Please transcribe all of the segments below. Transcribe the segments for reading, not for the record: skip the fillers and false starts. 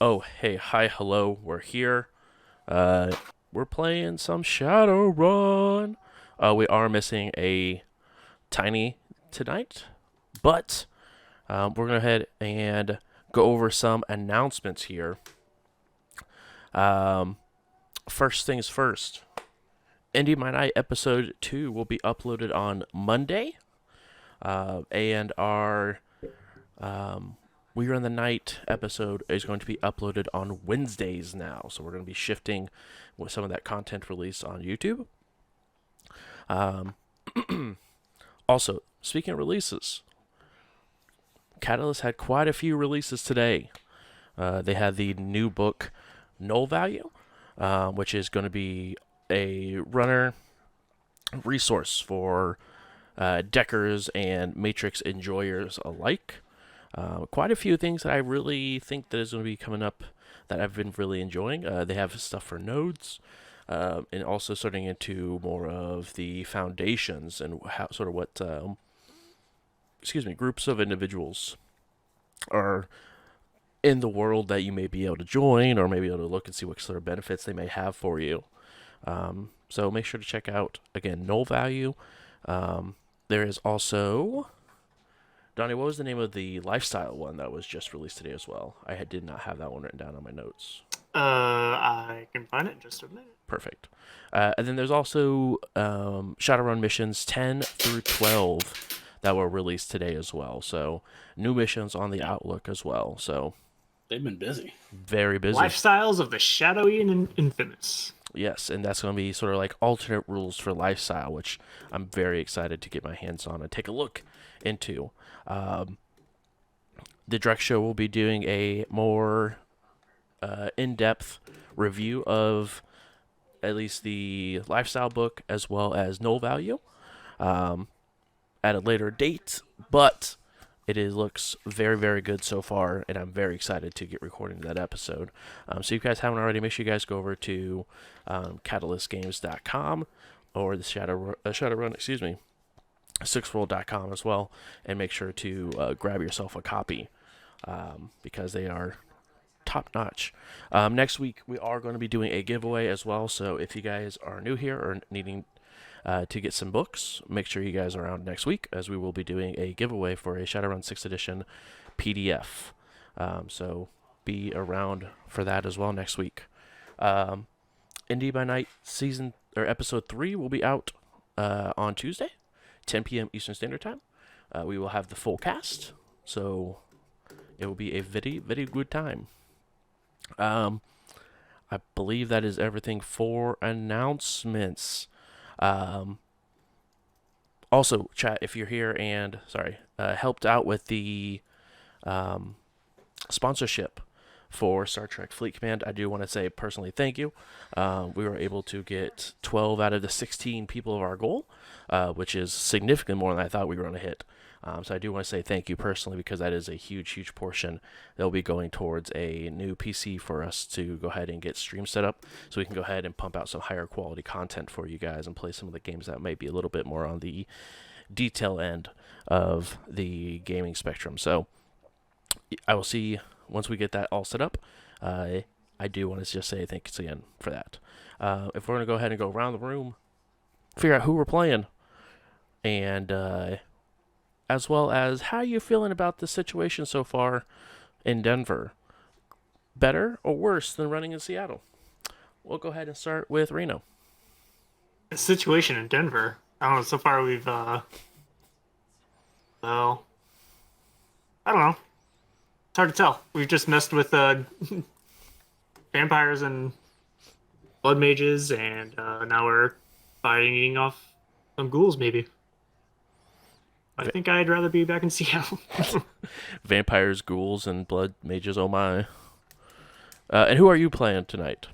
Oh, hey, hi, hello. We're here. Uh, we're playing some Shadowrun. We are missing a tiny tonight, but we're gonna head and go over some announcements here. Um, First things first. Indie My Night episode 2 will be uploaded on Monday, and our We Are in the Night episode is going to be uploaded on Wednesdays now. So we're going to be shifting with some of that content release on YouTube. Um, Also, speaking of releases, Catalyst had quite a few releases today. They had the new book, Null Value, which is going to be a runner resource for deckers and Matrix enjoyers alike. Quite a few things that I really think that is going to be coming up that I've been really enjoying. They have stuff for nodes, and also starting into more of the foundations and how sort of what groups of individuals are in the world that you may be able to join or maybe able to look and see what sort of benefits they may have for you. So make sure to check out again null value. There is also Donnie. What was the name of the lifestyle one that was just released today as well? Did not have that one written down on my notes. I can find it in just a minute. Perfect. And then there's also Shadowrun missions 10 through 12 that were released today as well. So new missions on the Outlook as well. So They've been busy. very busy. Lifestyles of the Shadowy and Infamous. Yes, and that's going to be sort of like alternate rules for lifestyle, which I'm very excited to get my hands on and take a look into. Um, the Drek Show will be doing a more in-depth review of at least the lifestyle book as well as null value um, at a later date, but looks very, very good so far, and I'm very excited to get recording that episode. So if you guys haven't already, make sure you guys go over to catalystgames.com or the Shadowrun, excuse me, sixworld.com as well, and make sure to grab yourself a copy because they are top notch. Next week, we are going to be doing a giveaway as well, so if you guys are new here or needing to get some books, make sure you guys are around next week as we will be doing a giveaway for a Shadowrun 6th edition PDF. So be around for that as well next week. Indie by Night season or episode 3 will be out on Tuesday, 10 p.m. Eastern Standard Time. We will have the full cast, so it will be a very, very good time. I believe that is everything for announcements. Um, Also, chat, if you're here and helped out with the um, sponsorship for Star Trek Fleet Command, I do want to say personally thank you. We were able to get 12 out of the 16 people of our goal, which is significantly more than I thought we were going to hit. So I do want to say thank you personally because that is a huge, huge portion that will be going towards a new PC for us to go ahead and get stream set up so we can go ahead and pump out some higher quality content for you guys and play some of the games that might be a little bit more on the detail end of the gaming spectrum. So I will see once we get that all set up. I do want to just say thanks again for that. If we're going to go ahead and go around the room, figure out who we're playing, and as well as how you feeling about the situation so far in Denver. Better or worse than running in Seattle? We'll go ahead and start with Reno. The situation in Denver. I don't know. So far, we've well, I don't know. It's hard to tell. We've just messed with vampires and blood mages, and now we're fighting off some ghouls. Maybe. I think I'd rather be back in Seattle. Vampires, ghouls, and blood mages. Oh my! And who are you playing tonight?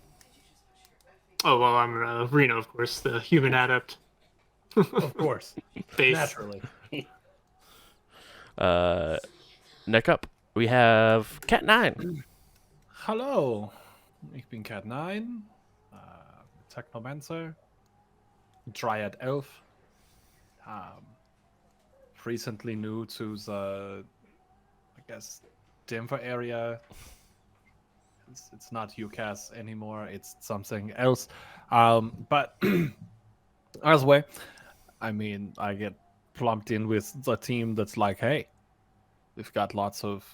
Oh well, I'm Reno, of course, the human adept. Of course. Base. Naturally. Neck up. We have Cat 9. Hallo, ich bin Cat 9, Technomancer, Dryad Elf. Recently new to the, I guess, Denver area. It's not UCAS anymore. It's something else. But as way, I mean, I get plumped in with a team that's like, hey, we've got lots of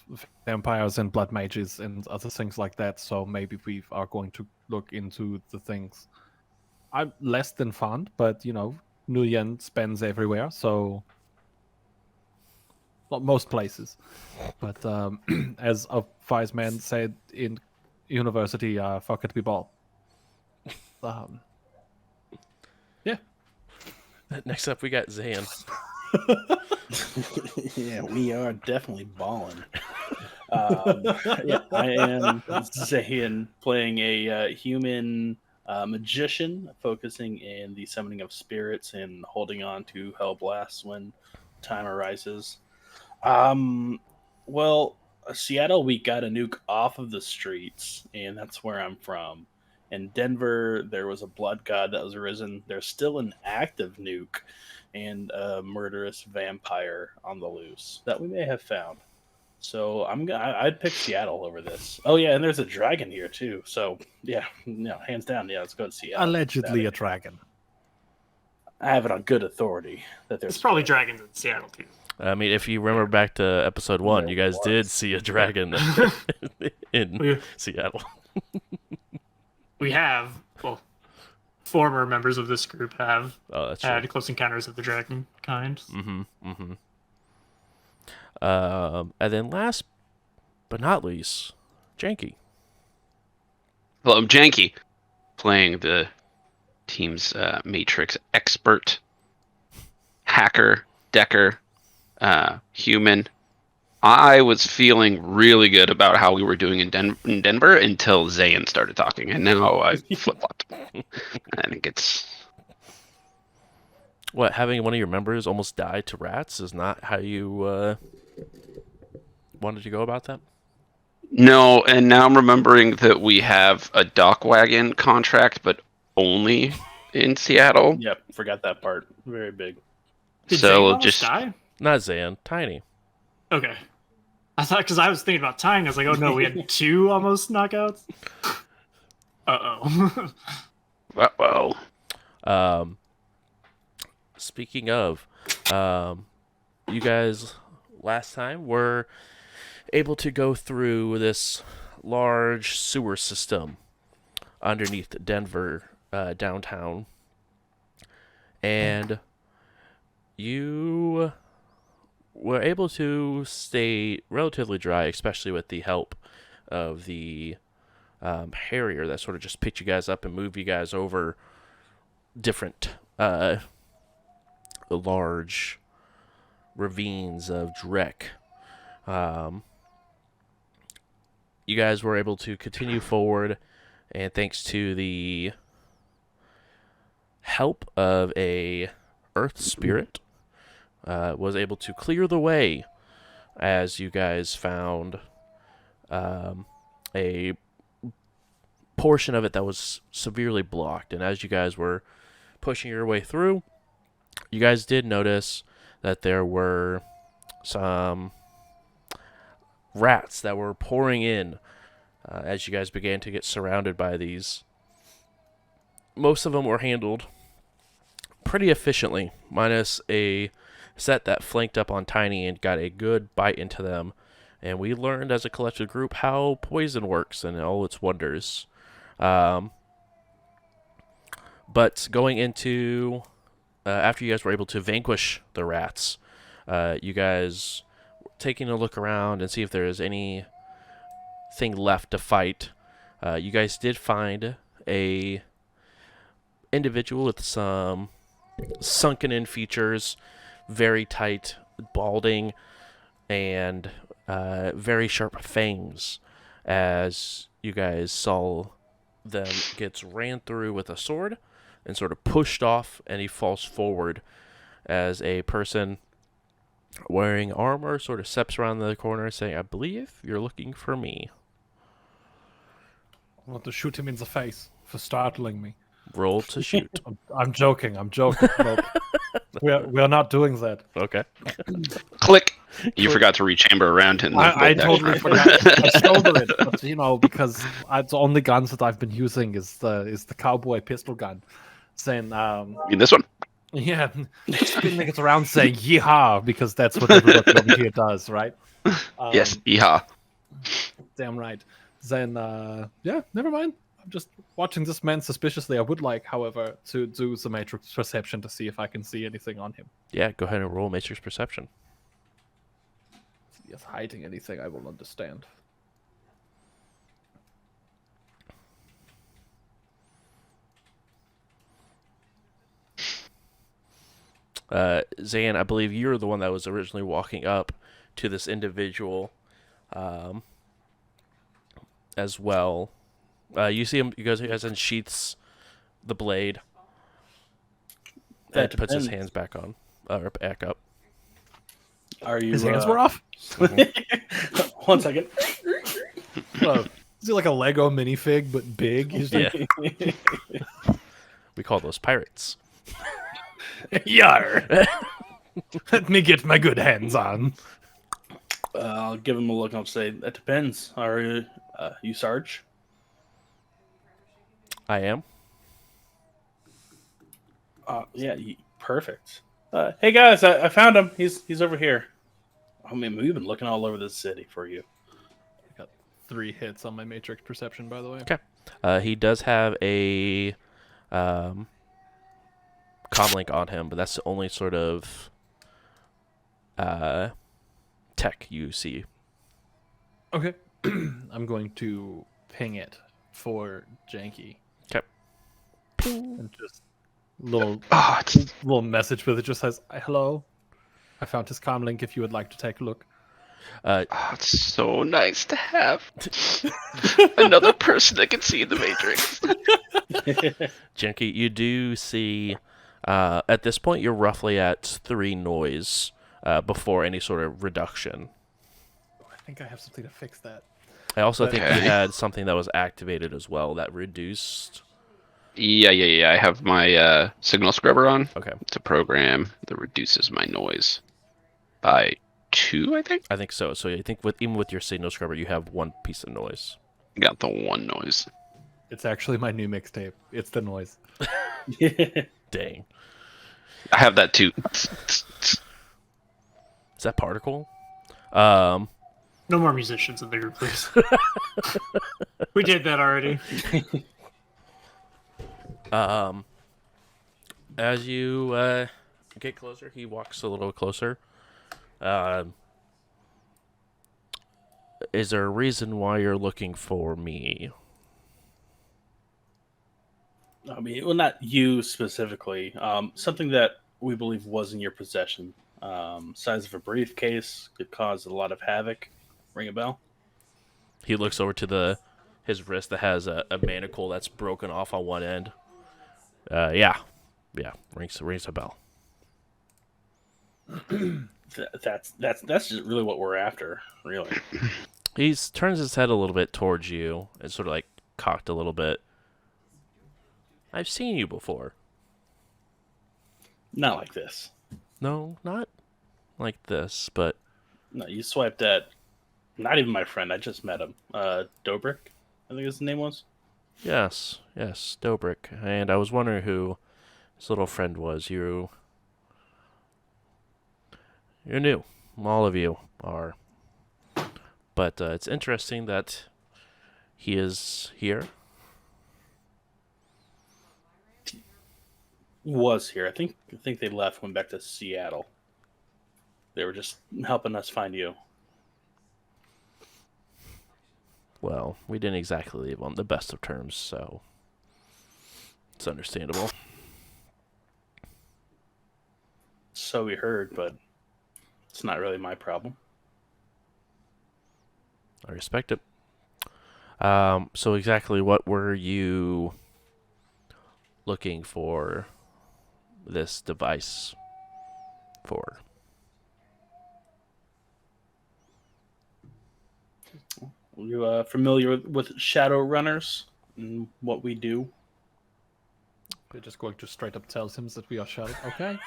vampires and blood mages and other things like that. So maybe we are going to look into the things. I'm less than fond, but Nguyen spends everywhere, so well, most places. But as a wise man said in university, fuck it, we ball. Um, yeah. Next up, we got Zan. Yeah, we are definitely balling. Yeah, I am Zayn, playing a human magician, focusing in the summoning of spirits and holding on to hell blasts when time arises. Um, well, Seattle, we got a nuke off of the streets, and that's where I'm from. In Denver, there was a blood god that was arisen. There's still an active nuke and a murderous vampire on the loose that we may have found. So I'd pick Seattle over this. Oh yeah, and there's a dragon here too. So yeah, no, hands down, yeah, let's go to Seattle. Allegedly a dragon. I have it on good authority that there's It's probably dragons in Seattle too. I mean, if you remember back to episode 1, There you guys did was. see a dragon in We, Seattle. we have, well, former members of this group have Oh, that's true. had close encounters of the dragon kind. Mm-hmm. Mm-hmm. And then last but not least, Janky. Well, I'm Janky, playing the team's Matrix expert, hacker, decker, human. I was feeling really good about how we were doing in Denver until Zayn started talking, and now I flip-flopped. I think it's... What, having one of your members almost die to rats is not how you wanted to go about that? No, and now I'm remembering that we have a dock wagon contract, but only in Seattle. Yep, forgot that part. Very big. Did So Zane we'll almost just die? Not Zan, Tiny. Okay. I thought, because I was thinking about tying, I was like, oh no, we had 2 almost knockouts. Uh-oh. well. Speaking of, you guys last time were able to go through this large sewer system underneath Denver downtown, and you were able to stay relatively dry, especially with the help of the Harrier that sort of just picked you guys up and moved you guys over different large ravines of Drek. You guys were able to continue forward, and thanks to the help of a earth spirit, was able to clear the way as you guys found a portion of it that was severely blocked. And as you guys were pushing your way through, you guys did notice that there were some rats that were pouring in as you guys began to get surrounded by these. Most of them were handled pretty efficiently, minus a set that flanked up on Tiny and got a good bite into them. And we learned as a collective group how poison works and all its wonders. But going into after you guys were able to vanquish the rats, you guys taking a look around and see if there is anything left to fight. You guys did find a individual with some sunken in features, very tight, balding, and very sharp fangs, as you guys saw them gets ran through with a sword and sort of pushed off, and he falls forward as a person wearing armor sort of steps around the corner saying, I believe you're looking for me. I want to shoot him in the face for startling me. Roll to shoot. I'm joking. Nope. we're not doing that. Okay. Click. You forgot to rechamber around in the I dash totally drive. forgot. I shoulder it, but because the only guns that I've been using is the cowboy pistol gun. Saying You mean this one? yeah, spinning it around saying yeehaw because that's what everybody over here does, right? Yes. Yeehaw. Damn right. Then yeah, never mind. I'm just watching this man suspiciously. I would like, however, to do the matrix perception to see if I can see anything on him. Yeah, go ahead and roll Matrix Perception. If he is hiding anything, I will understand. Zan, I believe you're the one that was originally walking up to this individual as well. You see him, you guys unsheaths the blade. That And puts his depends. hands back on, or back up. Are you? His hands were off. 1 second. Is he like a Lego minifig but big? He's like, We call those pirates. yar. Let me get my good hands on. I'll give him a look. I'll say that depends. Are you Sarge? I am. Yeah, perfect. Hey guys, I found him. He's over here. I mean, we've been looking all over this city for you. I got 3 hits on my matrix perception, by the way. Okay. He does have a comlink on him, but that's the only sort of tech you see. Okay. I'm going to ping it for Janky. Okay. And just little It's little message with it just says, hello. I found his comm link if you would like to take a look. it's so nice to have another person that can see the Matrix. Jinky, you do see, at this point, you're roughly at 3 noise before any sort of reduction. I think I have something to fix that. I also think you Okay. had something that was activated as well that reduced. Yeah. I have my signal scrubber on. Okay. It's a program that reduces my noise by 2, I think. I think so. So I think even with your signal scrubber, you have 1 piece of noise. Got the 1 noise. It's actually my new mixtape. It's the noise. Dang. I have that too. Is that particle? No more musicians in the group, please. We did that already. As you get closer, he walks a little closer. Is there a reason why you're looking for me? I mean, well, not you specifically. Something that we believe was in your possession. Size of a briefcase could cause a lot of havoc. Ring a bell? He looks over to his wrist that has a manacle that's broken off on one end. Yeah, rings a bell. That's just really what we're after, really. He turns his head a little bit towards you and sort of like cocked a little bit. I've seen you before. Not like this. No, not like this, but No, you swiped at not even my friend. I just met him. Dobrik, I think his name was. yes, Dobrik. And I was wondering who his little friend was. You're new. All of you are. But it's interesting that he is here. Was here. I think they left, went back to Seattle. They were just helping us find you. Well, we didn't exactly leave on the best of terms, so it's understandable. So we heard, but it's not really my problem. I respect it. So exactly what were you looking for this device for? Are you familiar with Shadow Runners and what we do? We're just going to straight up tell him that we are shouting. Okay.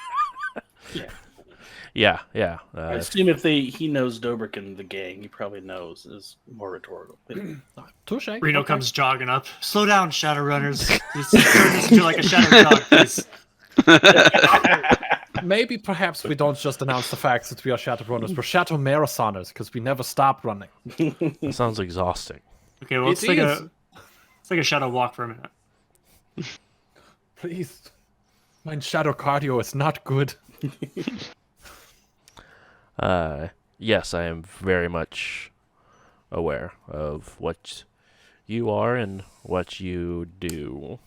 Yeah. Yeah. I assume if he knows Dobrik and the gang, he probably knows is more rhetorical. Touche. Reno okay. comes jogging up. Slow down, Shadowrunners. Let's turn this into like a shadow jog, please. Maybe perhaps we don't just announce the facts that we are shadow runners. We're shadow marathoners because we never stop running. That sounds exhausting. Okay, well, It it's like is. a shadow walk for a minute. Please. My shadow cardio is not good. Yes, I am very much aware of what you are and what you do.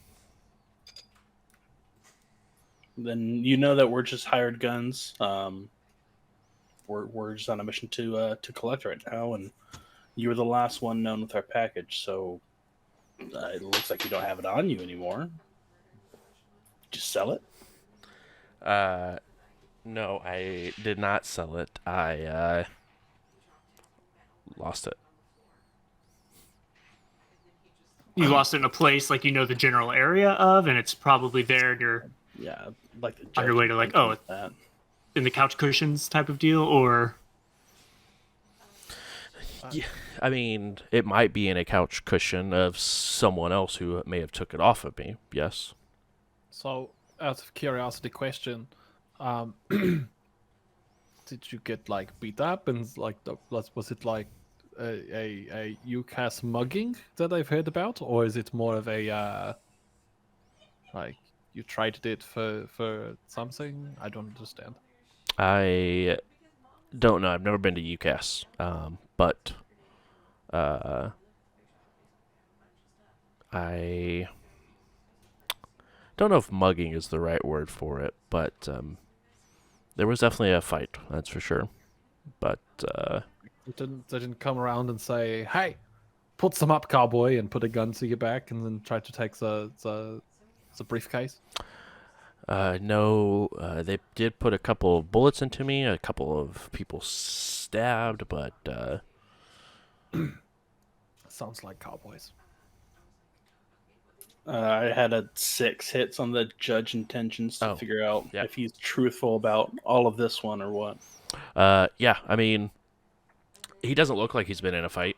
Then you know that we're just hired guns. We're just on a mission to collect right now, and you were the last one known with our package, so it looks like you don't have it on you anymore. Just sell it. No, I did not sell it. I lost it. You lost it in a place like you know the general area of, and it's probably there, and you're Yeah, like the on your way to like, oh, that. in the couch cushions type of deal, or Yeah, I mean, it might be in a couch cushion of someone else who may have took it off of me. Yes. So, out of curiosity, question: did you get like beat up and like was it like a UCAS mugging that I've heard about, or is it more of a like you tried it for something? I don't understand. I don't know. I've never been to UCAS, but I don't know if mugging is the right word for it, but there was definitely a fight, that's for sure. But They didn't come around and say, "Hey, put some up, cowboy," and put a gun to your back, and then try to take the briefcase. no, they did put a couple of bullets into me, a couple of people stabbed, but Sounds like cowboys. I had 6 hits on the judge intentions to figure out yeah. if he's truthful about all of this one or what. yeah, I mean, he doesn't look like he's been in a fight,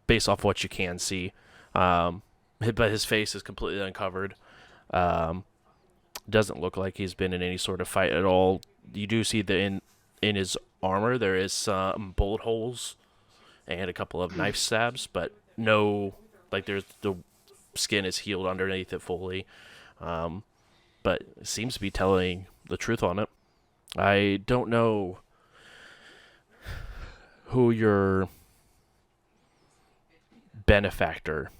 based off what you can see. But his face is completely uncovered. Doesn't look like he's been in any sort of fight at all. You do see that in his armor there is some bullet holes and a couple of knife stabs, but no, like there's the skin is healed underneath it fully. But it seems to be telling the truth on it. I don't know who your benefactor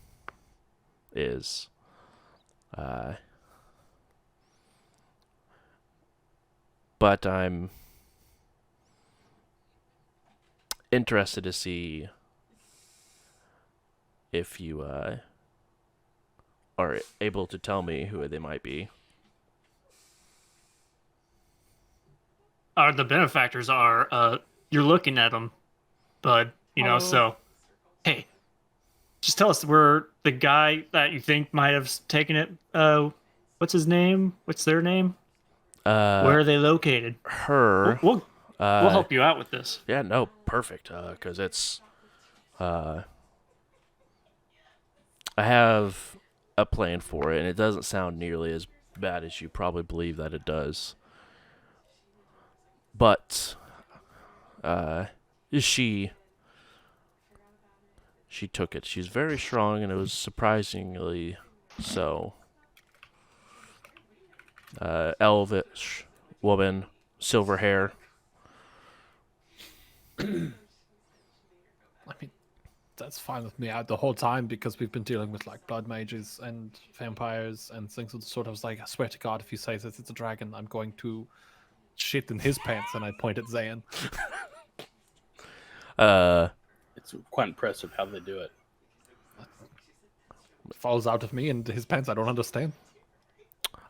is. But I'm interested to see if you are able to tell me who they might be. the benefactors are you're looking at them, bud. You know, so hey, just tell us we're the guy that you think might have taken it. What's his name? What's their name? Where are they located? Her. We'll help you out with this. Yeah, no, perfect. Because it's, I have a plan for it, and it doesn't sound nearly as bad as you probably believe that it does. But, she took it. She's very strong, and it was surprisingly so. Elvish woman, silver hair. I mean, that's fine with me the whole time because we've been dealing with like blood mages and vampires and things of the sort. I was like, I swear to God, if you say that it's a dragon, I'm going to shit in his pants. And I point at Zayn. It's quite impressive how they do it. It falls out of me and his pants. I don't understand.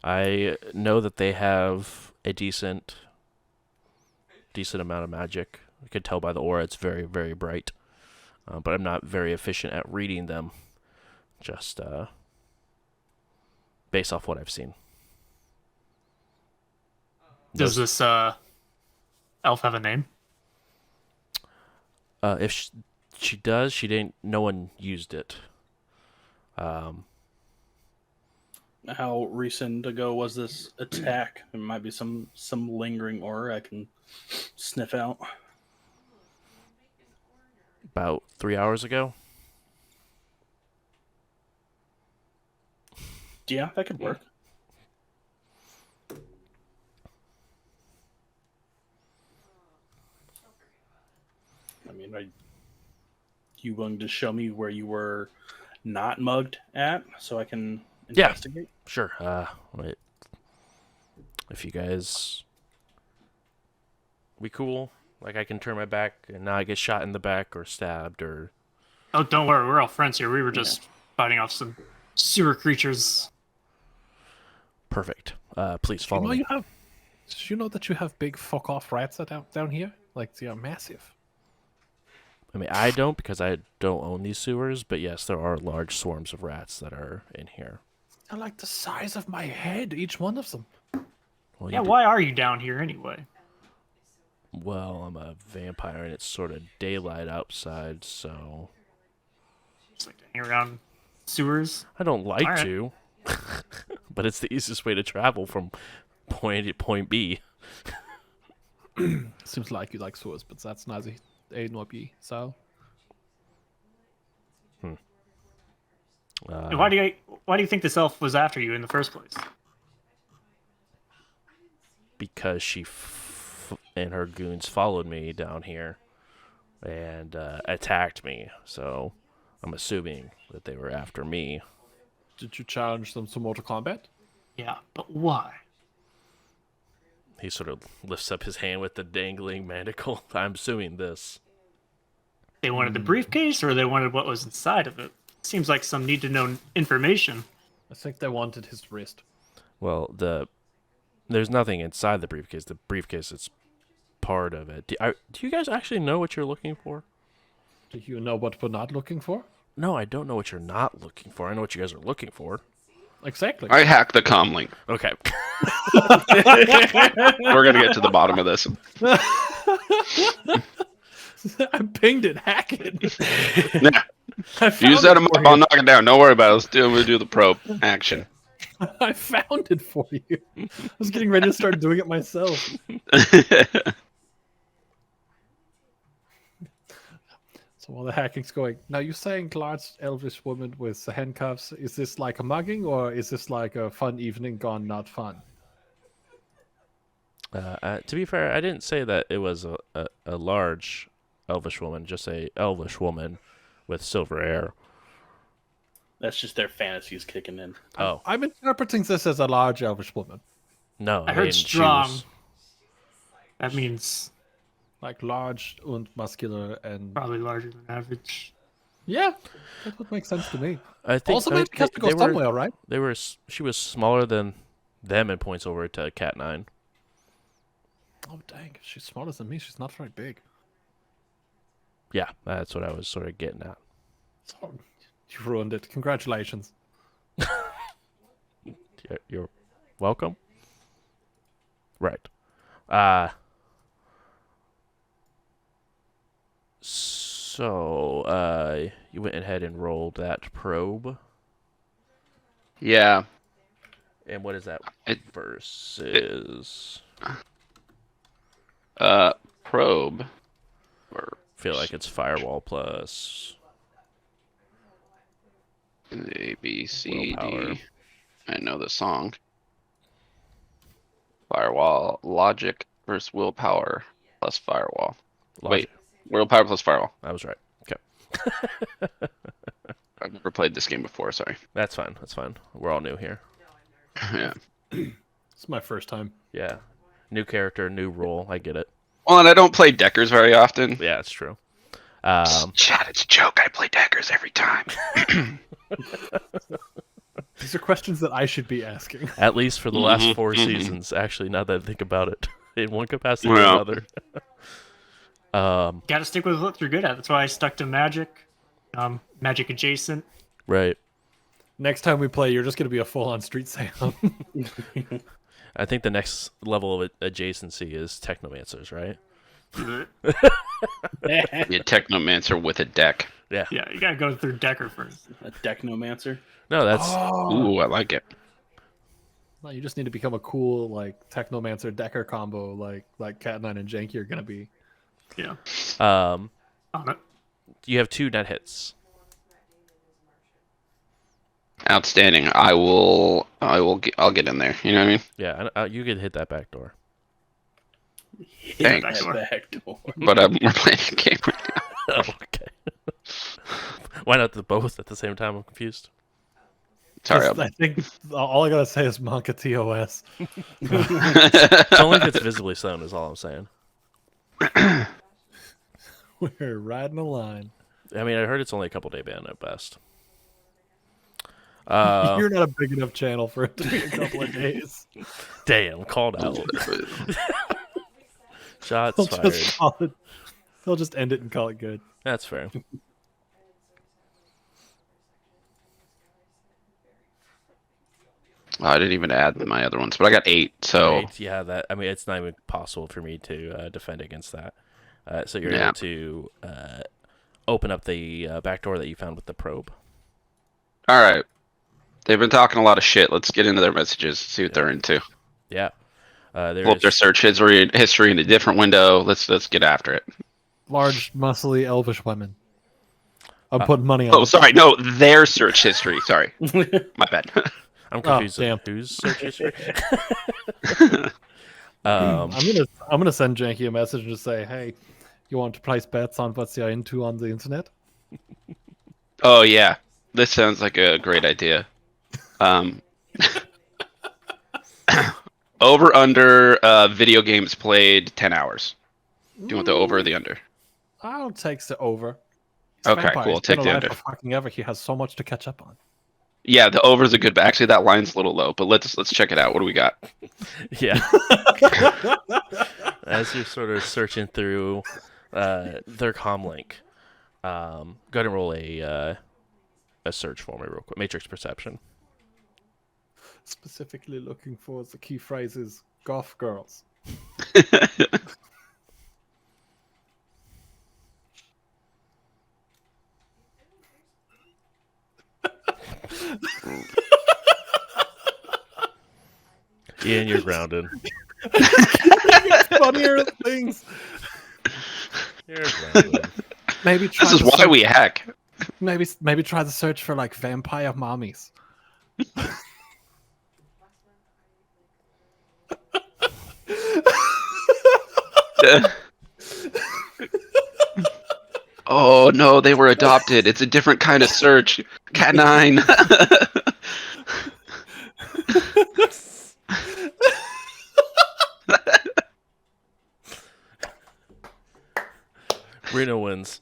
I know that they have a decent amount of magic. You can tell by the aura; it's very, very bright. But I'm not very efficient at reading them. Just based off what I've seen. Does No- this elf have a name? if she does, she didn't. No one used it. How recent ago was this attack? There might be some lingering aura I can sniff out. About 3 hours ago. Yeah, that could work. I mean, are you willing to show me where you were not mugged at so I can Yeah. investigate? Sure. Wait. If you guys, we cool. Like I can turn my back and now I get shot in the back or stabbed or. Oh, don't worry, we're all friends here. We were just fighting off some sewer creatures. Perfect. Please You follow know me. you have. Did you know that you have big fuck off rats down here? Like they are massive. I mean, I don't because I don't own these sewers, but yes, there are large swarms of rats that are in here. They're like the size of my head, each one of them. Well, Yeah, why are you down here anyway? Well, I'm a vampire and it's sort of daylight outside, so Just like to hang around sewers. I don't like All right. to. But it's the easiest way to travel from point A to point B. Seems like you like sewers, but that's neither A nor B. So And why do you think this elf was after you in the first place? Because she and her goons followed me down here and attacked me. So I'm assuming that they were after me. did you challenge them to Mortal Kombat? Yeah, but why? He sort of lifts up his hand with the dangling manacle. I'm assuming this. They wanted the briefcase, or they wanted what was inside of it? Seems like some need to know information. I think they wanted his wrist. Well, there's nothing inside the briefcase. The briefcase is part of it. Do you guys actually know what you're looking for? Do you know what we're not looking for? No, I don't know what you're not looking for. I know what you guys are looking for. Exactly. I hacked the comm link. Okay. We're gonna get to the bottom of this. I pinged it. Hack it. Yeah. I found You set it him for up, I'll knock it down. Don't worry about it. I'm gonna do the probe action. I found it for you. I was getting ready to start doing it myself. So while the hacking's going, now you're saying large elvish woman with handcuffs. Is this like a mugging, or is this like a fun evening gone not fun? To be fair, I didn't say that it was a large elvish woman, just a elvish woman with silver hair. That's just their fantasies kicking in. Oh, I'm interpreting this as a large elvish woman, no. I heard mean, she strong. was- That means like large and muscular, and probably larger than average. yeah, that would make sense to me. I think Also, it has to go somewhere, right? She was smaller than them and points over to Cat 9. Oh dang, if she's smaller than me, she's not very big. Yeah, that's what I was sort of getting at. So, you ruined it. Congratulations. You're welcome. Right. So, you went ahead and rolled that probe. Yeah. And what is that It- versus? Probe. Or Feel like it's firewall plus. A, B, C, Willpower. D. I know the song. Firewall. Logic versus willpower plus firewall. Logic. Wait. Willpower plus firewall. I was right. Okay. I've never played this game before, sorry. That's fine. That's fine. We're all new here. Yeah. It's my first time. Yeah. New character, new role. I get it. Well, and I don't play Deckers very often. Yeah, it's true. Chat, it's a joke. I play Deckers every time. These are questions that I should be asking. At least for the last 4 mhm. seasons, actually, now that I think about it. In one capacity or Well. another. Got to stick with what you're good at. That's why I stuck to magic, magic adjacent. Right. Next time we play, you're just gonna be a full-on street Sam. I think the next level of adjacency is technomancers, right? Yeah, Technomancer with a deck. Yeah. Yeah, you gotta go through Decker first. A Technomancer. No, that's Oh, Ooh, I like it. no, you just need to become a cool like Technomancer Decker combo, like Cat9 and Janky are gonna be. Yeah. um. On it. You have 2 net hits. Outstanding. I'll get in there. You know what I mean? Yeah, you could hit that back door. Hit Thanks. that back door. But we're playing a game right now. Oh, okay. Why not the both at the same time? I'm confused. Sorry. Just, I think all I gotta say is Monka TOS. It's only if it's visibly sewn is all I'm saying. We're riding a line. I mean, I heard it's only a couple day ban at best. You're not a big enough channel for it to be a couple of days. Damn, called out. Shots They'll fired. they'll just end it and call it good. That's fair. I didn't even add my other ones, but I got 8. So Right, yeah, that. I mean, it's not even possible for me to defend against that. So you're Yeah. able to open up the back door that you found with the probe. all right. They've been talking a lot of shit. Let's get into their messages. See what they're into. Yeah. Pull up their search history in a different window. Let's get after it. Large, muscly, elvish women. I'm putting money on Oh, it. sorry. No, their search history. Sorry, my bad. I'm confused. damn. Whose search history? I'm gonna send Janky a message and just say, hey, you want to place bets on what you're into on the internet? Oh yeah, this sounds like a great idea. Over under video games played 10 hours. Do you want the over or the under? I'll take the over. He's Okay, vampire. cool. He's been Take the alive under. for fucking ever. He has so much to catch up on. Yeah, the over is a good. Actually, that line's a little low, but let's check it out. What do we got? Yeah. As you're sort of searching through their comm link, go ahead and roll a search for me real quick. Matrix perception. Specifically looking for the key phrases goth girls. Ian, you're grounded. Funnier things. You're grounded. Maybe try This is to why search- we hack. maybe try to search for like vampire mommies. Oh no, they were adopted. It's a different kind of search. Cat 9. Reno wins.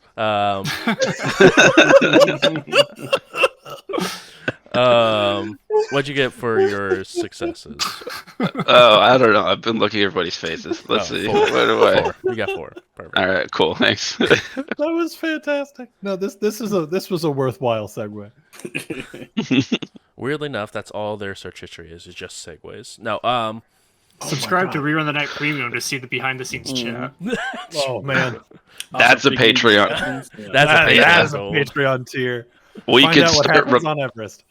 What'd you get for your successes? Oh, I don't know. I've been looking at everybody's faces. Let's see. 4. What do I? 4. You got 4. Perfect. All right, cool. Thanks. That was fantastic. No, this was a worthwhile segue. Weirdly enough, that's all their search history is just segues. No, Subscribe to Rerun the Night Premium to see the behind the scenes chat. Oh man, That's a Also, picking Patreon. questions, yeah. That's a that's a goal. Patreon tier. We Find could out what start. happens on Everest.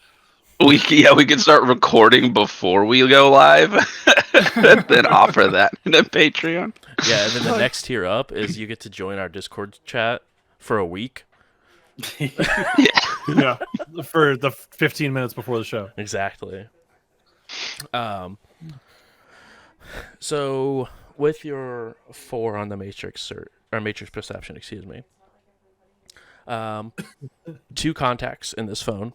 We could start recording before we go live, and then offer that in a Patreon. yeah, and then the next tier up is you get to join our Discord chat for a week. Yeah. For the 15 minutes before the show. Exactly. So with your 4 on the Matrix or Matrix perception, excuse me. 2 contacts in this phone.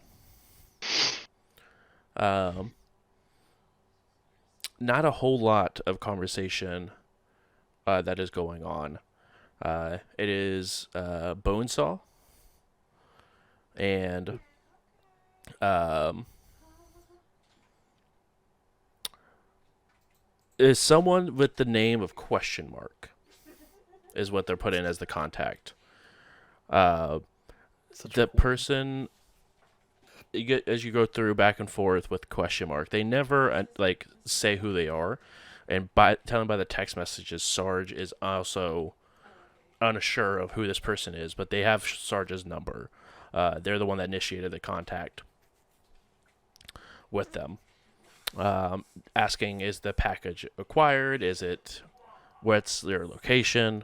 Not a whole lot of conversation that is going on. It is Bonesaw and is someone with the name of question mark is what they're put in as the contact. Such a The cool- person you get as you go through back and forth with question mark, they never like say who they are, and by telling by the text messages, Sarge is also unsure of who this person is, but they have Sarge's number. They're the one that initiated the contact with them, asking, is the package acquired? Is it, what's their location?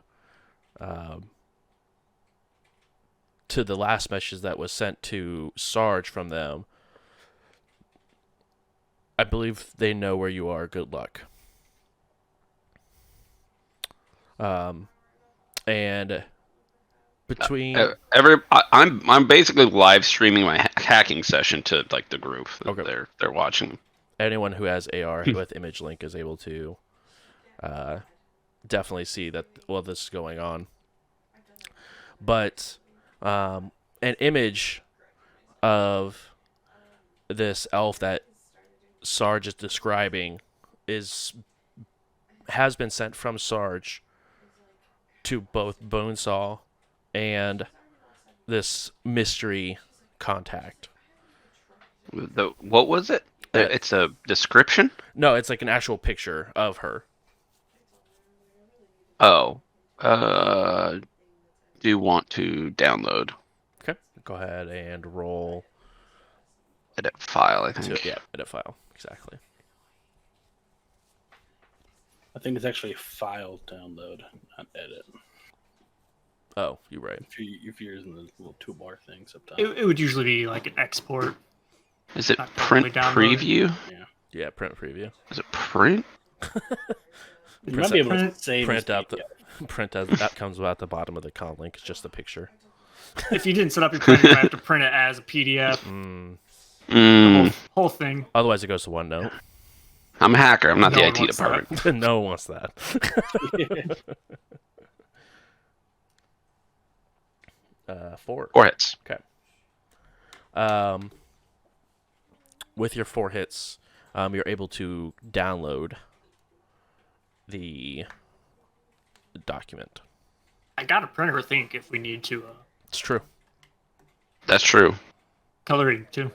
To the last message that was sent to Sarge from them, I believe they know where you are. Good luck. And between I'm basically live streaming my hacking session to like the group that Okay. they're watching. anyone who has AR with image link is able to definitely see that this is going on. But an image of this elf that Sarge is describing has been sent from Sarge to both Bonesaw and this mystery contact. What was it? It's a description? No, it's like an actual picture of her. Oh. Do you want to download? Okay. Go ahead and roll. Edit file, I think. Edit file. Exactly. I think it's actually file download, not edit. Oh, you're right. If you're using the little toolbar things up top. It would usually be like an export. Is it Not print totally downloaded. preview? Yeah, print preview. Is it print? You might be able to save Print as out the PDF. print as that comes out the bottom of the con link. It's just a picture. If you didn't set up your printer, you might have to print it as a PDF. Whole thing. Otherwise, it goes to OneNote. I'm a hacker. I'm not No the one IT wants that. department. No one wants that. 4. 4 hits. Okay. With your 4 hits, you're able to download the document. I got a printer, I think, if we need to. It's true. That's true. Coloring too.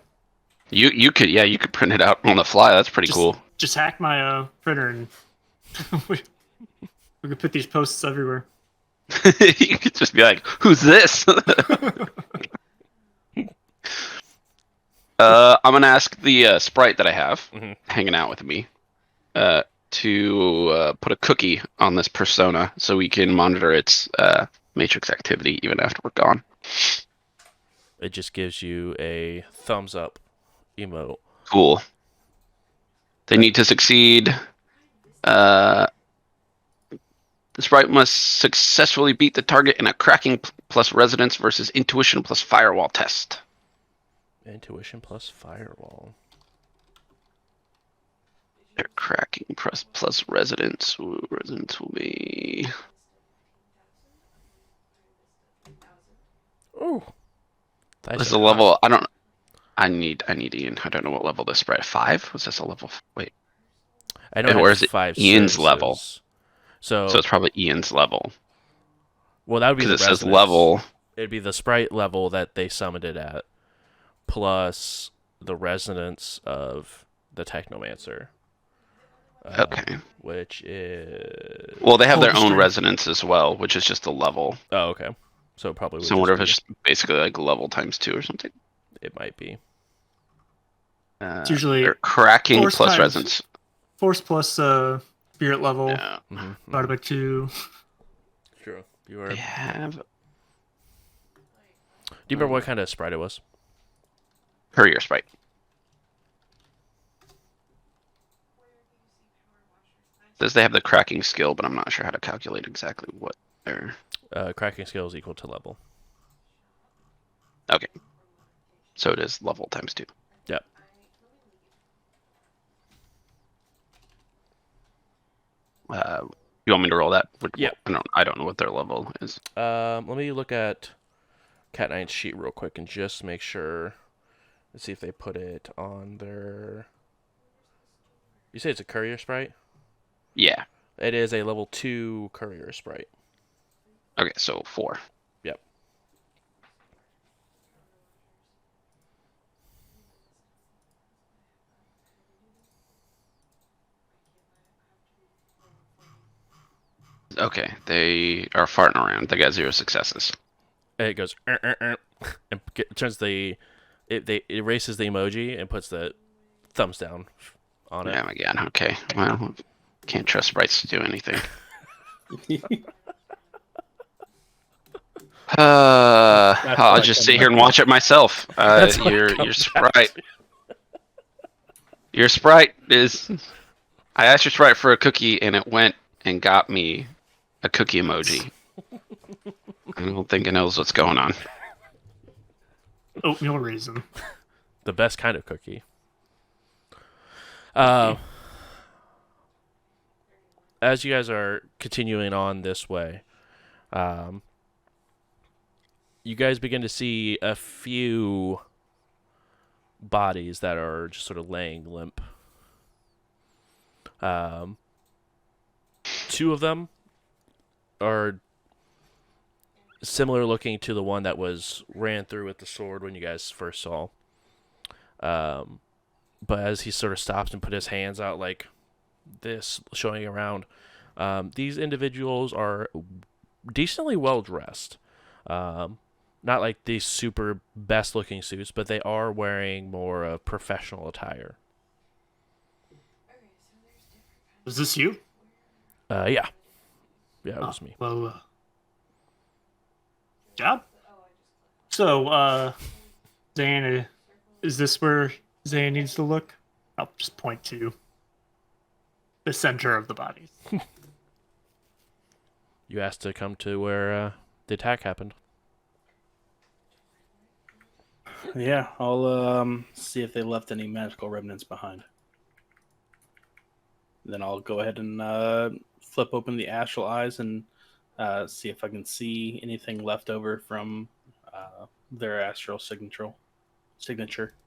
You could print it out on the fly. That's pretty cool. Just hack my printer and we could put these posts everywhere. You could just be like, "Who's this?" I'm gonna ask the sprite that I have hanging out with me to put a cookie on this persona so we can monitor its matrix activity even after we're gone. It just gives you a thumbs up emote. Cool. They need to succeed. The sprite must successfully beat the target in a cracking plus resonance versus intuition plus firewall test. Intuition plus firewall. Their cracking plus resonance. Ooh, resonance will be. Oh. This is a level. I don't. I need Ian. I don't know what level this sprite. 5? Was this a level? Wait. I know. Or is it 5 Ian's services. level? So it's probably Ian's level. Well, that would be the because it says resonance. level. It'd be the sprite level that they summoned it at, plus the resonance of the Technomancer. Okay. Which is. Well, they have their own String. resonance as well, which is just a level. Oh, okay. So it probably. Would So I wonder if just it's just basically like level times 2 or something. It might be. It's usually They're cracking force plus times- resonance. force plus spirit level Yeah. divided by 2. Sure. You are. They have Do you remember what kind of sprite it was? courier sprite. Says they have the cracking skill, but I'm not sure how to calculate exactly what they're. Cracking skill is equal to level. Okay. So it is level times 2. Yep. You want me to roll that? Yeah. I don't know what their level is. Let me look at Cat9's sheet real quick and just make sure. Let's see if they put it on their. You say it's a courier sprite? Yeah. It is a level 2 courier sprite. Okay, so 4. Yep. Okay, they are farting around. They got 0 successes. And it goes and turns it erases the emoji and puts the thumbs down on it. Yeah, my God. Okay. Well, can't trust sprites to do anything. I'll what I just can sit here and watch it myself. That's what it Your comes down sprite. to. Your sprite is. I asked your sprite for a cookie, and it went and got me a cookie emoji. I don't think it knows what's going on. Oatmeal raisin. The best kind of cookie. As you guys are continuing on this way, you guys begin to see a few bodies that are just sort of laying limp. Two of them are similar looking to the one that was ran through with the sword when you guys first saw. But as he sort of stops and put his hands out like this, showing around, these individuals are decently well dressed. Not like these super best looking suits, but they are wearing more professional attire. Was this you? Yeah. Yeah, it was me. Well, job. So, Zane, is this where Zane needs to look? I'll just point to the center of the bodies. You asked to come to where the attack happened. Yeah, I'll see if they left any magical remnants behind. Then I'll go ahead and flip open the astral eyes and see if I can see anything left over from their astral signature.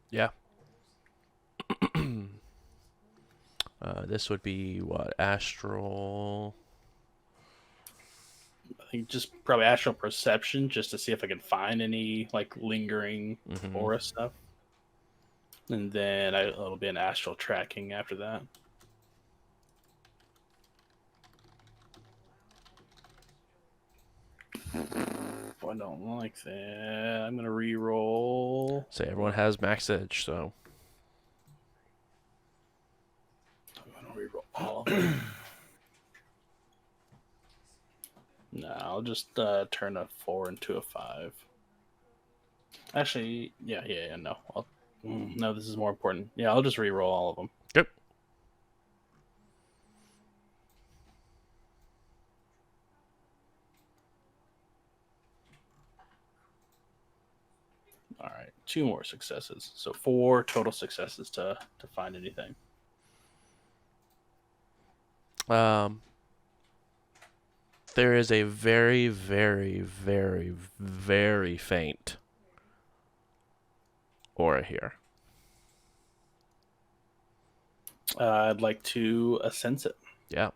Yeah. This would be what? Astral. I think just probably astral perception, just to see if I can find any like lingering aura stuff. And then it'll be an astral tracking after that. If I don't like that, I'm gonna re-roll. Say everyone has max edge, so I'm gonna re-roll all of them. No, I'll just turn a 4 into a 5. Actually, yeah, no. No, this is more important. Yeah, I'll just re-roll all of them. yep. All right, 2 more successes. So 4 total successes to find anything. There is a very, very, very, very faint aura here. I'd like to sense it. Yeah.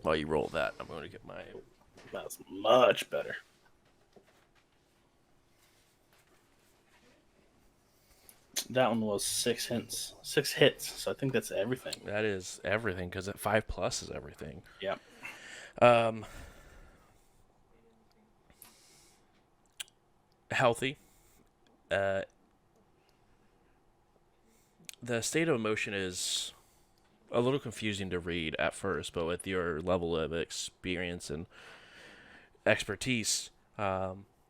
While you roll that, I'm going to get my... That's much better. That one was 6 hits. 6 hits. So I think that's everything. That is everything, because at 5+ is everything. Yeah. Healthy. The state of emotion is a little confusing to read at first, but with your level of experience and expertise,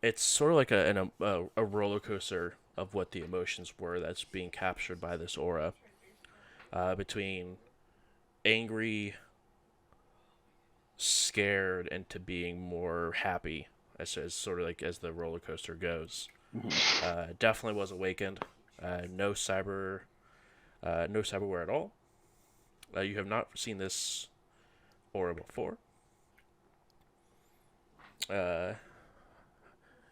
it's sort of like a roller coaster of what the emotions were that's being captured by this aura, between angry, scared, and to being more happy, as sort of like as the roller coaster goes. Definitely was awakened. No cyberware at all. You have not seen this aura before. You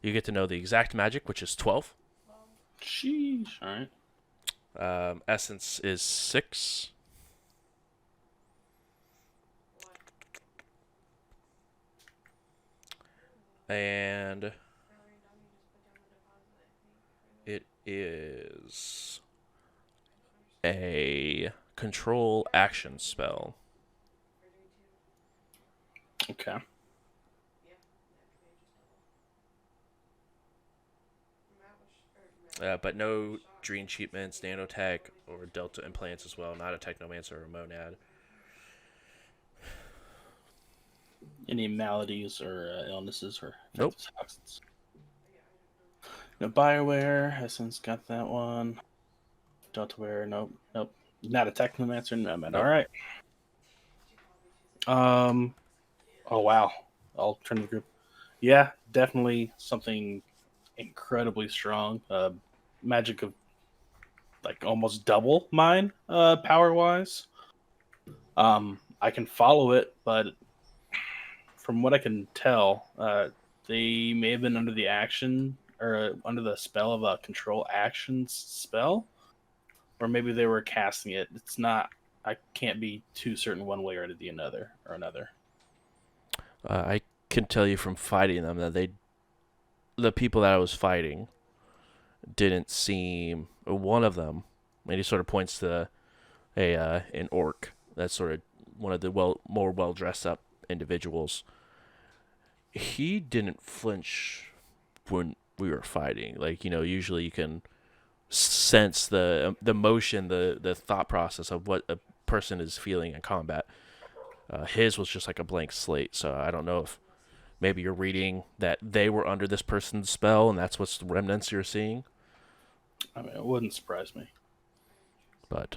get to know the exact magic, which is 12. Sheesh. All right. Essence is 6. And it is a control action spell. Okay. But no dream achievements, nanotech, or delta implants as well. Not a technomancer or a monad. Any maladies or illnesses or Nope. toxins? No Bioware. Essence got that one. Deltaware. Nope. Nope. Not a technomancer. No, man. Nope. All right. Oh wow. I'll turn to the group. Yeah, definitely something incredibly strong. Magic of like almost double mine, power wise. I can follow it, but from what I can tell, they may have been under the action or under the spell of a control actions spell, or maybe they were casting it. It's not. I can't be too certain one way or the another or another. I can tell you from fighting them that the people that I was fighting, didn't seem. One of them, and he sort of points to an orc. That's sort of one of the more well dressed up individuals. He didn't flinch when we were fighting. Like, usually you can sense the motion, the thought process of what a person is feeling in combat. His was just like a blank slate. So I don't know if maybe you're reading that they were under this person's spell, and that's what's the remnants you're seeing. I mean, it wouldn't surprise me. But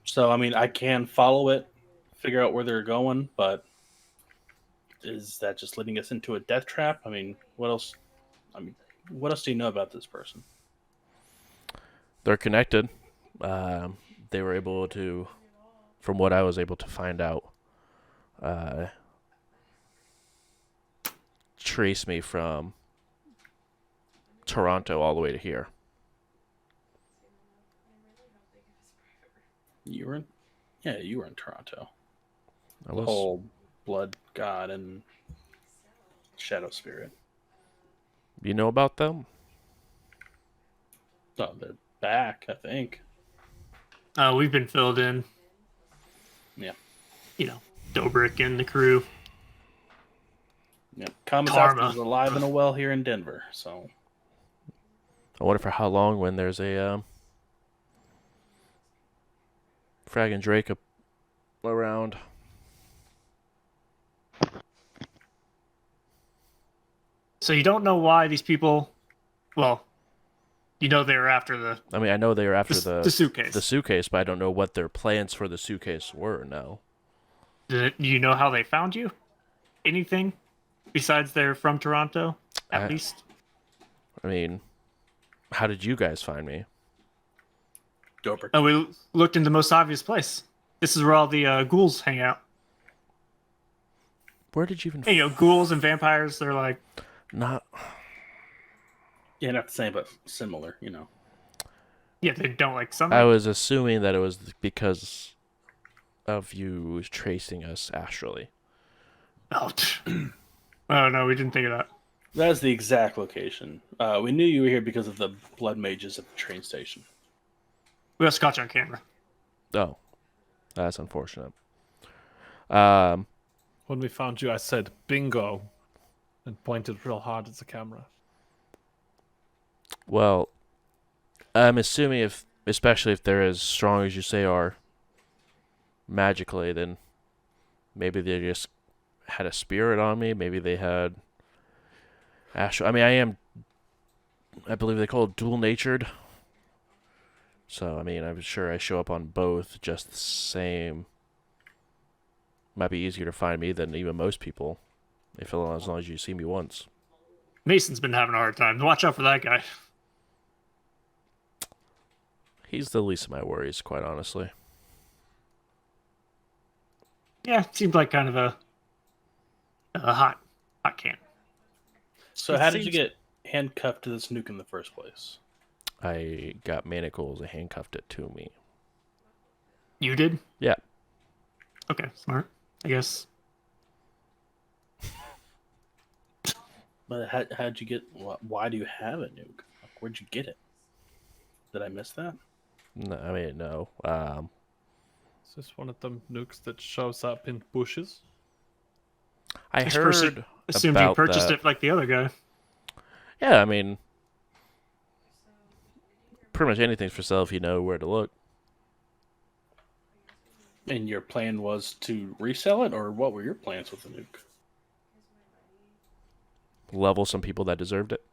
So I mean, I can follow it, figure out where they're going, but is that just leading us into a death trap? I mean, what else? What else do you know about this person? they're connected. They were able to, from what I was able to find out, trace me from Toronto all the way to here. You were in, yeah, you were in Toronto. I The was. whole blood god and shadow spirit. You know about them? Oh, they're back, I think. We've been filled in. Yeah. Dobrik and the crew. Yeah, Commissar Karma. is alive and well here in Denver. So I wonder for how long when there's a Frag and Drake around. So you don't know why these people. Well, they were after the I mean, I know they were after the suitcase. the suitcase, but I don't know what their plans for the suitcase were. No. Do you know how they found you? Anything besides they're from Toronto, at least? I mean, how did you guys find me? Dobrik. Oh, we looked in the most obvious place. This is where all the ghouls hang out. Where did you even? Hey, ghouls and vampires, they're like... Not. Yeah, not the same, but similar. Yeah, they don't like something. I was assuming that it was because of you tracing us astrally. Oh, oh, no, we didn't think of that. That is the exact location. We knew you were here because of the blood mages at the train station. We have Scotch on camera. Oh, that's unfortunate. When we found you, I said bingo and pointed real hard at the camera. Well, I'm assuming especially if they're as strong as you say are magically, then maybe they just had a spirit on me. Maybe they had astral. I mean, I believe they call it dual natured. So, I mean, I'm sure I show up on both just the same. Might be easier to find me than even most people, as long as you see me once. Mason's been having a hard time. Watch out for that guy. He's the least of my worries, quite honestly. Yeah, seemed like kind of a hot can. So how did you get handcuffed to this nuke in the first place? I got manacles and handcuffed it to me. You did? Yeah. Okay, smart, I guess. But how'd you get? Why do you have a nuke? Where'd you get it? Did I miss that? No, I mean, no. Is this one of them nukes that shows up in bushes? I This person heard assumed you about purchased that. it like the other guy. Yeah, I mean, pretty much anything's for sale if you know where to look. And your plan was to resell it, or what were your plans with the nuke? Level some people that deserved it.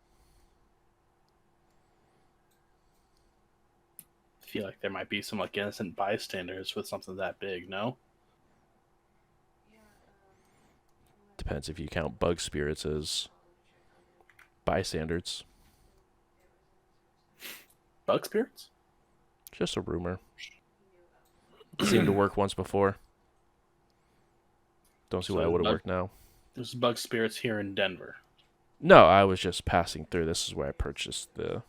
I feel like there might be some like innocent bystanders with something that big. No. Depends if you count bug spirits as bystanders. Bug spirits? Just a rumor. Seemed to work once before. Don't see why it would have worked now. There's bug spirits here in Denver. No, I was just passing through. This is where I purchased the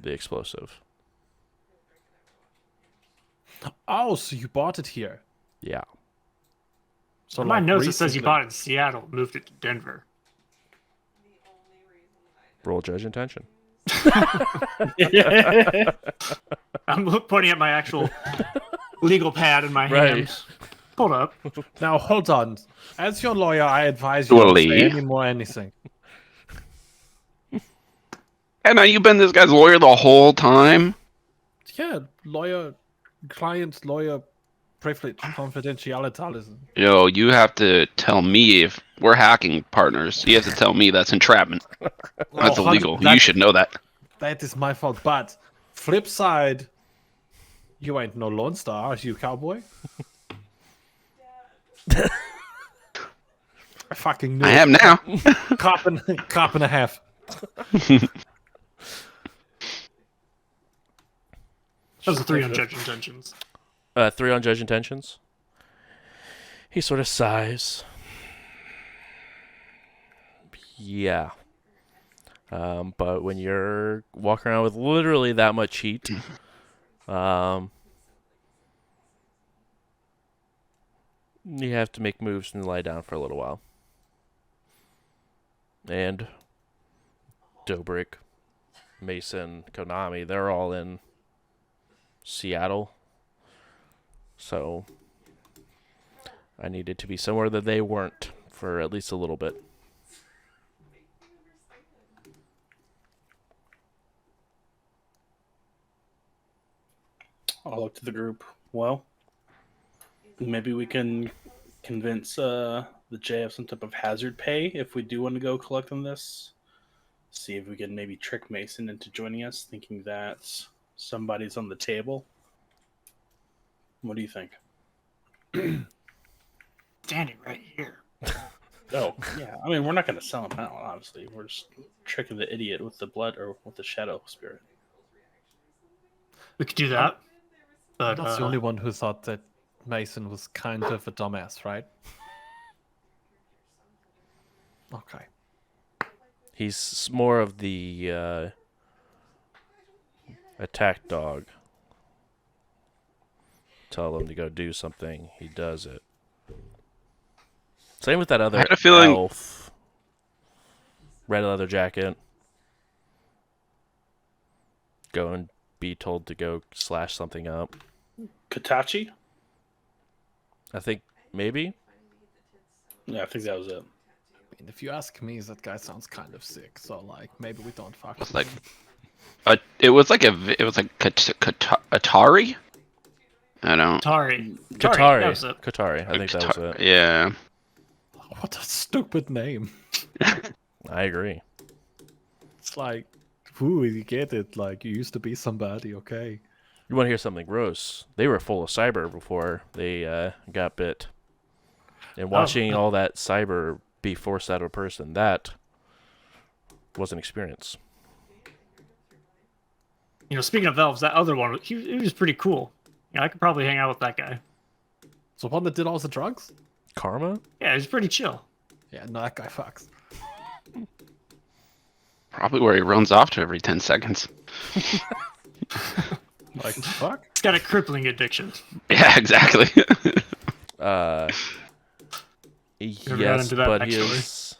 explosive. Oh, so you bought it here? Yeah. So On my like, notes, it says you recently. bought it in Seattle, moved it to Denver. Roll judge intention. I'm pointing at my actual legal pad in my Right. hand. Hold up. Now hold on. As your lawyer, I advise you not to say Surely. any more anything. And now you've been this guy's lawyer the whole time? Yeah, lawyer, client, lawyer, privilege, confidentiality. Yo, you have to tell me if we're hacking partners. You have to tell me that's entrapment. That's illegal. You should know that. That is my fault. But flip side, you ain't no Lone Star, are you, cowboy? I fucking knew I it. am now. Cop and a half. Those are 3 on judge intentions. 3 on judge intentions. He sort of sighs. Yeah. But when you're walking around with literally that much heat, you have to make moves and lie down for a little while. And Dobrik, Mason, Konami, they're all in Seattle. So I needed to be somewhere that they weren't for at least a little bit. I'll look to the group. Well, maybe we can convince the J of some type of hazard pay if we do want to go collect on this. See if we can maybe trick Mason into joining us, thinking that somebody's on the table. What do you think? Standing right here. Oh, yeah. I mean, we're not going to sell him out, obviously. We're just tricking the idiot with the blood or with the shadow spirit. We could do that. But That's the only one who thought that Mason was kind of a dumbass, right? Okay. He's more of the attack dog. Tell him to go do something, he does it. Same with that other had a feeling- elf. Red leather jacket. Go and be told to go slash something up. Katachi? I think maybe. Yeah, I think that was it. I mean, if you ask me, that guy sounds kind of sick. So like, maybe we don't fuck. It's with like, it was like Atari. I don't. Katari. Katari. That was it. Katari. I think that was it. Yeah. him. What a stupid name. I agree. It's like, ooh, you get it. Like, you used to be somebody, okay? You want to hear something gross? They were full of cyber before they got bit. And watching all that cyber be forced out of a person, that was an experience. You know, speaking of elves, that other one, he was pretty cool. Yeah, I could probably hang out with that guy. So one that did all the drugs? Karma? Yeah, he's pretty chill. Yeah, no, that guy fucks. Probably where he runs off to every 10 seconds. Like, fuck? He's got a crippling addiction. Yeah, exactly. run Yes, into that but he backstory?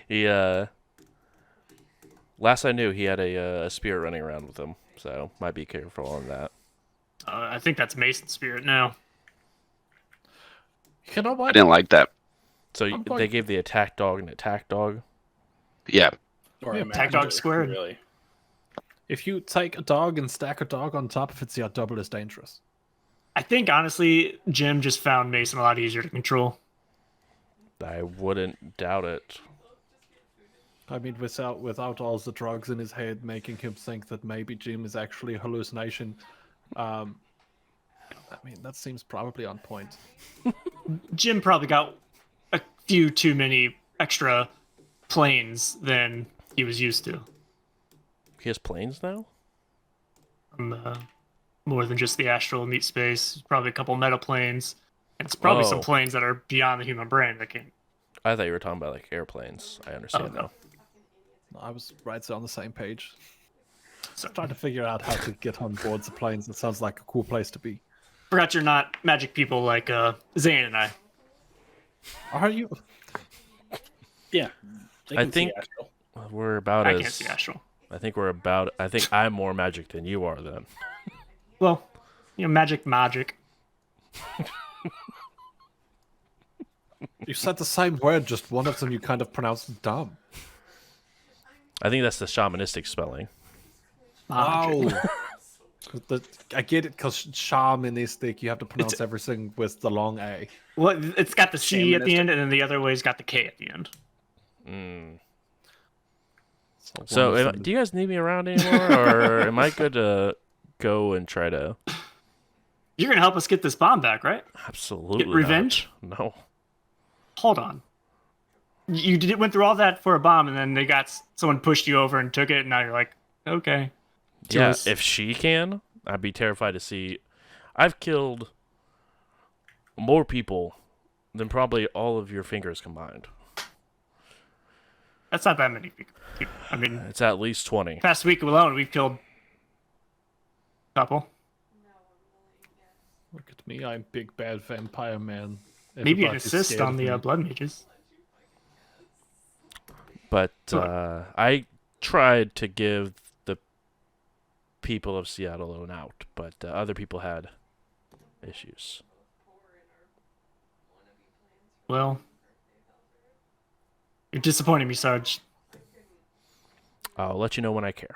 is. Last I knew, he had a spirit running around with him, so might be careful on that. I think that's Mason spirit now. You know I what? didn't like that. So I'm going- they gave the attack dog an attack dog. Yeah. Or Yeah, a Tag dog master, squared. really. If you take a dog and stack a dog on top of it, your double is dangerous. I think honestly, Jim just found Mason a lot easier to control. I wouldn't doubt it. I mean, without all the drugs in his head, making him think that maybe Jim is actually a hallucination. I mean, that seems probably on point. Jim probably got a few too many extra planes than he was used to. He has planes now? More than just the astral meat space. Probably a couple meta planes. And it's probably some Oh. planes that are beyond the human brain that can. I thought you were talking about like airplanes. I understand no. now. I was right there on the same page. So, Trying to figure out how to get on board the planes. It sounds like a cool place to be. forgot you're not magic people like Zane and I. Are you? Yeah. They I can see think- astral. We're about I as. can't see astral. I think we're about. I think I'm more magic than you are then. Well, magic. You said the same word, just one of them you kind of pronounced dumb. I think that's the shamanistic spelling. Magic. I get it, because shamanistic, you have to pronounce everything with the long A. Well, it's got the C at the Shamanistic. end, and then the other way's got the K at the end. So, one of them- do you guys need me around anymore, or am I good to go and try to? You're gonna help us get this bomb back, right? Absolutely. Get revenge? Not. No. Hold on. Went through all that for a bomb, and then someone pushed you over and took it, and now you're like, okay. Yeah, us. if she can, I'd be terrified to see. I've killed more people than probably all of your fingers combined. That's not that many people. I mean, It's at least 20. past week alone, we've killed a couple. Look at me, I'm big bad vampire man. Maybe an Everybody's assist scared on of the me. blood mages. But I tried to give the people of Seattle an out, but other people had issues. Well, you're disappointing me, Sarge. I'll let you know when I care.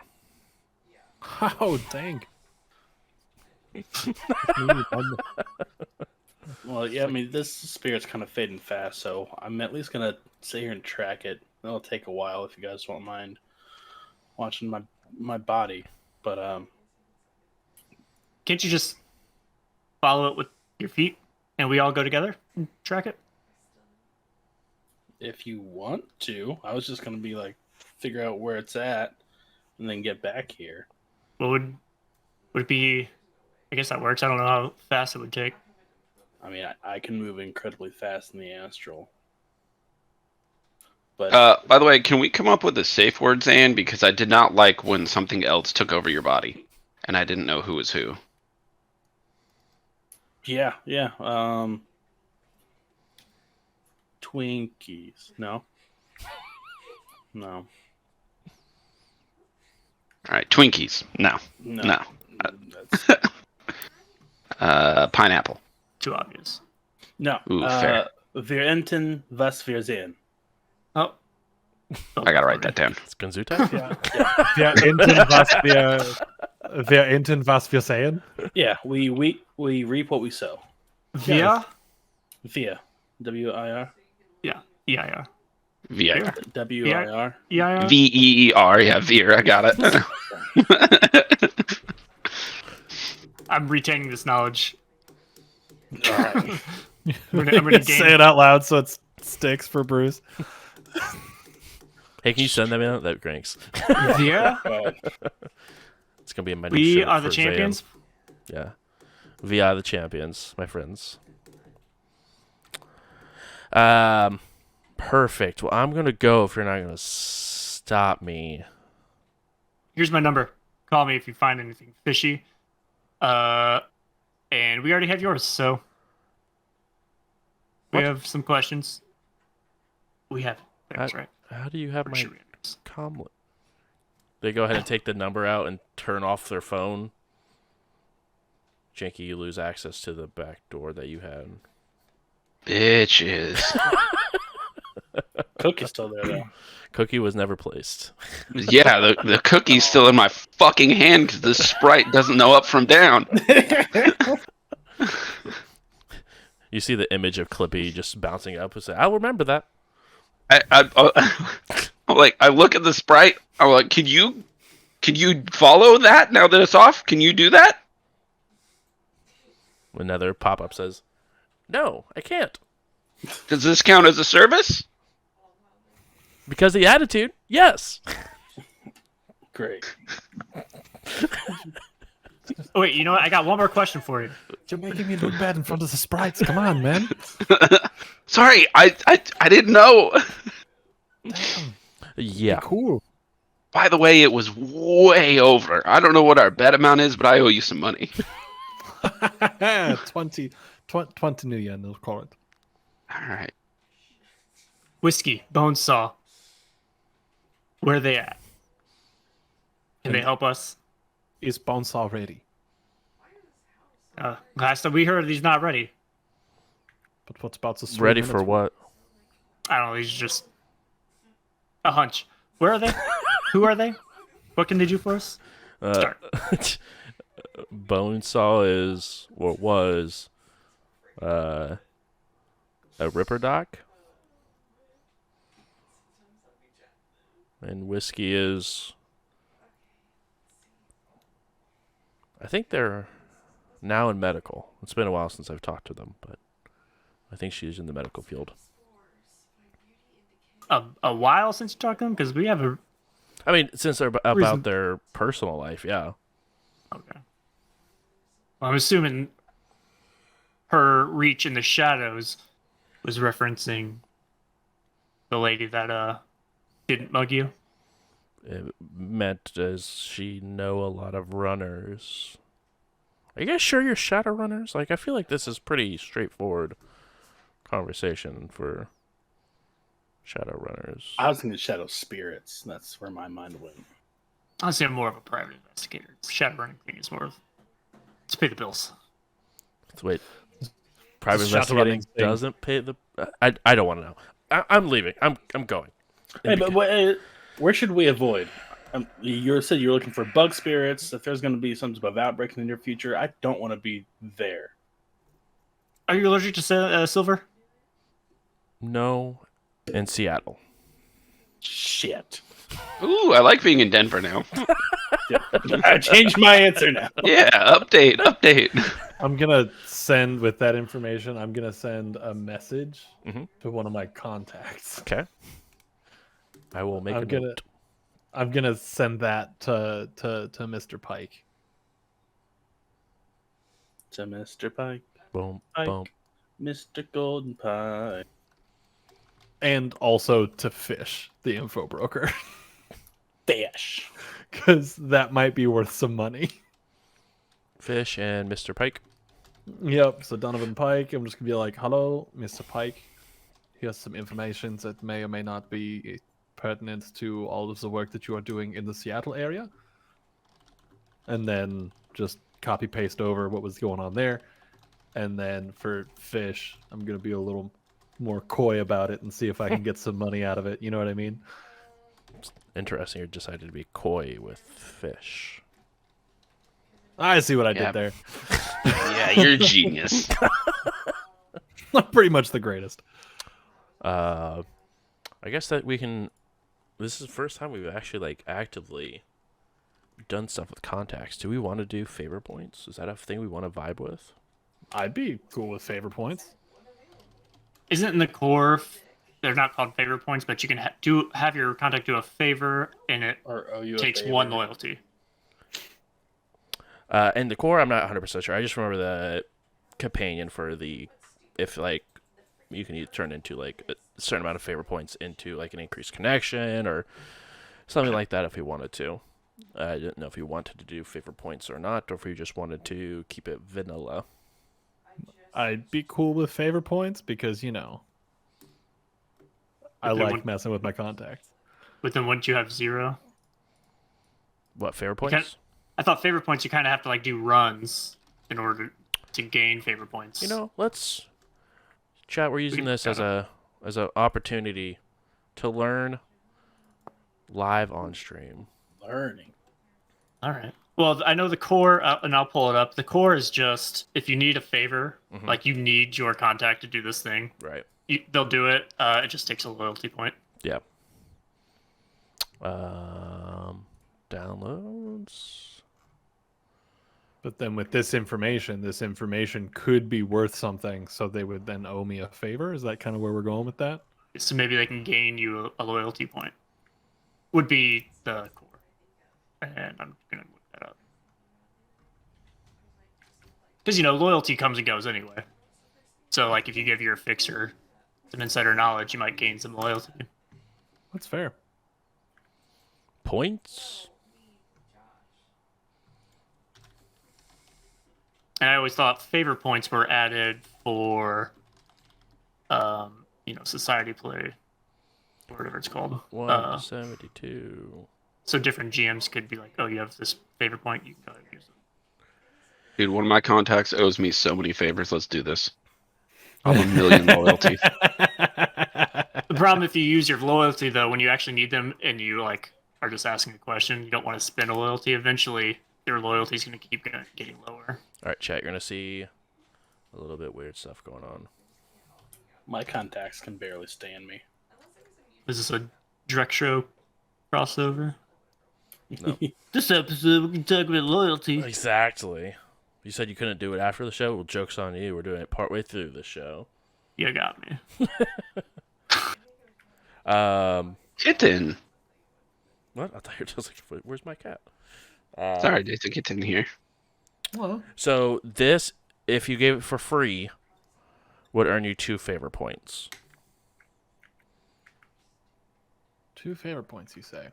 Oh, dang. Well, yeah, I mean, this spirit's kind of fading fast, so I'm at least going to sit here and track it. It'll take a while if you guys won't mind watching my body. But, Can't you just follow it with your feet, and we all go together and track it? if you want to, I was just going to be like, figure out where it's at and then get back here. What would it be? I guess that works. I don't know how fast it would take. I mean, I can move incredibly fast in the astral. But By the way, can we come up with a safe word, Zan? Because I did not like when something else took over your body, and I didn't know who was who. yeah. Twinkies. No. All right, Twinkies. No. No. That's, Pineapple. Too obvious. no. Ooh, fair. Wir enten, was wir sehen. Oh. I gotta write that down. It's Ganzuta? Wer enten was wir sehen? Yeah, we reap what we sow. Via? Via. W-I-R. Yeah. EIR. Veer. W-I-R. EIR? Veer. Yeah, Veer. I got it. I'm retaining this knowledge. All right. I'm gonna Say gain it out loud so it sticks for Bruce. Hey, can you send them in? That Grinks. Via? It's gonna be in my new We shirt are the for Zan. champions. Yeah. We are the champions, my friends. Perfect. Well, I'm gonna go if you're not gonna stop me. Here's my number. Call me if you find anything fishy. And we already have yours, so we What? have some questions. We have. That's right. How do you have Pretty my sure we have yours. comlet? They go ahead and take the number out and turn off their phone. Janky, you lose access to the back door that you had. Bitches. Cookie's still there though. Cookie was never placed. Yeah, the cookie's still in my fucking hand because the sprite doesn't know up from down. You see the image of Clippy just bouncing up and say, "I'll remember that." I look at the sprite. I'm like, can you follow that now that it's off? Can you do that? Another pop-up says, "No, I can't." Does this count as a service? Because the attitude, yes. Great. Oh, wait, you know what? I got one more question for you. You're making me look bad in front of the sprites. Come on, man. Sorry, I didn't know. Yeah. Cool. By the way, it was way over. I don't know what our bet amount is, but I owe you some money. 20 new yen, they'll call it. All right. Whiskey, Bonesaw. Where are they at? Can they help us? Is Bonesaw ready? Last time we heard he's not ready. But what's about the Ready for what? I don't know. He's just a hunch. Where are they? Who are they? What can they do for us? Start. Bonesaw is what was a Ripper Doc. And Whiskey is, I think they're now in medical. It's been a while since I've talked to them, but I think she's in the medical field. A while since you talked to them? Because we have a... I mean, since they're about Reason- their personal life, yeah. Okay. Well, I'm assuming her reach in the shadows was referencing the lady that didn't mug you. It meant, does she know a lot of runners? Are you guys sure you're shadow runners? Like, I feel like this is pretty straightforward conversation for shadow runners. I was thinking shadow spirits. That's where my mind went. Honestly, I'm more of a private investigator. Shadow running thing is more of... Let's pay the bills. So wait, private shadow investigating running thing. doesn't pay the... I don't want to know. I'm leaving. I'm going. Hey, but where should we avoid? You said you're looking for bug spirits. If there's going to be some type of outbreak in the near future, I don't want to be there. Are you allergic to silver? No, in Seattle. Shit. Ooh, I like being in Denver now. I changed my answer now. Yeah, update. I'm gonna send with that information. I'm gonna send a message Mhm. to one of my contacts. Okay. I will make a note. I'm gonna send that to Mr. Pike. To Mr. Pike, Boom, Pike. boom. Mr. Golden Pie. And also to Fish, the info broker. Fish. Because that might be worth some money. Fish and Mr. Pike. Yep, so Donovan Pike, I'm just gonna be like, hello, Mr. Pike. Here's some information that may or may not be pertinent to all of the work that you are doing in the Seattle area. And then just copy paste over what was going on there. And then for Fish, I'm gonna be a little more coy about it and see if I can get some money out of it. You know what I mean? Interesting, you decided to be coy with Fish. I see what I Yeah. did there. Yeah, you're a genius. I'm pretty much the greatest. I guess that we can... This is the first time we've actually, like, actively done stuff with contacts. Do we want to do favor points? Is that a thing we want to vibe with? I'd be cool with favor points. Isn't in the core, they're not called favor points, but you can have your contact do a favor, and it Or owe you a takes favor. one loyalty. In the core, I'm not 100% sure. I just remember the companion for the... If, like, you can either turn into, like, a certain amount of favor points into, like, an increased connection or something like that if we wanted to. I didn't know if you wanted to do favor points or not, or if you just wanted to keep it vanilla. I'd be cool with favor points because, you know, I But then like when- messing with my contacts. But then once you have 0, What, favor can't- points? I thought favor points you kind of have to like do runs in order to gain favor points. You know, let's chat. We're using can this as kinda- a opportunity to learn live on stream. Learning. All right. Well, I know the core, and I'll pull it up. The core is just if you need a favor, Mhm. like you need your contact to do this thing, Right. they'll do it. It just takes a loyalty point. Yeah. Downloads. But then with this information could be worth something, so they would then owe me a favor. Is that kind of where we're going with that? So maybe they can gain you a loyalty point. Would be the core. And I'm gonna look that up. Because loyalty comes and goes anyway. So like if you give your fixer some insider knowledge, you might gain some loyalty. That's fair. Points. And I always thought favor points were added for society play or whatever it's called. 172. So different GMs could be like, oh, you have this favor point, you can go ahead and use it. Dude, one of my contacts owes me so many favors. Let's do this. I'm 1,000,000 loyalty. The problem if you use your loyalty though, when you actually need them and you like are just asking a question, you don't want to spend a loyalty. Eventually, their loyalty is going to keep getting lower. All right, chat. You're gonna see a little bit weird stuff going on. My contacts can barely stand me. Is this a direct show crossover? No. This episode we can talk about loyalty. Exactly. You said you couldn't do it after the show. Well, joke's on you. We're doing it partway through the show. You got me. Kitten. What? I thought you were just like, where's my cat? Sorry, there's a kitten here. Well, So this, if you gave it for free, would earn you 2 favor points. 2 favor points, you say?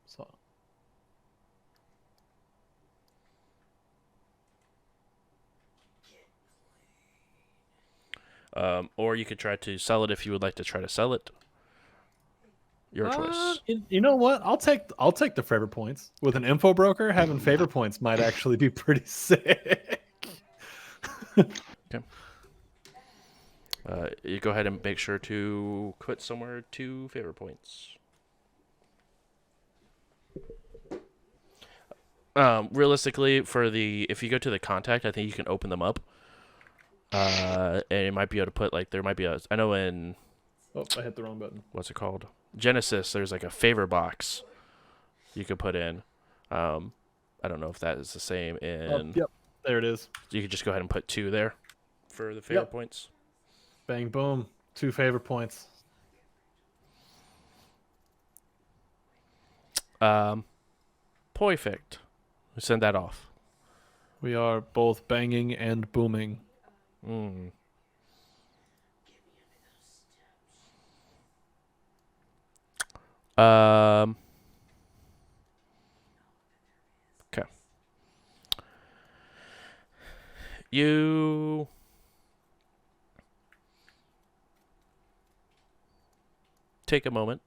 So Or you could try to sell it if you would like to try to sell it. Your choice. You know what? I'll take the favor points. With an info broker, having favor points might actually be pretty sick. You go ahead and make sure to put somewhere 2 favor points. Realistically, if you go to the contact, I think you can open them up. And it might be able to put there might be I know in Oh, I hit the wrong button. what's it called? Genesis, there's like a favor box you could put in. I don't know if that is the same in. Yep, there it is. You could just go ahead and put 2 there for the favor points. Bang, boom. 2 favor points. Perfect. We send that off. We are both banging and booming. Mm. Okay. You take a moment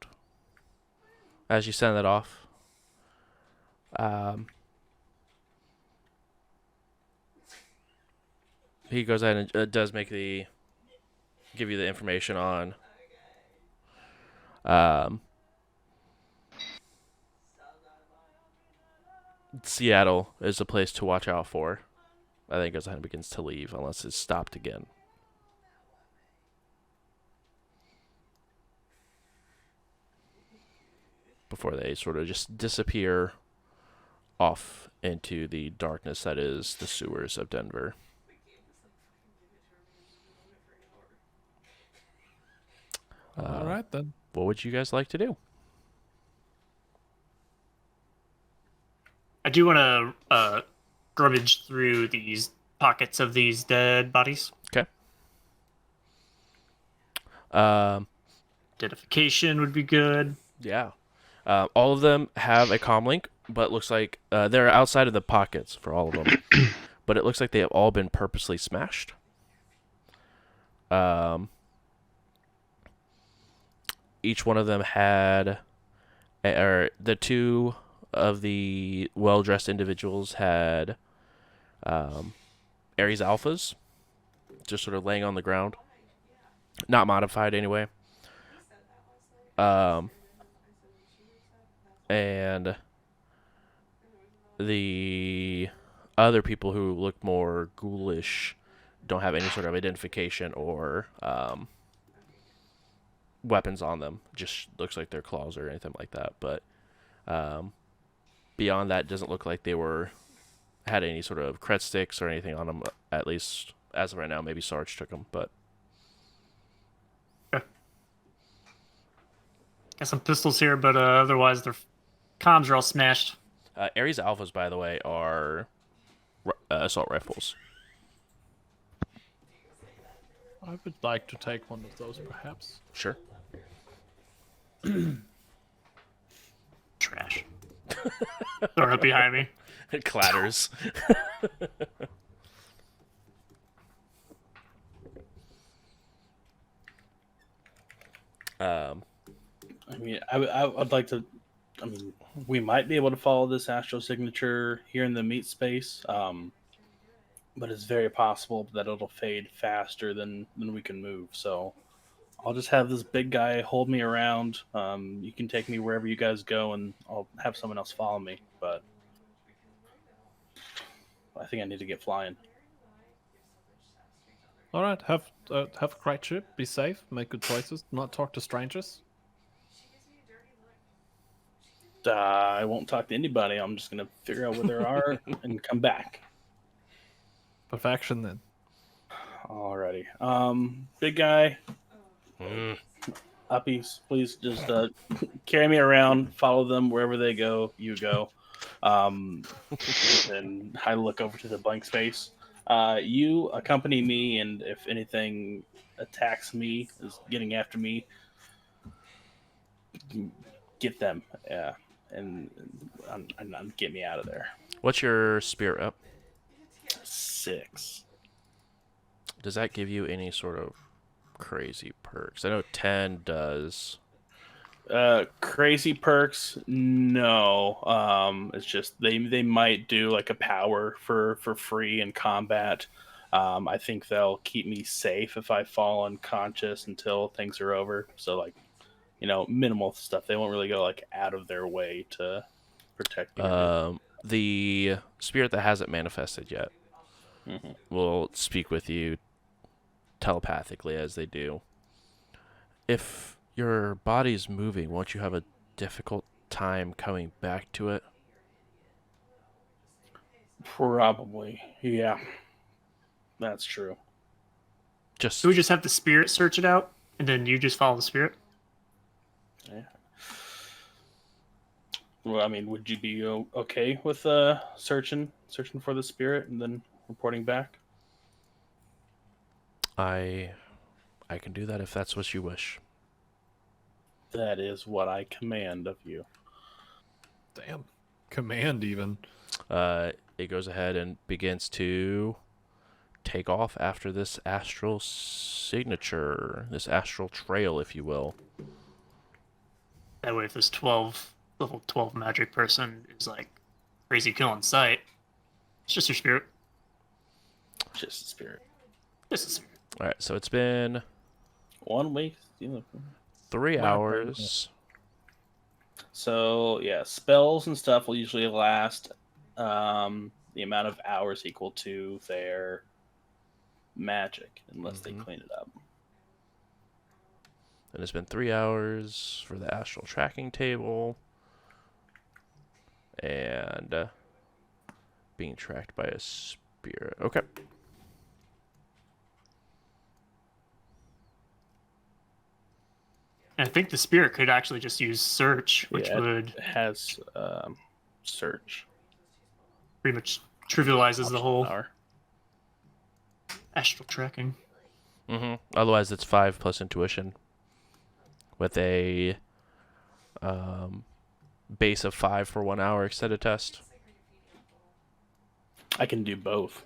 as you send that off. He goes ahead and does give you the information on Seattle is a place to watch out for. I think goes ahead and begins to leave unless it's stopped again. Before they sort of just disappear off into the darkness that is the sewers of Denver. All right, then. What would you guys like to do? I do want to rummage through these pockets of these dead bodies. Okay. Identification would be good. Yeah. All of them have a comm link, but looks like they're outside of the pockets for all of them. But it looks like they have all been purposely smashed. Each one of them had, or the 2 of the well-dressed individuals had Ares alphas, just sort of laying on the ground, not modified anyway. And the other people who look more ghoulish don't have any sort of identification or weapons on them. Just looks like their claws or anything like that. But beyond that, it doesn't look like they had any sort of cred sticks or anything on them. At least as of right now, maybe Sarge took them, but Got some pistols here, but otherwise their comms are all smashed. Ares alphas, by the way, are assault rifles. I would like to take one of those, perhaps. Sure. Trash. Throw it behind me. It clatters. I mean, I'd like to. I mean, we might be able to follow this astral signature here in the meat space, but it's very possible that it'll fade faster than we can move. So I'll just have this big guy hold me around. You can take me wherever you guys go, and I'll have someone else follow me. But I think I need to get flying. All right, have a great trip. Be safe. Make good choices. Not talk to strangers. I won't talk to anybody. I'm just gonna figure out where they are and come back. Perfection, then. Alrighty. Big guy, Mm. uppies, please just carry me around. Follow them wherever they go. You go. And I look over to the blank space. You accompany me, and if anything attacks me, is getting after me, get them. Yeah, and get me out of there. What's your spirit up? 6. Does that give you any sort of crazy perks? I know 10 does. Crazy perks, no. It's just they might do like a power for free in combat. I think they'll keep me safe if I fall unconscious until things are over. So like, minimal stuff. They won't really go like out of their way to protect me. The spirit that hasn't manifested yet Mm-hmm. will speak with you telepathically as they do. If your body's moving, won't you have a difficult time coming back to it? Probably, yeah. That's true. So we just have the spirit search it out, and then you just follow the spirit? Yeah. Well, I mean, would you be okay with searching for the spirit and then reporting back? I can do that if that's what you wish. That is what I command of you. Damn. Command, even. It goes ahead and begins to take off after this astral signature, this astral trail, if you will. That way, if this level 12 magic person is like crazy kill on sight, it's just your spirit. Just the spirit. Just a spirit. All right, so it's been 1 week. 3 Wow. hours. So yeah, spells and stuff will usually last the amount of hours equal to their magic, unless they clean it up. And it's been 3 hours for the astral tracking table. And being tracked by a spirit. Okay. And I think the spirit could actually just use search, which would It has search. pretty much trivializes the whole Hour. astral tracking. Otherwise, it's 5 plus intuition with a base of 5 for 1 hour extended test. I can do both.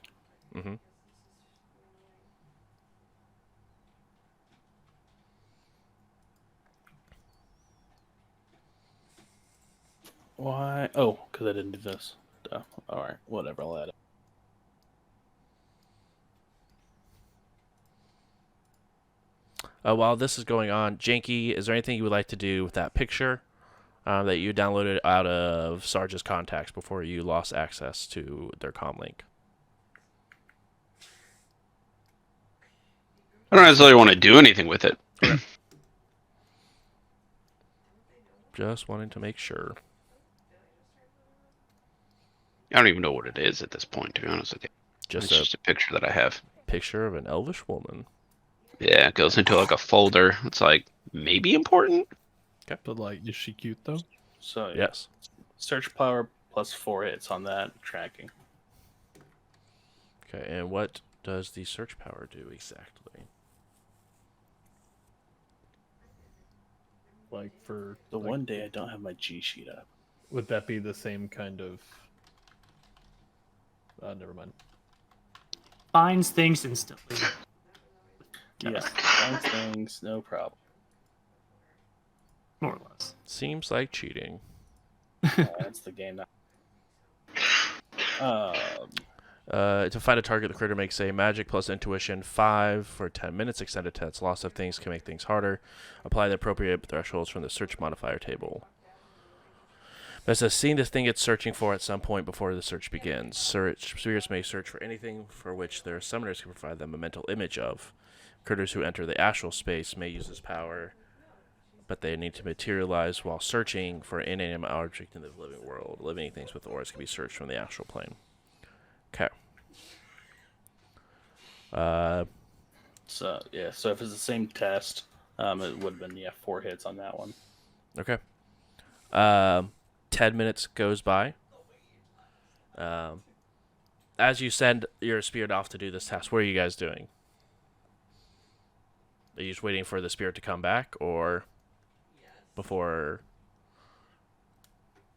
Why? Oh, because I didn't do this. Duh. All right, whatever. I'll add it. While this is going on, Janky, is there anything you would like to do with that picture that you downloaded out of Sarge's contacts before you lost access to their comm link? I don't necessarily want to do anything with it. Just wanting to make sure. I don't even know what it is at this point, to be honest with you. Just It's just a picture that I have. picture of an elvish woman. Yeah, it goes into like a folder. It's like maybe important. But like, is she cute though? So Yes. search power plus 4 hits on that tracking. Okay, and what does the search power do exactly? Like for The like, one day I don't have my G sheet up. would that be the same kind of? Never mind. Finds things instantly. Yeah, finds things, no problem. More or less. Seems like cheating. That's the game. Um, To find a target, the critter makes a magic plus intuition 5 for 10 minutes. Extended tests. Loss of things can make things harder. Apply the appropriate thresholds from the search modifier table. But it says, seeing the thing it's searching for at some point before the search begins. Spirits may search for anything for which their summoners can provide them a mental image of. Critters who enter the astral space may use this power, but they need to materialize while searching for an inanimate object in the living world. Living things with auras can be searched from the astral plane. Okay. so yeah, so if it's the same test, it would have been 4 hits on that one. Okay. 10 minutes goes by. As you send your spirit off to do this task, what are you guys doing? Are you just waiting for the spirit to come back, or before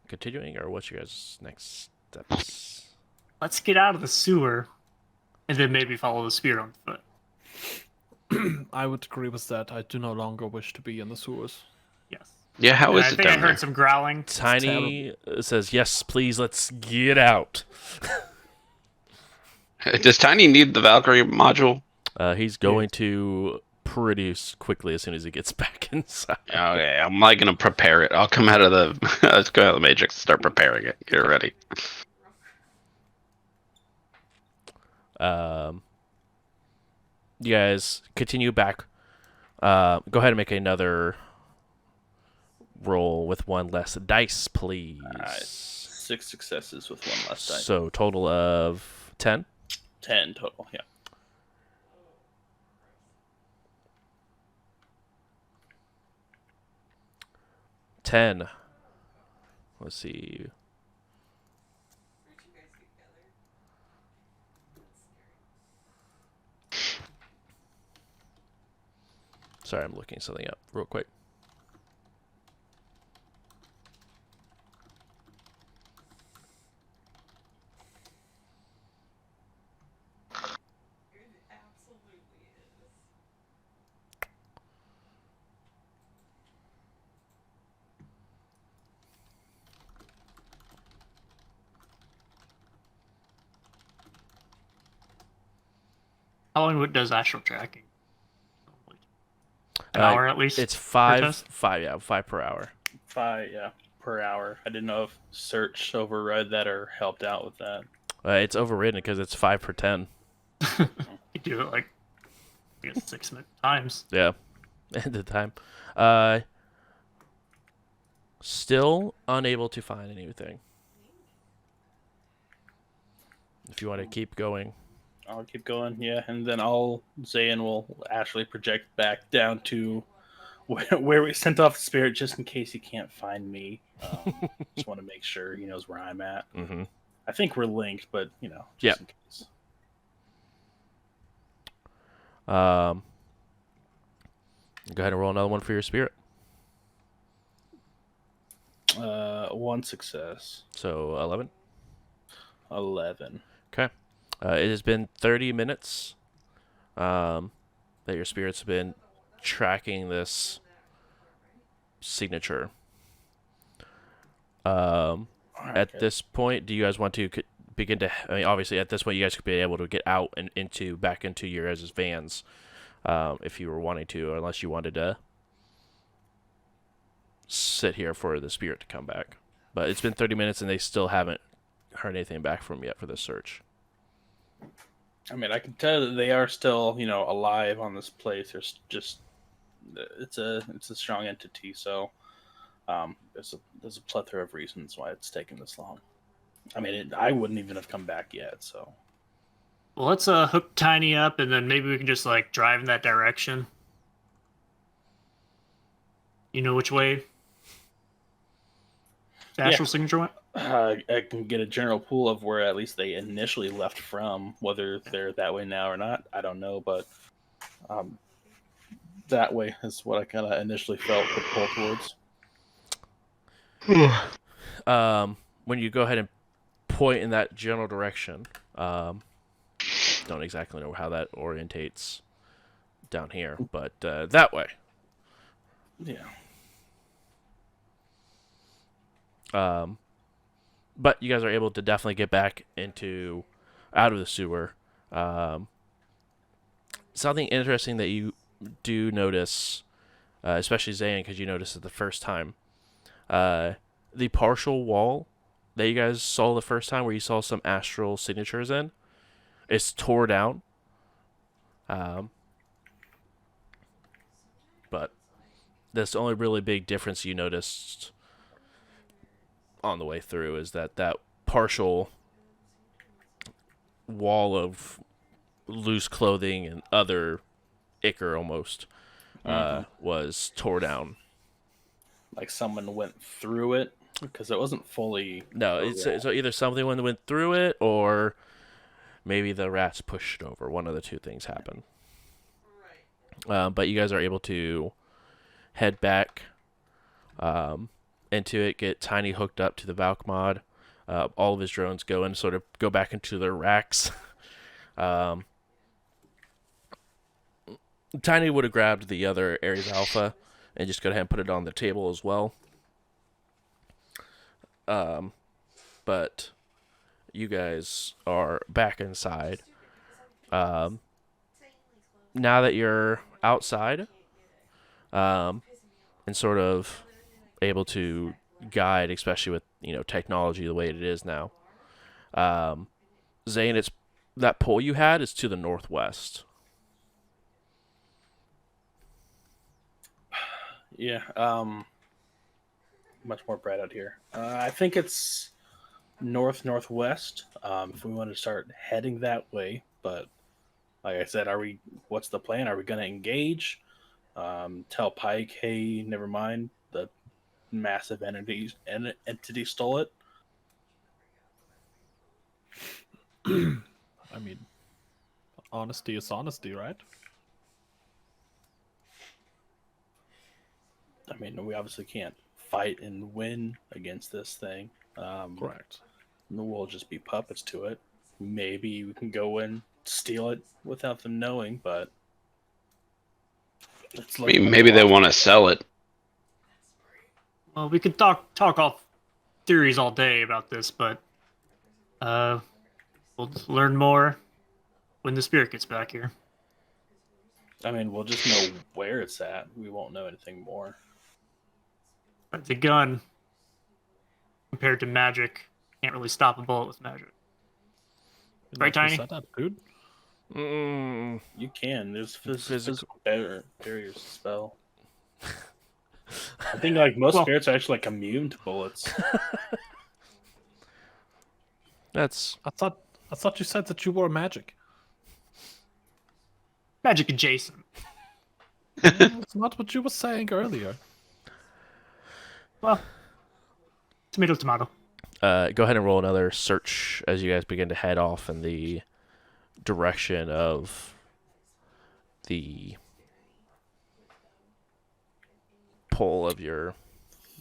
continuing, or what's your guys' next steps? Let's get out of the sewer, and then maybe follow the spirit on foot. I would agree with that. I do no longer wish to be in the sewers. Yes. Yeah, how And is I it think I down heard there? some growling. Tiny says, "Yes, please, let's get out." Does Tiny need the Valkyrie module? He's going to pretty quickly as soon as he gets back inside. Okay, I'm like gonna prepare it. I'll come out of the let's go out of the matrix and start preparing it. Get it ready. You guys continue back. Go ahead and make another roll with one less dice, please. 6 successes with 1 less die. So total of 10. 10 total, yeah. Let's see. Sorry, I'm looking something up real quick. How long does astral tracking? An hour at least? It's per test? 5 per hour. 5, per hour. I didn't know if search override that or helped out with that. It's overridden because it's 5 per 10. You do it like, I guess, 6 times. Yeah, at the time. Still unable to find anything. If you want to keep going. I'll keep going, yeah, and then Zayn will actually project back down to where we sent off the spirit, just in case he can't find me. Just want to make sure he knows where I'm at. Mm-hmm. I think we're linked, but Yeah. in case. Go ahead and roll another one for your spirit. 1 success, So 11. 11. Okay. It has been 30 minutes that your spirits have been tracking this signature. At this point, do you guys want to begin to? I mean, obviously, at this point, you guys could be able to get out and back into your guys' vans, if you were wanting to, unless you wanted to sit here for the spirit to come back. But it's been 30 minutes, and they still haven't heard anything back from yet for the search. I mean, I can tell that they are still, alive on this place. There's just it's a strong entity, so there's a plethora of reasons why it's taken this long. I mean, I wouldn't even have come back yet. So, Well, let's hook Tiny up, and then maybe we can just like drive in that direction. You know which way the astral signature went? I can get a general pool of where at least they initially left from. Whether they're that way now or not, I don't know, but that way is what I kind of initially felt the pull towards. When you go ahead and point in that general direction, don't exactly know how that orientates down here, but that way. Yeah. But you guys are able to definitely get back out of the sewer. Something interesting that you do notice, especially Zayn, because you noticed it the first time, the partial wall that you guys saw the first time, where you saw some astral signatures in, is tore down. But that's the only really big difference you noticed on the way through, is that partial wall of loose clothing and other ichor almost was tore down. Like someone went through it, because it wasn't fully. No, so either something went through it, or maybe the rats pushed it over. One of the two things happened. But you guys are able to head back into it, get Tiny hooked up to the Valk mod. All of his drones go back into their racks. Tiny would have grabbed the other Ares Alpha and just go ahead and put it on the table as well. But you guys are back inside. Now that you're outside, and sort of able to guide, especially with technology the way it is now, Zane, it's that pole you had is to the northwest. Yeah, much more bright out here. I think it's northwest. If we want to start heading that way, but like I said, what's the plan? Are we going to engage? Tell Pike, hey, never mind. The massive entity stole it. I mean, honesty is honesty, right? I mean, we obviously can't fight and win against this thing. Correct. We'll just be puppets to it. Maybe we can go in, steal it without them knowing, but I mean, maybe they want to sell it. Well, we could talk off theories all day about this, but we'll learn more when the spirit gets back here. I mean, we'll just know where it's at. We won't know anything more. The gun, compared to magic, can't really stop a bullet with magic. Right, Tiny? Dude? You can. There's physical barriers to spell. I think like most spirits are actually like immune to bullets. I thought you said that you were magic. Magic adjacent. That's not what you were saying earlier. Well, tomato, tomato. Go ahead and roll another search as you guys begin to head off in the direction of the pull of your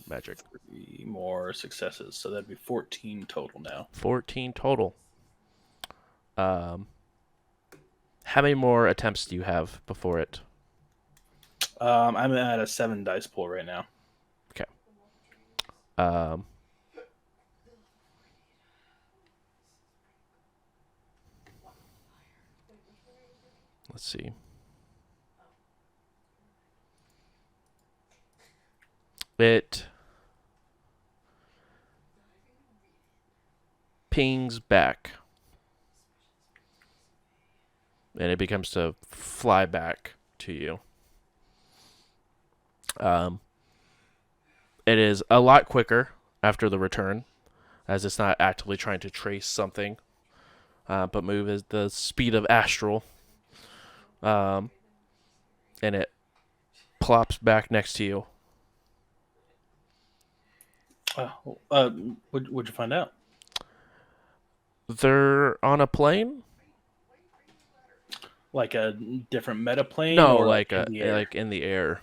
magic. 3 more successes, so that'd be 14 total now. 14 total. How many more attempts do you have before it? I'm at a 7 dice pool right now. Okay. let's see. It pings back, and it becomes to fly back to you. It is a lot quicker after the return, as it's not actively trying to trace something, but move at the speed of astral, and it plops back next to you. What'd you find out? They're on a plane? Like a different meta plane? No, or like in the air? like in the air.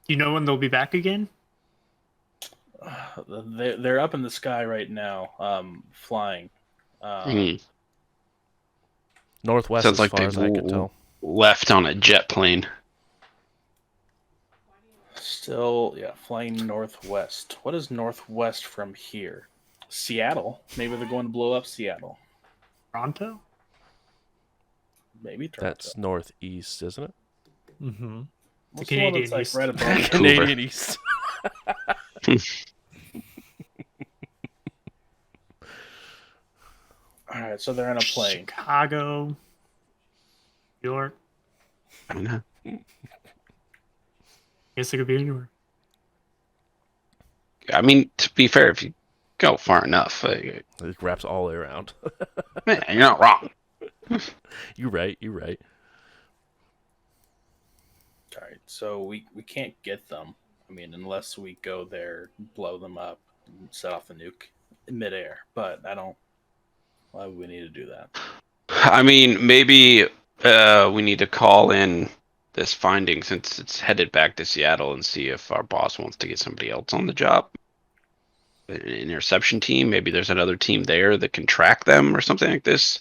Do you know when they'll be back again? They're up in the sky right now, flying. Northwest, Sounds as like far as I can tell. left on a jet plane. Still, flying northwest. What is northwest from here? Seattle. Maybe they're going to blow up Seattle. Toronto? Maybe Toronto. That's northeast, isn't it? Mm-hmm. What's the the one Canadian that's like East. right above? Canadian East. All right, so they're in a plane. Chicago, New York. I don't know. Guess it could be anywhere. I mean, to be fair, if you go far enough, It wraps all the way around. man, you're not wrong. You're right. You're right. All right, so we can't get them. I mean, unless we go there, blow them up, and set off the nuke in midair. But I don't. Why would we need to do that? I mean, maybe we need to call in this finding since it's headed back to Seattle and see if our boss wants to get somebody else on the job. An interception team. Maybe there's another team there that can track them or something like this.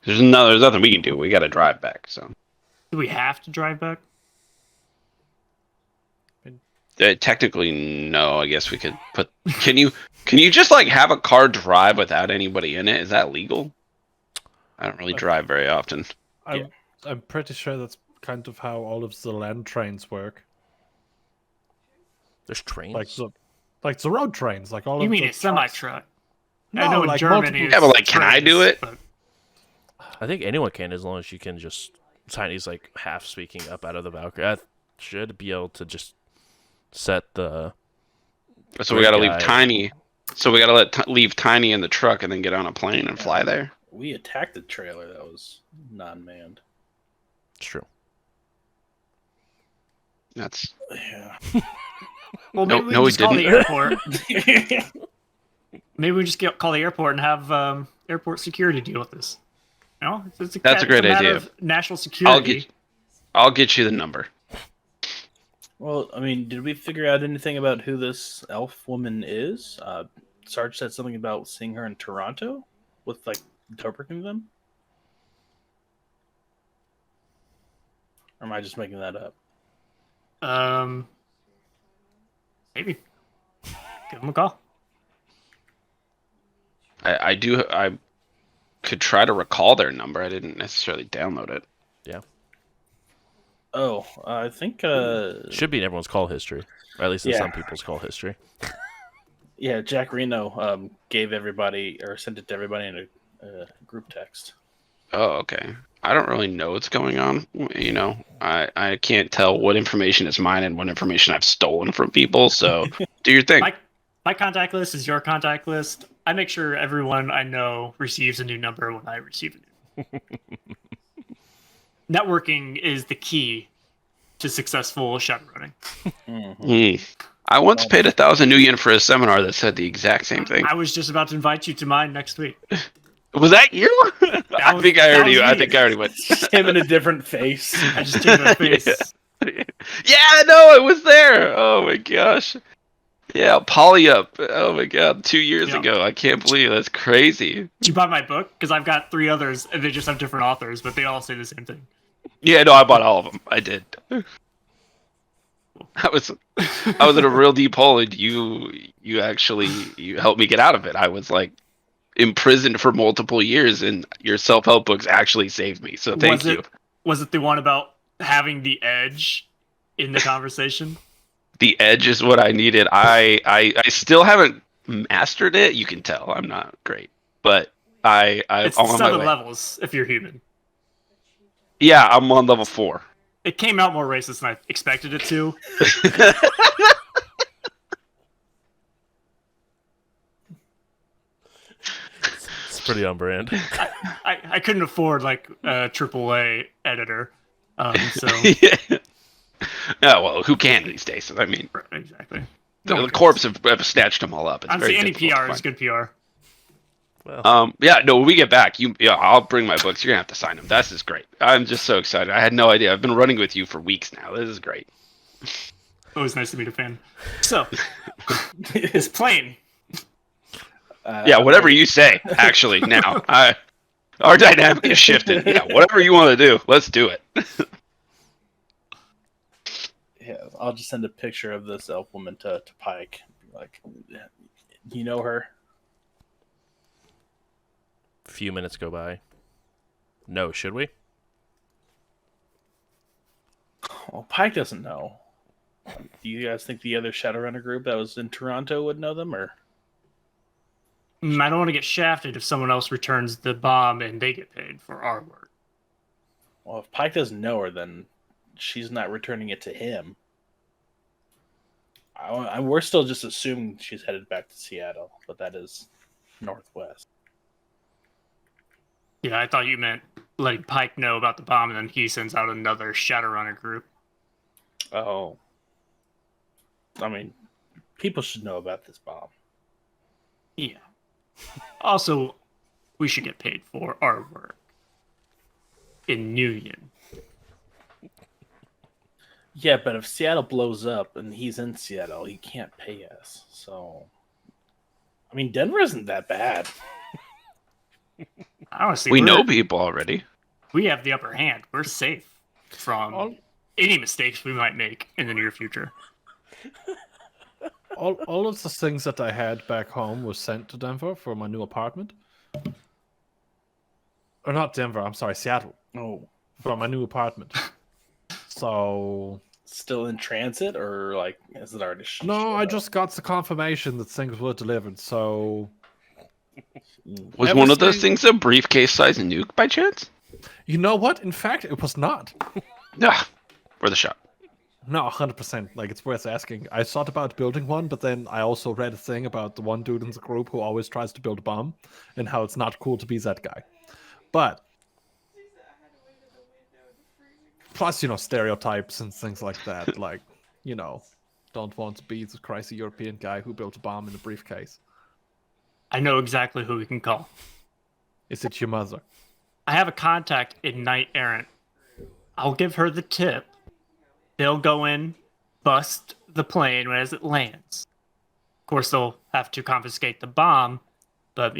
There's nothing we can do. We got to drive back. So Do we have to drive back? technically, no. I guess we could put. Can you just like have a car drive without anybody in it? Is that legal? I don't really drive very often. I'm pretty sure that's kind of how all of the land trains work. There's trains. Like the road trains, like all You of mean the a semi truck? No, I know in like Germany. multiple- Yeah, but like, can I do it? But I think anyone can, as long as you can just. Tiny's like half speaking up out of the Valkyrie. I should be able to just set the. So we got to leave guy. Tiny. So we got to leave Tiny in the truck and then get on a plane and fly there. We attacked the trailer that was non-manned. It's true. That's Yeah. well, No- maybe no, we we just call the didn't. airport. Maybe we just call the airport and have airport security deal with this. You know, That's a it's great matter idea. of national security. I'll get you the number. Well, I mean, did we figure out anything about who this elf woman is? Sarge said something about seeing her in Toronto with like interpreting them. Or am I just making that up? Maybe. Give him a call. I could try to recall their number. I didn't necessarily download it. Oh, I think. Should be in everyone's call history, or at least in Yeah. some people's call history. Yeah, Jack Reno gave everybody or sent it to everybody in a group text. Oh, okay. I don't really know what's going on. You know, I can't tell what information is mine and what information I've stolen from people. So do your thing. My contact list is your contact list. I make sure everyone I know receives a new number when I receive it. Networking is the key to successful shadowrunning. Mm-hmm. I once paid 1,000 New Yen for a seminar that said the exact same thing. I was just about to invite you to mine next week. Was that you? I think I already. that was I me. think I already went. Him in a different face. I just changed my face. Yeah, no, it was there. Oh my gosh. Yeah, Polyup. Oh my god, 2 years Yeah. ago. I can't believe that's crazy. Did you buy my book? Because I've got 3 others, and they just have different authors, but they all say the same thing. Yeah, no, I bought all of them. I did. I was in a real deep hole, and you helped me get out of it. I was like, imprisoned for multiple years, and your self-help books actually saved me. So thank you. Was it the one about having the edge in the conversation? The edge is what I needed. I still haven't mastered it. You can tell I'm not great, but I'm It's on my 7 way. levels if you're human. Yeah, I'm on level 4. It came out more racist than I expected it to. It's pretty on brand. I couldn't afford like a AAA editor, so Yeah. Yeah, well, who can these days? I mean, exactly. the corps have snatched them all up. It's Honestly, very any difficult to PR is find. good PR. Well, Yeah, no, when we get back, I'll bring my books. You're gonna have to sign them. This is great. I'm just so excited. I had no idea. I've been running with you for weeks now. This is great. Always nice to meet a fan. So, this plane. Yeah, whatever you say. Actually, now our dynamic is shifted. Yeah, whatever you want to do, let's do it. Yeah, I'll just send a picture of this elf woman to Pike. Be like, you know her? a few minutes go by. No, should we? Well, Pike doesn't know. Do you guys think the other Shadowrunner group that was in Toronto would know them, or? I don't want to get shafted if someone else returns the bomb and they get paid for our work. Well, if Pike doesn't know her, then she's not returning it to him. We're still just assuming she's headed back to Seattle, but that is northwest. Yeah, I thought you meant letting Pike know about the bomb and then he sends out another Shadowrunner group. Oh. I mean, people should know about this bomb. Yeah. Also, we should get paid for our work in Union. Yeah, but if Seattle blows up and he's in Seattle, he can't pay us. So, I mean, Denver isn't that bad. Honestly, We know people already. we have the upper hand. We're safe from All, any mistakes we might make in the near future. all of the things that I had back home was sent to Denver for my new apartment. Or not Denver, I'm sorry, Seattle. Oh, For my new apartment. So still in transit, or like is it already? no, showed I up? just got the confirmation that things were delivered. So Was one of those Everything- things a briefcase-sized nuke by chance? you know what? In fact, it was not. Yeah, worth a shot. No, 100%. Like, it's worth asking. I thought about building one, but then I also read a thing about the one dude in the group who always tries to build a bomb and how it's not cool to be that guy. But plus, stereotypes and things like that. Like, don't want to be the crazy European guy who built a bomb in a briefcase. I know exactly who we can call. Is it your mother? I have a contact in Knight Errant. I'll give her the tip. They'll go in, bust the plane as it lands. Of course, they'll have to confiscate the bomb, but,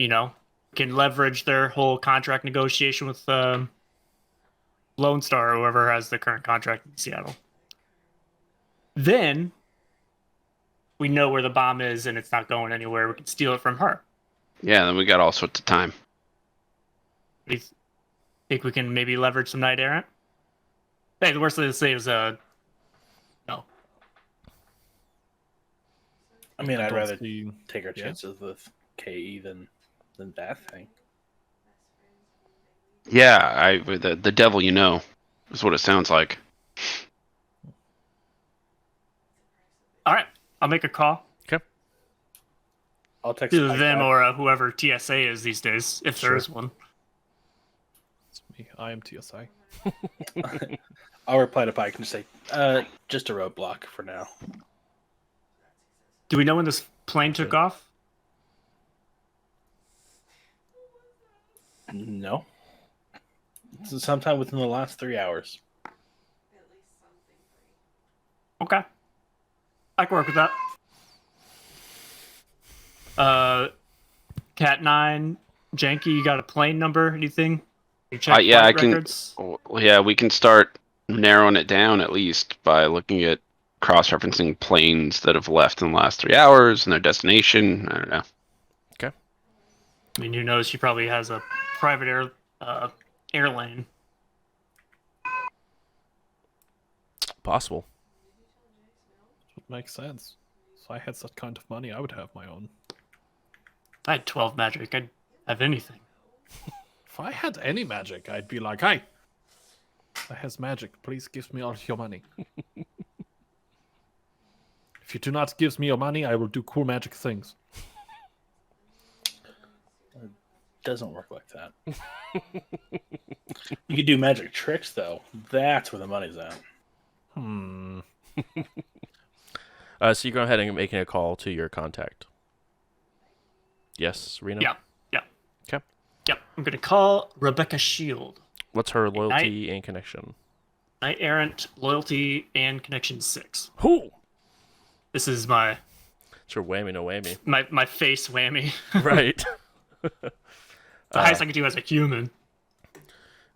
can leverage their whole contract negotiation with Lone Star or whoever has the current contract in Seattle. Then, we know where the bomb is and it's not going anywhere. We can steal it from her. Yeah, then we got all sorts of time. Do you think we can maybe leverage some Knight Errant? Hey, the worst thing to say is, no. I mean, I'd Don't rather see- take our Yeah. chances with KE than that thing. Yeah, the devil you know is what it sounds like. All right, I'll make a call. I'll text Either Mike them back. or whoever TSA is these days, if there Sure. is one. It's me. I am TSI. I'll reply to Pike and just say, just a roadblock for now. Do we know when this plane took off? No. Sometime within the last 3 hours. Okay. I can work with that. Cat 9, Janky, you got a plane number, anything? You check Yeah, flight I can- records? Well, yeah, we can start narrowing it down at least by looking at cross-referencing planes that have left in the last 3 hours and their destination. I don't know. I mean, who knows? She probably has a private air lane. Possible. Would make sense. If I had that kind of money, I would have my own. If I had 12 magic, I'd have anything. If I had any magic, I'd be like, hey, that has magic. Please give me all your money. If you do not give me your money, I will do cool magic things. Doesn't work like that. You could do magic tricks, though. That's where the money's at. So you go ahead and making a call to your contact. Yes, Reno? Yeah. Okay. Yep. I'm going to call Rebecca Shield. What's her loyalty and connection? Knight Errant, Loyalty, and Connection 6. Who? This is my It's your whammy, no whammy. my face whammy. Right. The highest I can do as a human.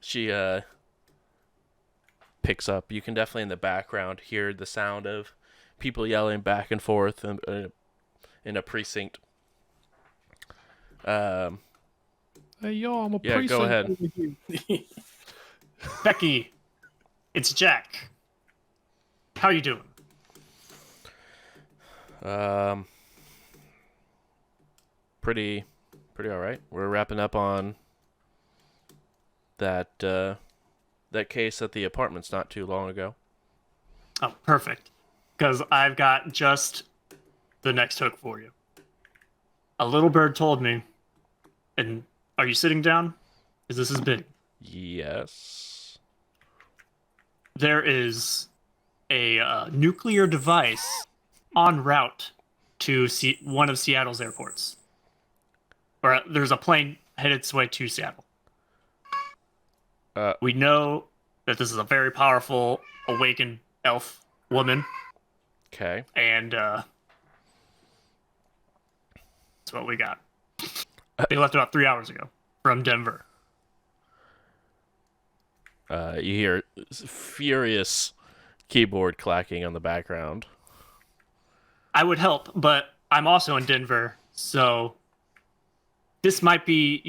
She picks up. You can definitely in the background hear the sound of people yelling back and forth in a precinct. Hey, yo, I'm a Yeah, precinct go ahead. over here. Becky, it's Jack. How you doing? Pretty all right. We're wrapping up on that case at the apartments not too long ago. Oh, perfect. Because I've got just the next hook for you. A little bird told me, and are you sitting down? Because this is big. Yes. There is a nuclear device en route to one of Seattle's airports. Or there's a plane headed its way to Seattle. We know that this is a very powerful awakened elf woman, Okay. and that's what we got. They left about 3 hours ago from Denver. You hear furious keyboard clacking on the background. I would help, but I'm also in Denver, so this might be,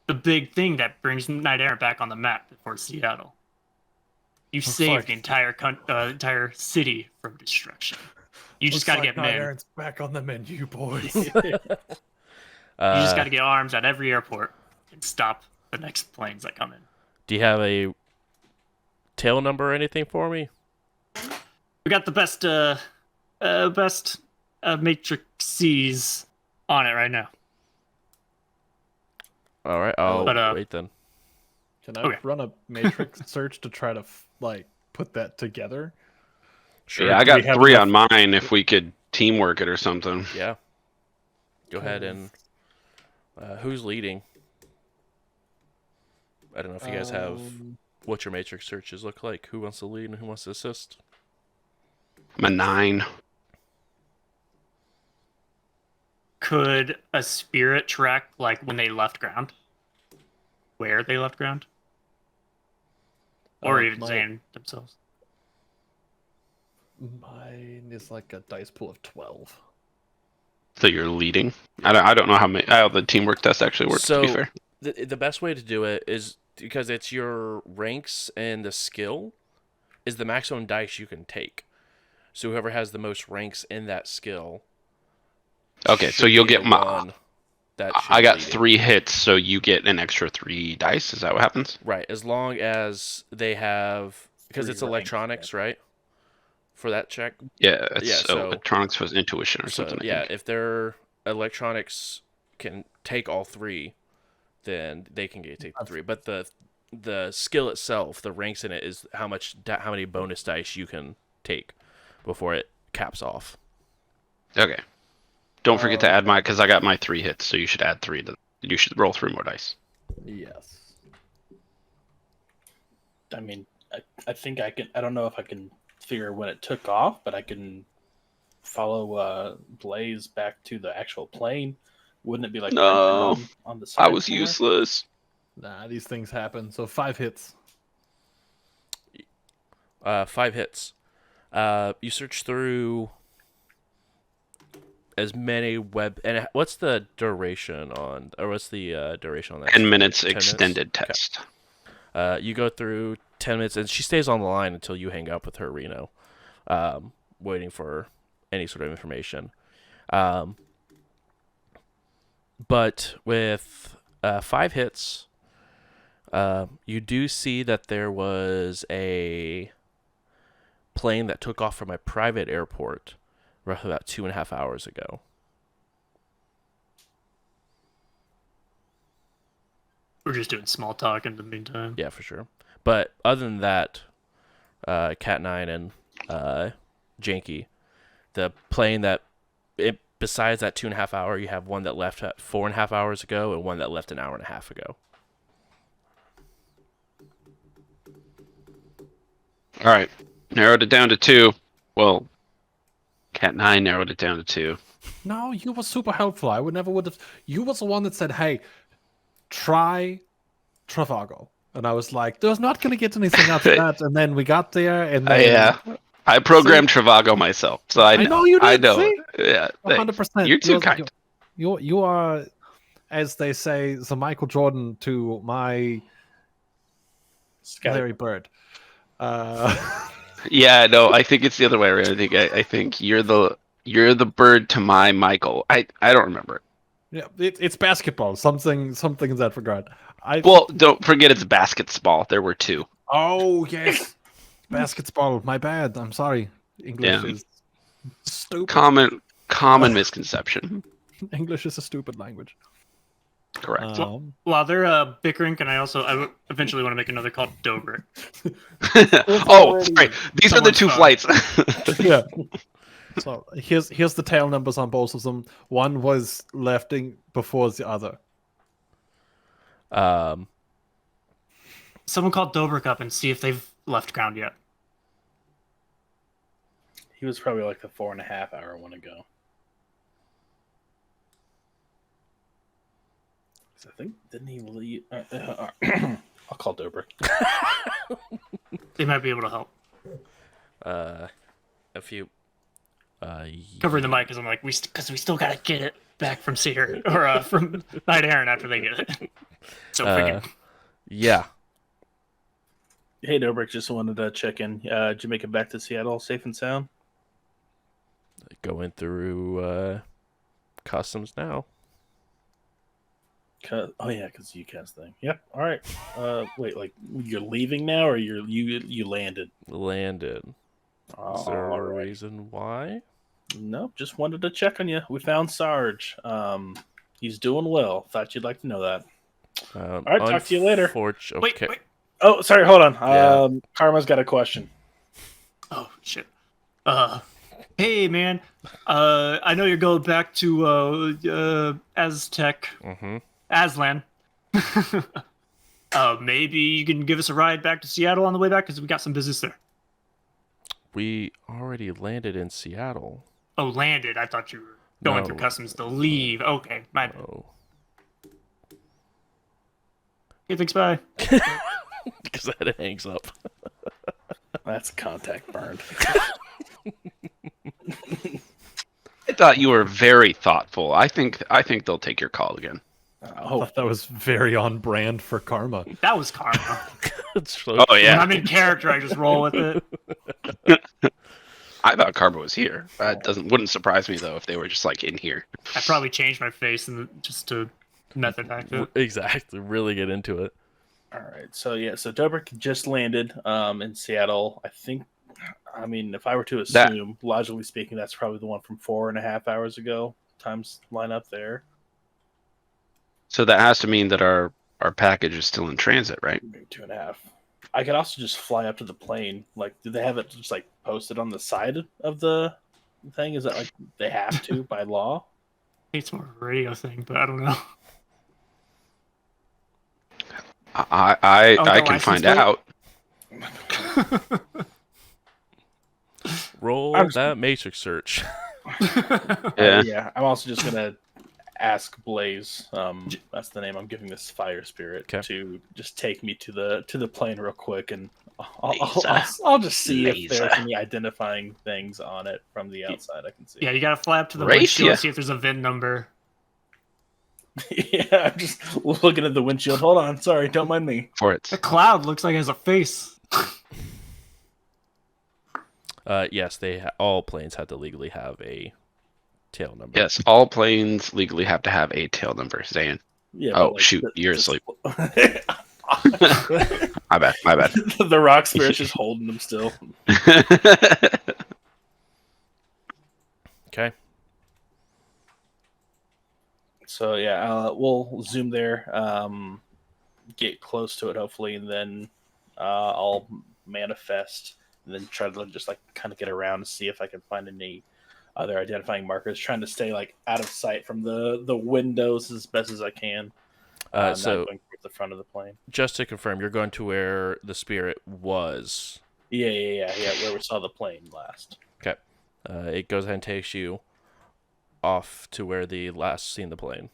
the big thing that brings Knight Errant back on the map for Seattle. You saved the entire city from destruction. You just gotta get men. Errant's back on the menu, boys. You just gotta get arms at every airport and stop the next planes that come in. Do you have a tail number or anything for me? We got the best Matrix C's on it right now. All right, I'll But, wait then. Can I Okay. run a matrix search to try to put that together? Sure. Yeah, I Do we got have 3 enough- on mine if we could teamwork it or something. Yeah. Go ahead and who's leading? I don't know if you guys have what your matrix searches look like. Who wants to lead and who wants to assist? I'm a 9. Could a spirit track like when they left ground? Where they left ground? Or even saying themselves? Mine is like a dice pool of 12. So you're leading. I don't know how the teamwork test actually works. To be So fair, the best way to do it is because it's your ranks and the skill is the maximum dice you can take. So whoever has the most ranks in that skill. okay. So should you'll be get the my. one that should I be got leading. 3 hits, so you get an extra 3 dice. Is that what happens? Right, as long as they have because 3 it's ranks, electronics, right? For that check. Yeah. It's Yeah, so- electronics was intuition or So something. I yeah, think. if their electronics can take all 3, then they can take the 3. But the skill itself, the ranks in it, is how many bonus dice you can take before it caps off. Okay. Don't forget to add my because I got my 3 hits, so you should add 3. You should roll 3 more dice. Yes. I mean, I think I can. I don't know if I can figure when it took off, but I can follow Blaze back to the actual plane. Wouldn't it be like No. on the side? I was somewhere? useless. Nah, these things happen. So 5 hits. 5 hits. You search through as many web and what's the duration on or what's the duration on that? 10 minutes 10 minutes? extended Okay. test. You go through 10 minutes, and she stays on the line until you hang up with her, Reno, waiting for any sort of information. But with 5 hits, you do see that there was a plane that took off from a private airport roughly about 2.5 hours ago. We're just doing small talk in the meantime. Yeah, for sure. But other than that, Cat9 and Janky, the plane that besides that 2.5 hour, you have one that left at 4.5 hours ago and one that left an hour and a half ago. All right, narrowed it down to 2. Well, Cat9 narrowed it down to 2. No, you were super helpful. I would never would have. You was the one that said, "Hey, try Travago," and I was like, "There's not gonna get anything out of that." And then we got there, and then Yeah, I programmed Travago myself, so I know. know you did. I know. See? Yeah, 100%. You're too kind. You are, as they say, the Michael Jordan to my Larry Bird. Yeah, no, I think it's the other way around. I think you're the bird to my Michael. I don't remember. Yeah, it's basketball. Something in that regard. Well, don't forget it's basketball. There were 2. Oh yes, basketball. My bad. I'm sorry. English Yeah. is stupid. Common misconception. English is a stupid language. Correct. While they're bickering, I eventually want to make another called Dover. Oh, sorry. These are the 2 flights. Yeah. So here's the tail numbers on both of them. One was lefting before the other. Someone called Dover Cup and see if they've left ground yet. He was probably like the 4.5 hour one ago. I think didn't he leave? I'll call Dobrik. They might be able to help. A few. Covering the mic because I'm like, because we still gotta get it back from Seer or from Night Aaron after they get it. So freaking. Yeah. Hey Dobrik, just wanted to check in. Did you make it back to Seattle safe and sound? Going through customs now. Oh yeah, because UCAS thing. Yep. All right. Wait, like you're leaving now, or you landed? Landed. Is there a reason why? Nope. Just wanted to check on you. We found Sarge. He's doing well. Thought you'd like to know that. All right. Talk to you later. Wait. Oh, sorry. Hold on. Yeah. Karma's got a question. Oh shit. Hey man. I know you're going back to Aztec. Mm-hmm. Aslan. Maybe you can give us a ride back to Seattle on the way back because we got some business there. We already landed in Seattle. Oh, landed. I thought you were going through customs to leave. Okay, my bad. Oh. Okay, thanks, bye. Because that hangs up. That's contact burned. I thought you were very thoughtful. I think they'll take your call again. I thought that was very on brand for Karma. That was karma. Oh yeah. When I'm in character, I just roll with it. I thought Karma was here. That wouldn't surprise me though if they were just like in here. I probably changed my face just to method act it. Exactly. Really get into it. All right. So Dobrik just landed in Seattle. I mean, if I were to assume, logically speaking, that's probably the one from 4.5 hours ago. Times line up there. So that has to mean that our package is still in transit, right? Maybe 2.5. I could also just fly up to the plane. Like, do they have it just like posted on the side of the thing? Is that like they have to by law? It's more of a radio thing, but I don't know. I can find out. Roll that matrix search. Yeah. Yeah. I'm also just gonna ask Blaze. That's the name I'm giving this fire spirit to just take me to the plane real quick, and I'll just see if Laser. there's any identifying things on it from the outside. I can see. Yeah, you gotta fly up to the Race windshield ya. and see if there's a VIN number. Yeah, I'm just looking at the windshield. Hold on, sorry, don't mind me. For it. The cloud looks like it has a face. Yes, all planes have to legally have a tail number. Yes, all planes legally have to have a tail number, Zan. Yeah. Oh, but, like, shoot, you're asleep. the My bad. rock spirit's just holding them still. Okay. So yeah, we'll zoom there, get close to it hopefully, and then I'll manifest, and then try to just like kind of get around and see if I can find any other identifying markers. Trying to stay like out of sight from the windows as best as I can. Not So going towards the front of the plane. just to confirm, you're going to where the spirit was. Yeah. Where we saw the plane last. Okay. It goes ahead and takes you off to where the last seen the plane.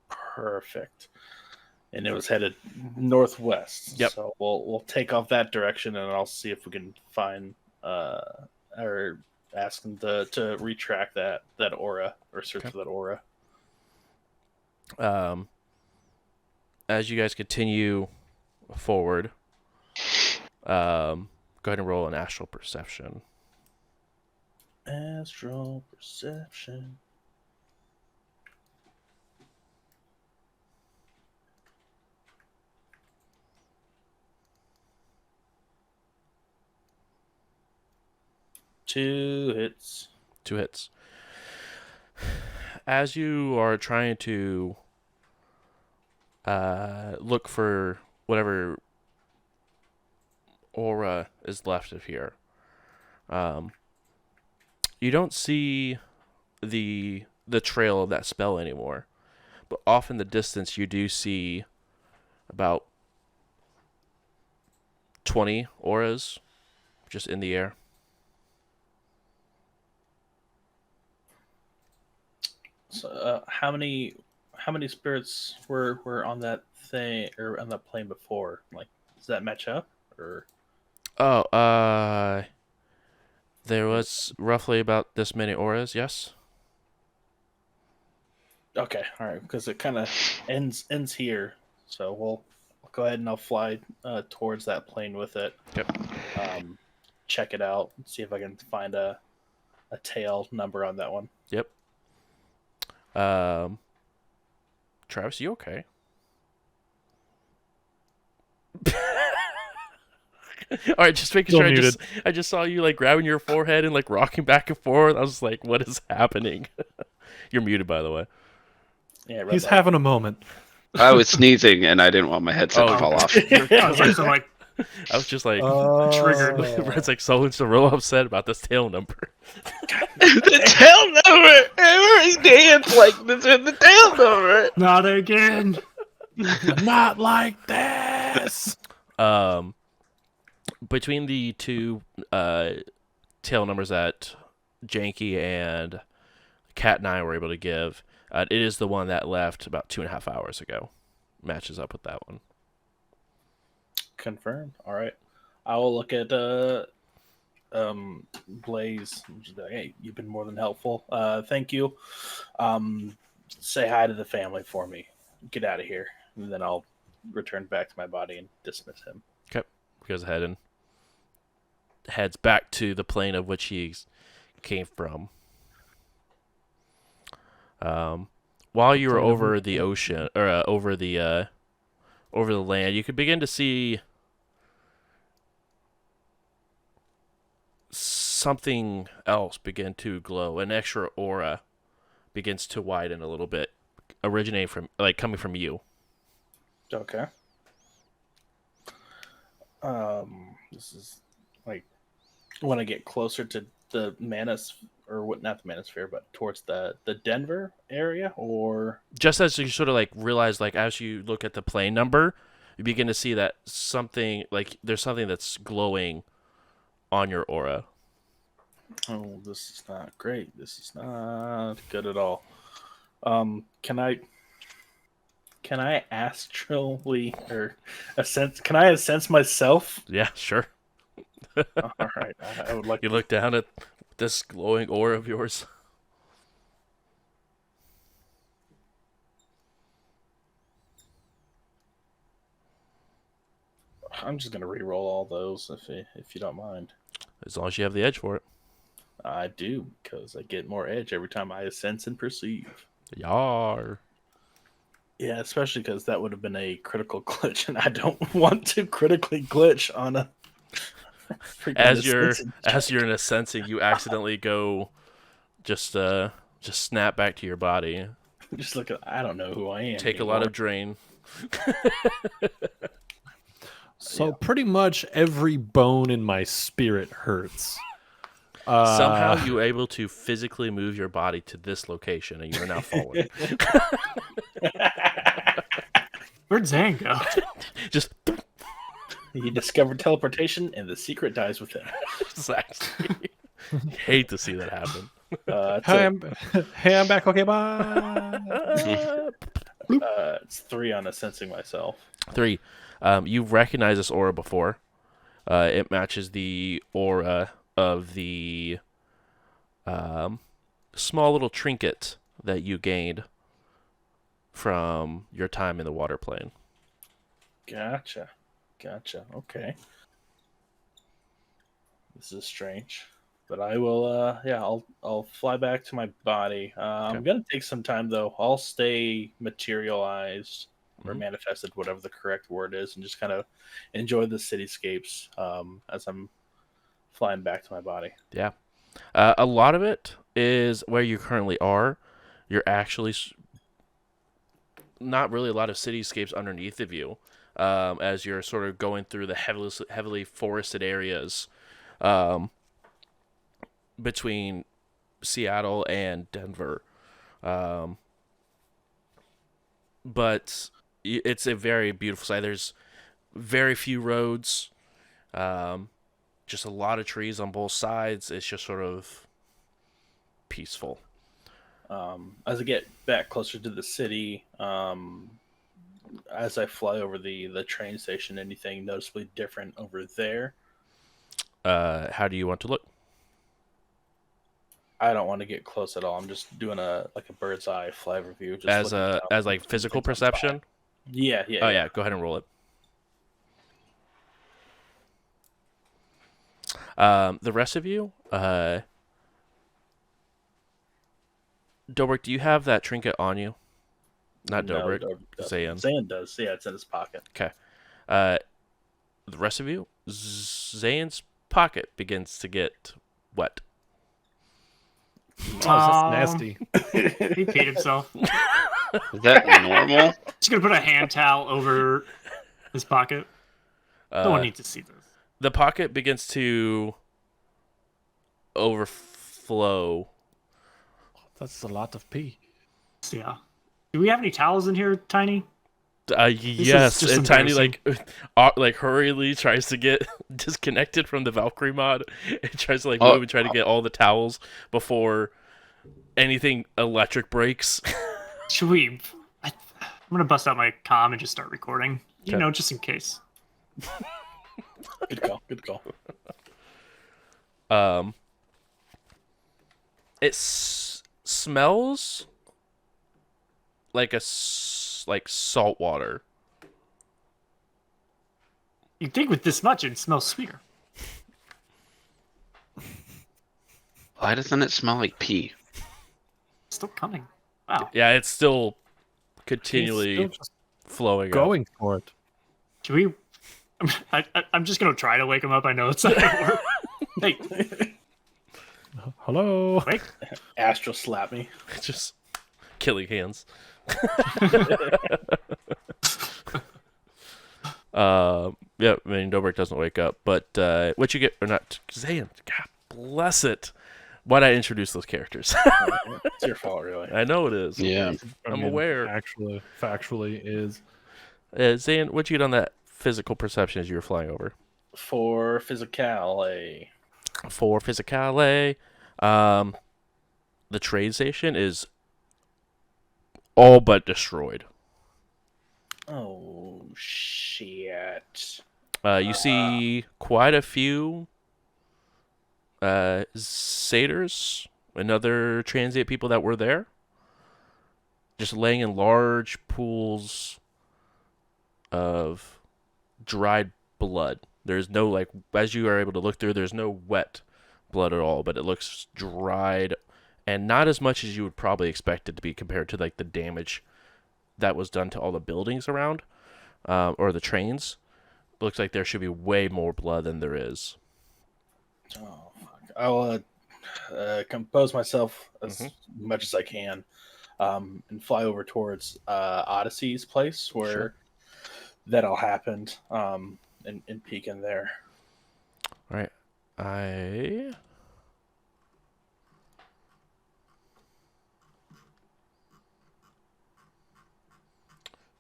Perfect. And it was headed northwest. Yep. So we'll take off that direction, and I'll see if we can find or ask them to retract that aura or search for that aura. As you guys continue forward, go ahead and roll an astral perception. Astral perception. Two hits. 2 hits. As you are trying to look for whatever aura is left of here, you don't see the trail of that spell anymore. But off in the distance, you do see about 20 auras just in the air. So how many spirits were on that thing or on that plane before? Like, does that match up or? Oh, there was roughly about this many auras, yes? Okay, all right, because it kind of ends here. So we'll go ahead and I'll fly towards that plane with it. Yep. Check it out, see if I can find a tail number on that one. Yep. Travis, you okay? All right, just making Still sure. muted. I just saw you like grabbing your forehead and like rocking back and forth. I was like, "What is happening?" You're muted, by the way. Yeah, red He's light. having a moment. I was sneezing and I didn't want my headset to fall off. I was like, so like I was just like, triggered. Red's like so upset about this tail number. The tail number! Every dance like this with the tail number! Not again. Not like this. Between the two tail numbers that Janky and Cat and I were able to give, it is the one that left about 2.5 hours ago. Matches up with that one. Confirmed. All right, I will look at Blaze. Just be like, hey, you've been more than helpful. Thank you. Say hi to the family for me. Get out of here, and then I'll return back to my body and dismiss him. Okay, goes ahead and heads back to the plane of which he came from. While you were over the ocean or over the land, you could begin to see something else begin to glow. An extra aura begins to widen a little bit, originating from coming from you. Okay. This is like when I get closer to the Manos, or what? Not the Manosphere, but towards the Denver area, or Just as you sort of like realize, like as you look at the plane number, you begin to see that something like there's something that's glowing on your aura. oh, this is not great. This is not good at all. Can I can I astrally or Can I sense myself? Yeah, sure. All right, I would like You to. look down at this glowing aura of yours. I'm just gonna re-roll all those if you don't mind. As long as you have the edge for it. I do because I get more edge every time I sense and perceive. Yar. Yeah, especially because that would have been a critical glitch, and I don't want to critically glitch on a. As you're in a sensing, you accidentally go just snap back to your body. Just look at. I don't know who I am. Take anymore. a lot of drain. So pretty much every bone in my spirit hurts. Somehow you were able to physically move your body to this location, and you are now falling. Where'd Zan go? Just He discovered teleportation, and the secret dies with him. exactly. Hate to see that happen. Hey, I'm back. Okay, bye. It's 3 on a sensing myself. 3. You've recognized this aura before. It matches the aura of the small little trinket that you gained from your time in the water plane. Gotcha. Okay. This is strange, but I will. I'll fly back to my body. I'm gonna take some time though. I'll stay materialized or manifested, whatever the correct word is, and just kind of enjoy the cityscapes as I'm flying back to my body. Yeah. A lot of it is where you currently are. You're actually not really a lot of cityscapes underneath of you, as you're sort of going through the heavily forested areas between Seattle and Denver. But it's a very beautiful site. There's very few roads. Just a lot of trees on both sides. It's just sort of peaceful. As I get back closer to the city, as I fly over the train station, anything noticeably different over there? How do you want to look? I don't want to get close at all. I'm just doing a bird's eye fly view. Just As like physical perception? Yeah. Oh yeah, go ahead and roll it. The rest of you, Dobrik, do you have that trinket on you? Not Dobrik, Zan. Zan does. Yeah, it's in his pocket. Okay. The rest of you, Zan's pocket begins to get wet. Oh, that's nasty. He peed himself. Is that normal? Just gonna put a hand towel over his pocket. No one needs to see this. The pocket begins to overflow. That's a lot of pee. Yeah. Do we have any towels in here, Tiny? Yes, just and Tiny like hurriedly tries to get disconnected from the Valkyrie mod. It tries to move and try to get all the towels before anything electric breaks. Should we? I'm gonna bust out my comm and just start recording. You know, just in case. Good call. It smells like like salt water. You'd think with this much it'd smell sweeter. Why doesn't it smell like pee? It's still coming. Wow. Yeah, it's still continually He's still just flowing. going for it. Should we? I'm just gonna try to wake him up. I know it's not gonna work. Hey, Hello. wake. Astral slap me. Just killing hands. Yeah, I mean Dobrik doesn't wake up, but what you get or not Zan, God bless it. Why'd I introduce those characters? It's your fault, really. I know it is. Yeah. I'm aware. Factually is. Zan, what'd you get on that physical perception as you were flying over? For physicale. For physicale, the train station is all but destroyed. Oh shit! You see quite a few satyrs and other transient people that were there, just laying in large pools of dried blood. There's no, like, as you are able to look through, there's no wet blood at all, but it looks dried and not as much as you would probably expect it to be compared to like the damage that was done to all the buildings around, or the trains. Looks like there should be way more blood than there is. Oh fuck! I'll compose myself as much as I can, and fly over towards Odyssey's place where Sure. that all happened, and peek in there. All right.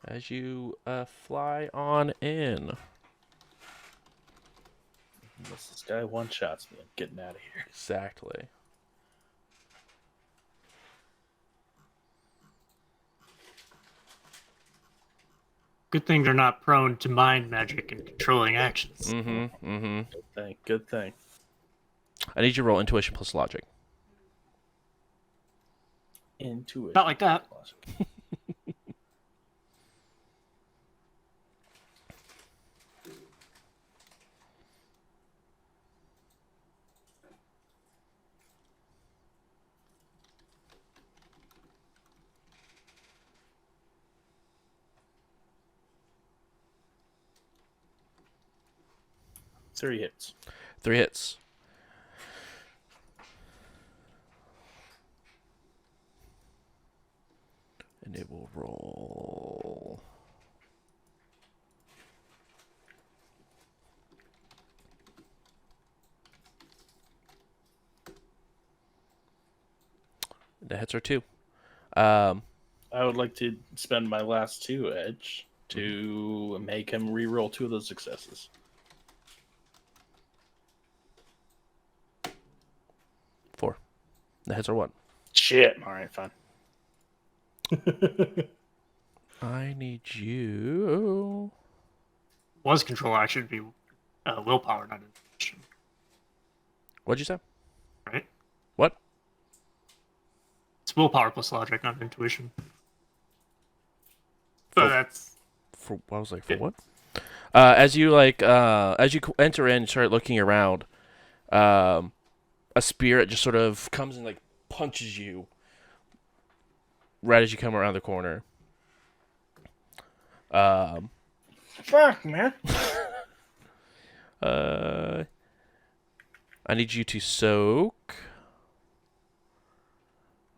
As you fly on in. Unless this guy one shots me, I'm getting out of here. Exactly. Good thing they're not prone to mind magic and controlling actions. Mm-hmm. Good thing. I need you to roll intuition plus logic. Intuition. Not like that. Three hits. 3 hits. And it will roll. The hits are 2. I would like to spend my last 2 edge to make him re-roll 2 of those successes. 4. The hits are 1. Shit. All right, fine. I need you. Was control action be willpower, not intuition, What'd you say? right? What? It's willpower plus logic, not intuition. So For- that's I was like, for Yeah. what? As you enter in and start looking around, a spirit just sort of comes and like punches you right as you come around the corner. Fuck, man. I need you to soak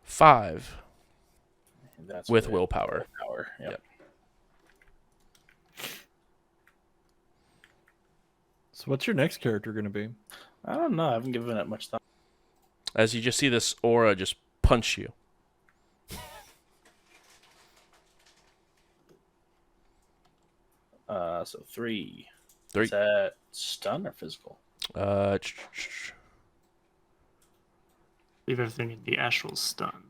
5 That's with willpower. Willpower. Yep. Yep. So what's your next character going to be? I don't know. I haven't given it much thought. As you just see this aura just punch you. So 3. 3. Is that stun or physical? leave everything in the astral stun.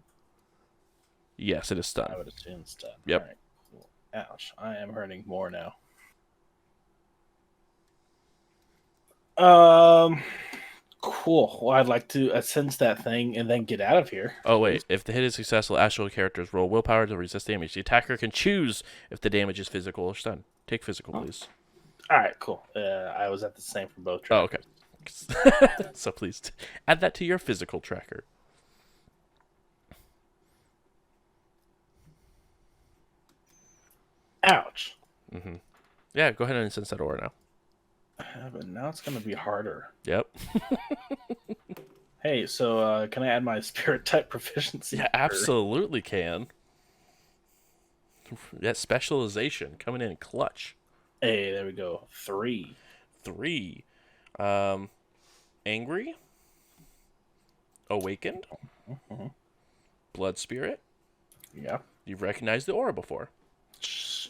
Yes, it is I stun. would assume stun. Yep. All right, cool. Ouch. I am hurting more now. Cool. Well, I'd like to sense that thing and then get out of here. Oh wait, if the hit is successful, astral characters roll willpower to resist damage. The attacker can choose if the damage is physical or stun. Take physical, please. All right, cool. I was at the same for both. Oh, Trackers. okay. So please add that to your physical tracker. Ouch. Mm-hmm. Yeah, go ahead and sense that aura now. But now it's going to be harder. Yep. Hey, so can I add my spirit type proficiency? Yeah, absolutely can. Yeah, specialization coming in clutch. Hey, there we go. 3. 3. Angry. Awakened. Mhm. Blood spirit. Yeah. You've recognized the aura before.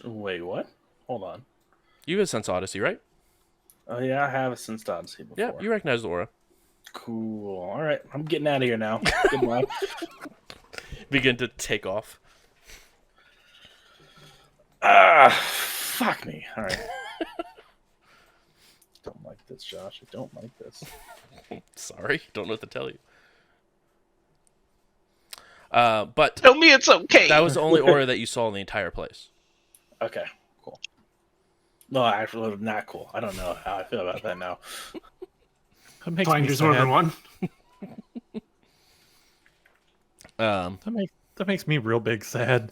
Wait, what? Hold on. You have Sense Odyssey, right? Oh, yeah, I have a Sense Odyssey before. Yeah, you recognize the aura. Cool. All right, I'm getting out of here now. Goodbye. Begin to take off. Fuck me. All right. Don't like this, Josh. I don't like this. Sorry, don't know what to tell you. But Tell me it's okay. that was the only aura that you saw in the entire place. Okay, cool. No, actually, not cool. I don't know how I feel about that now. That makes Flying me there's more than sad. one. That makes me real big sad.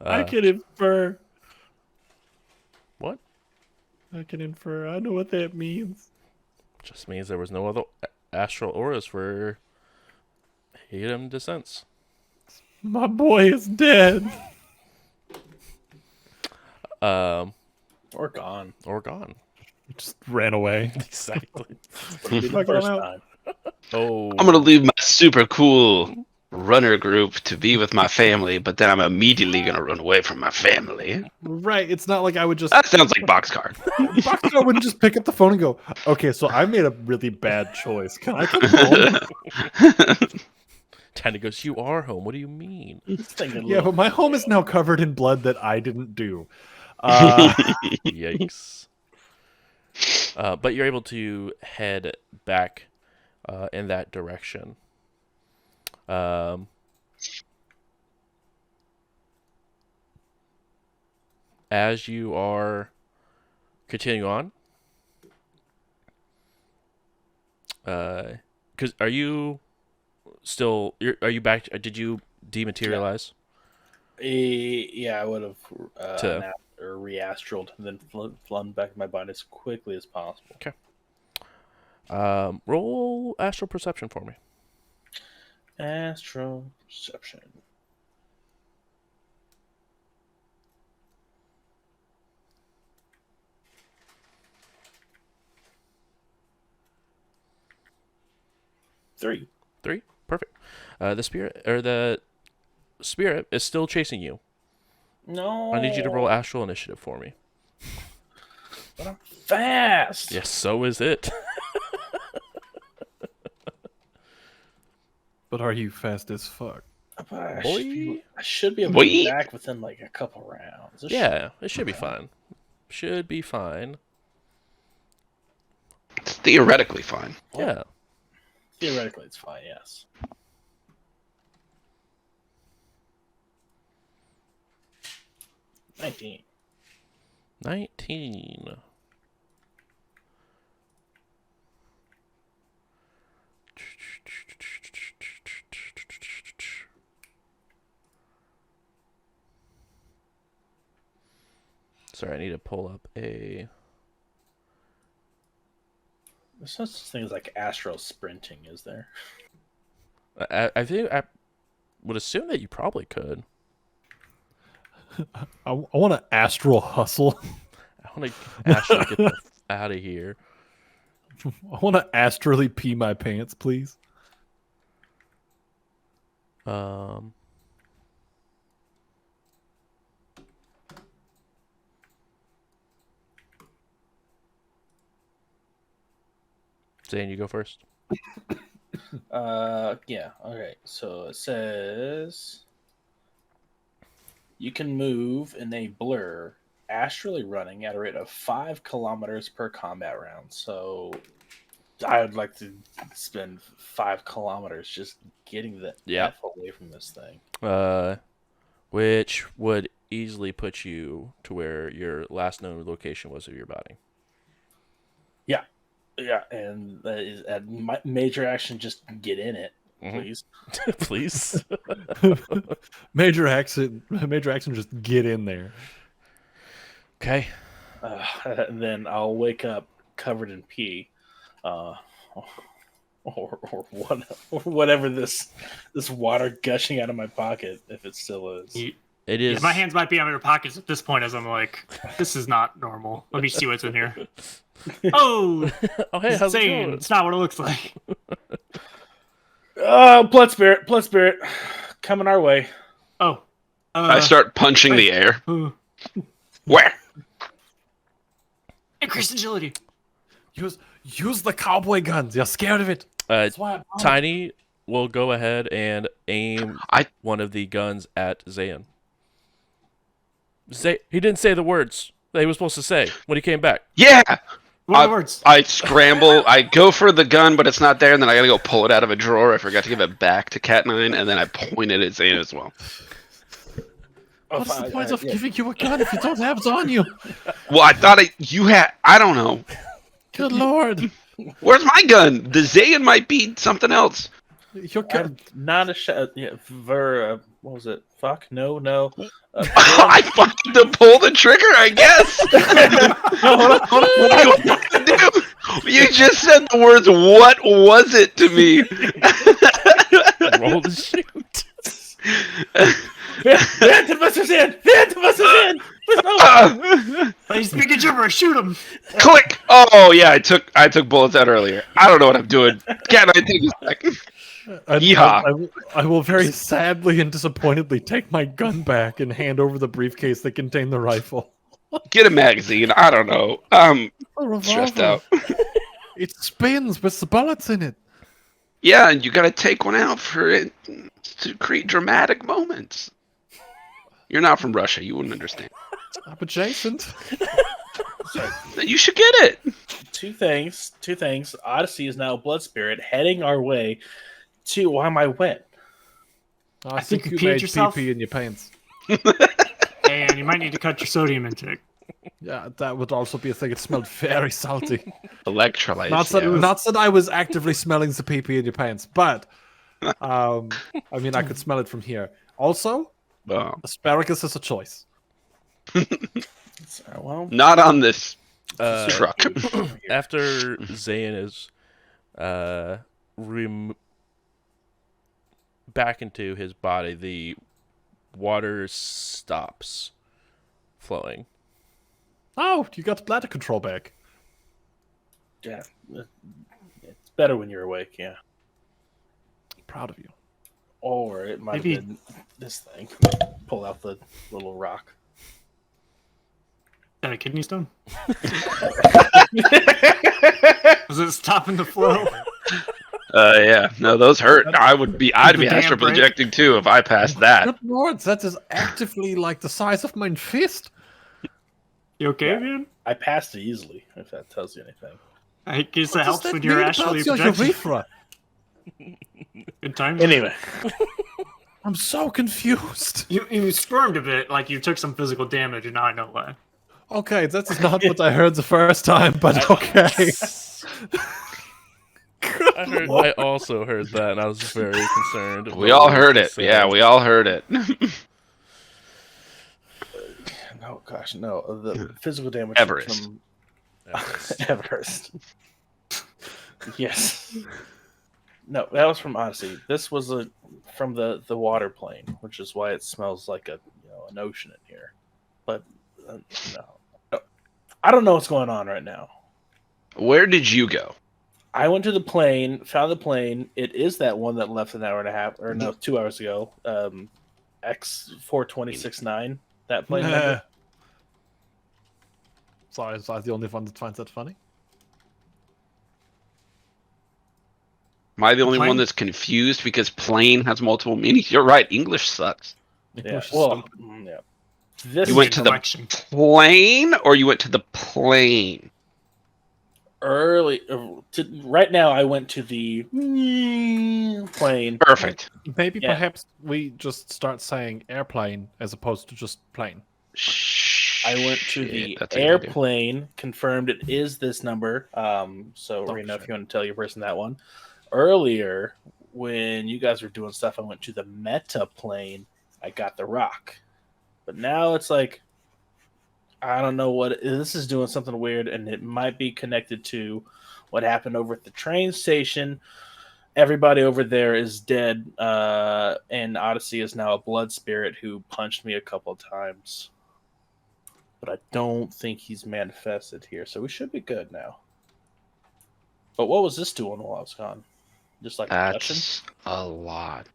I Uh, can infer. what? I can infer. I know what that means. Just means there was no other astral auras for Hayden descents. My boy is dead. Or gone. Or gone. Just ran away. Exactly. Would be the Fuck him first out. time. Oh, I'm gonna leave my super cool runner group to be with my family, but then I'm immediately gonna run away from my family. Right. It's not like I would just. That sounds like Boxcar. Boxcar wouldn't just pick up the phone and go, "Okay, so I made a really bad choice. Can I come home?" Tanya goes, "You are home. What do you mean?" Yeah, but my home is now covered in blood that I didn't do. Yikes. But you're able to head back in that direction. As you are continuing on, because are you still? Are you back? Did you dematerialize? Yeah, I would have To- or re-astraled and then flown back to my body as quickly as possible. Roll astral perception for me. Astral perception. Three. 3. Perfect. The spirit is still chasing you. No. I need you to roll astral initiative for me. But I'm fast. Yes, so is it. But are you fast as fuck? But I Boy. should be able to Boy. get back within like a couple rounds. This Yeah, it should be fine. Should be fine. It's theoretically fine. Yeah. Theoretically, it's fine. Yes. $19. 19. Sorry, I need to pull up a. There's no such thing as like astral sprinting, is there? I think I would assume that you probably could. I want to astral hustle. I want to actually get the out of here. I want to astrally pee my pants, please. Zane, you go first. Yeah. Okay. So it says you can move in a blur, astrally running at a rate of 5 kilometers per combat round. So I would like to spend 5 kilometers just getting the F away from this thing. Which would easily put you to where your last known location was of your body. Yeah, and that is at major action. Just get in it, Mhm. please. Please. Major action. Just get in there. Okay. And then I'll wake up covered in pee, or whatever this water gushing out of my pocket, if it still is. It is. Yeah, my hands might be on your pockets at this point as I'm like, this is not normal. Let me see what's in here. Oh, Oh, hey, how's it insane. going? It's not what it looks like. Blood spirit, coming our way. Oh. I start punching the air. Where? Increased agility. Use the cowboy guns. You're scared of it. That's why I'm Tiny will go ahead and aim one of the guns at Zayn. He didn't say the words that he was supposed to say when he came back. Yeah. What are the words? I scramble. I go for the gun, but it's not there, and then I gotta go pull it out of a drawer. I forgot to give it back to Cat9, and then I point it at Zane as well. What's the point of giving you a gun if you don't have it on you? Well, I thought you had. I don't know. Good lord. Where's my gun? The Zayn might be something else. Your gun. I'm not a what was it? Fuck, no. I fucking to pull the trigger, I guess. What do I do? You just said the words. What was it to me? Roll the shoot. He's speaking gibberish. Shoot him. Click. Oh yeah, I took bullets out earlier. I don't know what I'm doing. Can't I take this back? Yeehaw. I will very sadly and disappointedly take my gun back and hand over the briefcase that contained the rifle. Get a magazine. I don't know. I'm A stressed revolver. out. It spins with the bullets in it. Yeah, and you gotta take one out for it to create dramatic moments. You're not from Russia. You wouldn't understand. I'm adjacent. You should get it. Two things. Odyssey is now a blood spirit heading our way to. Why am I wet? I think think you you peed made yourself. pee-pee in your pants. And you might need to cut your sodium intake. Yeah, that would also be a thing. It smelled very salty. Electrolytes. Not that I was actively smelling the pee-pee in your pants, but I mean, I could smell it from here. Also, Oh. asparagus is a choice. Well, Not on this truck. After Zayn is back into his body, the water stops flowing. Oh, you got the bladder control back. yeah, it's better when you're awake. Yeah, Proud of you. or it might Maybe- have been this thing. Pull out the little rock. Got a kidney stone? Was it stopping the flow? Yeah. No, those hurt. I'd be the astral damn break. projecting too if I passed that. Good lord, that is actively like the size of my fist. You okay, man? I passed it easily. If that tells you anything. I guess What it does helps that when you're mean actually about your projecting. urethra? Good time. Anyway, I'm so confused. You squirmed a bit, like you took some physical damage, and now I know why. Okay, that is not what I heard the first time, but okay. I also heard that, and I was very concerned. We all heard it. Yeah, we all heard it. no, gosh, no. The physical damage Everest. from Everest. Yes. No, that was from Odyssey. This was from the water plane, which is why it smells like an ocean in here. But no, I don't know what's going on right now. Where did you go? I went to the plane, found the plane. It is that one that left an hour and a half, or no, 2 hours ago. X42169. That plane. number. Sorry, is I the only one that finds that funny? Am I the only Plane? one that's confused because plane has multiple meanings? You're right. English sucks. Yeah. English is Well, stupid. yeah. This You went to the Collection. plane, or you went to the plane? early. Right now, I went to the plane. Perfect. Maybe Yeah. perhaps we just start saying airplane as opposed to just plane. I went to the That's a good idea. airplane. Confirmed it is this number. So Oh, Reno, if shit. you want to tell your person that one. Earlier, when you guys were doing stuff, I went to the meta plane. I got the rock, but now it's like I don't know what this is doing something weird, and it might be connected to what happened over at the train station. Everybody over there is dead, and Odyssey is now a blood spirit who punched me a couple of times. But I don't think he's manifested here, so we should be good now. But what was this doing while I was gone? Just like concussion? That's a lot.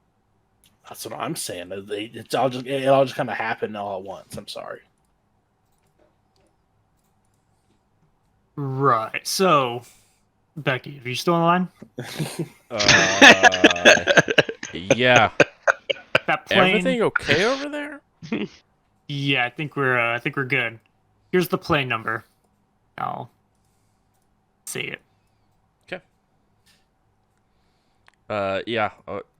That's what I'm saying. It all just kind of happened all at once. I'm sorry. Right. So, Becky, are you still on the line? Yeah. That plane. Everything okay over there? Yeah, I think we're good. Here's the plane number. I'll say it. Okay. Yeah.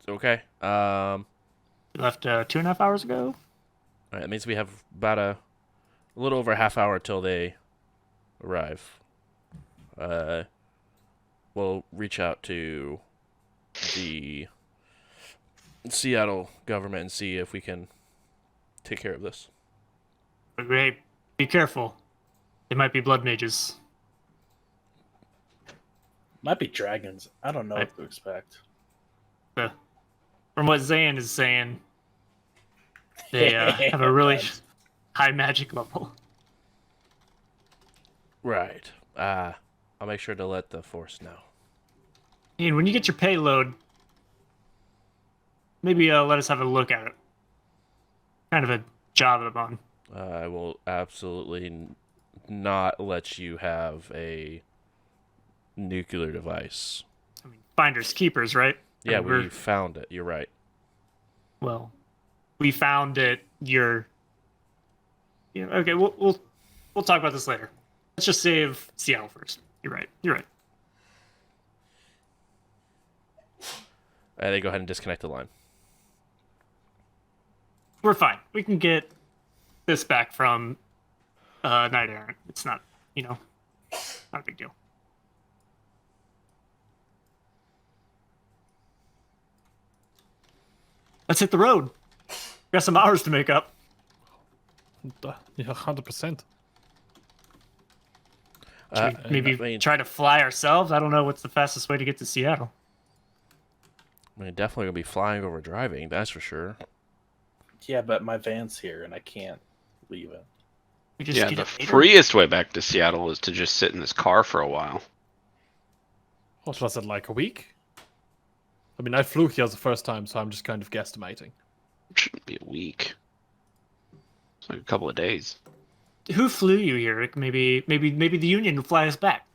Okay. We left 2.5 hours ago. All right, that means we have about a little over a half hour till they arrive. We'll reach out to the Seattle government and see if we can take care of this. But hey, be careful. They might be blood mages. Might be dragons. I don't know what to expect. From what Zayn is saying, they have a really high magic level. Right. I'll make sure to let the force know. And when you get your payload, maybe let us have a look at it. Kind of a job I'm on. I will absolutely not let you have a nuclear device. I mean, finders keepers, right? Yeah, I mean, we found it. You're right. Well, we found it. You're. Yeah. Okay. We'll talk about this later. Let's just save Seattle first. You're right. You're right. They go ahead and disconnect the line. We're fine. We can get this back from Knight Errant. It's not, not a big deal. Let's hit the road. Got some hours to make up. Yeah, 100%. Maybe I mean, try to fly ourselves. I don't know what's the fastest way to get to Seattle. definitely gonna be flying over driving. That's for sure. Yeah, but my van's here and I can't leave it. We just Yeah, get the it later. freest way back to Seattle is to just sit in this car for a while. What was it, like a week? I mean, I flew here the first time, so I'm just kind of guesstimating. It shouldn't be a week. It's like a couple of days. Who flew you here? Maybe the Union will fly us back.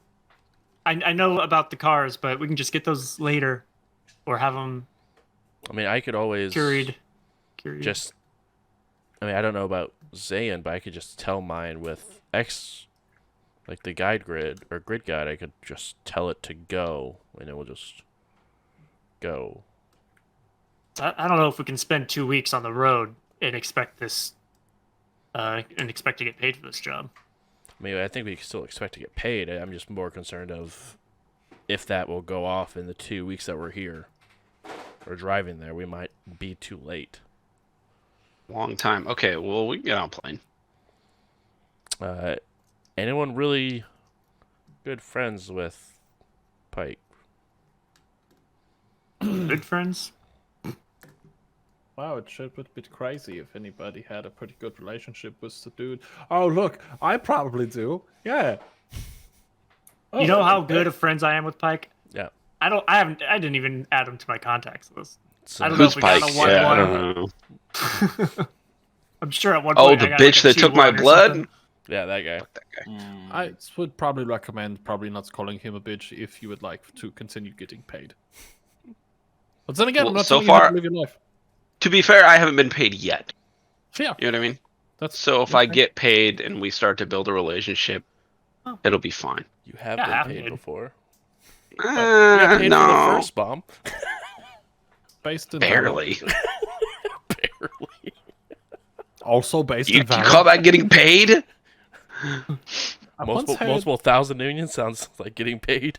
I know about the cars, but we can just get those later, or have them I mean, I could always carried. just. I mean, I don't know about Zayn, but I could just tell mine with X, like the guide grid or grid guide. I could just tell it to go, and it will just go. I don't know if we can spend 2 weeks on the road and expect this, and expect to get paid for this job. I mean, I think we can still expect to get paid. I'm just more concerned of if that will go off in the 2 weeks that we're here or driving there. We might be too late. Long time. Okay, well, we can get on a plane. Anyone really good friends with Pike? Good friends. Wow, it should be a bit crazy if anybody had a pretty good relationship with the dude. Oh, look, I probably do. Yeah. You know how good of friends I am with Pike? Yeah. I didn't even add him to my contacts list. So, I don't know Who's if we got Pike? a Yeah, I 1-1. don't know. I'm sure at one Oh, point the I got bitch like a that took my 2-1 or blood? something. yeah, that guy. I would probably recommend probably not calling him a bitch if you would like to continue getting paid. But then again, Well, I'm not so telling you how far- to live your life. To be fair, I haven't been paid yet. Yeah, You know what I mean? that's So if I okay. get paid and we start to build a relationship, Oh. it'll be fine. You have Yeah, been I've paid been. before. You got paid no, for the first bomb. based in barely. Barely. Also based You in Valor. call that getting paid? I once had- Multiple thousand unions sounds like getting paid.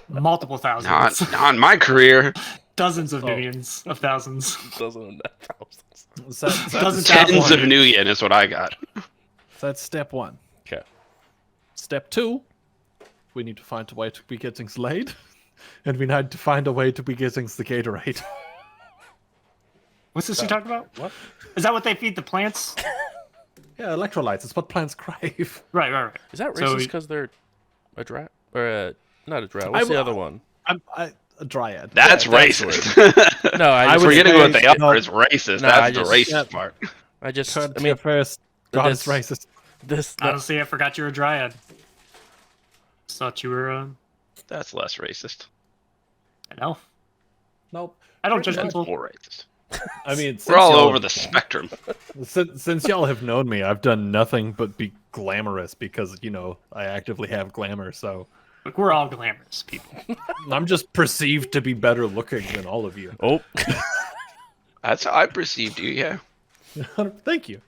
Multiple thousands. Not in my career. Dozens of Oh. millions of thousands. Doesn't thousands. Doesn't sound Tens of one. new yen is what I got. That's step one. Okay. Step two, we need to find a way to be getting laid, and we need to find a way to be getting the Gatorade. What's this you talking about? What? Is that what they feed the plants? Yeah, electrolytes. It's what plants crave. Right. Is that So racist we- because they're a drought or not a drought? What's the other one? A dryad. That's Yeah, that's racist. No, I I just, would Forgetting say, what they you are know, is racist. no, That's I the just- racist yeah. part. I just, Turn I mean, first. God is this- racist. this. Honestly, I forgot you're a dryad. Just thought you were That's less racist. an elf. Nope. I don't judge That's people. more racist. I mean, We're since all y'all over the spectrum. since y'all have known me, I've done nothing but be glamorous because I actively have glamour. So Look, we're all glamorous people. I'm just perceived to be better looking than all of you. Oh, That's how I perceived you. Yeah. Thank you.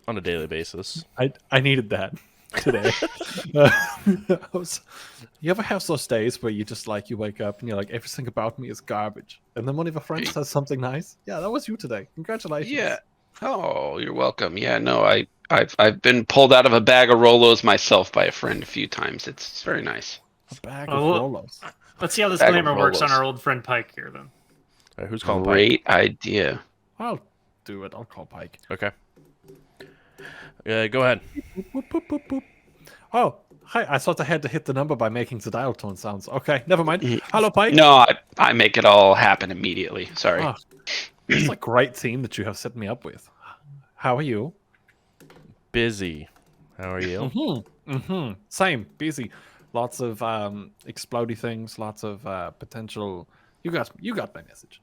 on a daily basis. I needed that today. You ever have those days where you just like you wake up and you're like everything about me is garbage, and then one of your friends says something nice? Yeah, that was you today. Congratulations. Yeah. Oh, you're welcome. Yeah. No, I've been pulled out of a bag of Rolos myself by a friend a few times. It's very nice. A bag Oh, of look. Rolos. Let's see how this Bag of glamour works on Rolos. our old friend Pike here, then. All right, who's calling Pike? Great idea. I'll do it. I'll call Pike. Okay. Go ahead. Boop, boop, boop, boop. Oh, hi. I thought I had to hit the number by making the dial tone sounds. Okay, never mind. Hello, Pike. No, I make it all happen immediately. Sorry. Oh, it's a great team that you have set me up with. How are you? Busy. How are you? Same. Busy. Lots of explodey things. Lots of potential. You got my message.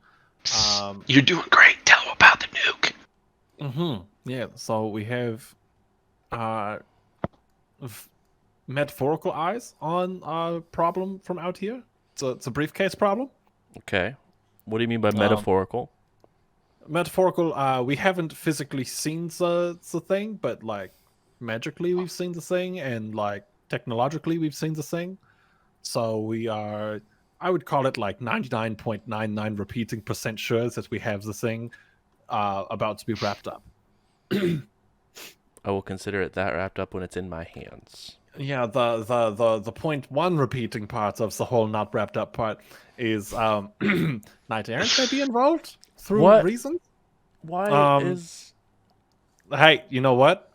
You're doing great. Tell them about the nuke. Yeah. So we have metaphorical eyes on a problem from out here. It's a briefcase problem. Okay. What do you mean by metaphorical? Metaphorical. We haven't physically seen the thing, but like magically we've seen the thing, and like technologically we've seen the thing. So we are, I would call it like 99.99 repeating % sure that we have the thing about to be wrapped up. I will consider it that wrapped up when it's in my hands. Yeah, the 0.1 repeating part of the whole not wrapped up part is Knight Errant may be involved through What? reasons. Why is... Hey, you know what?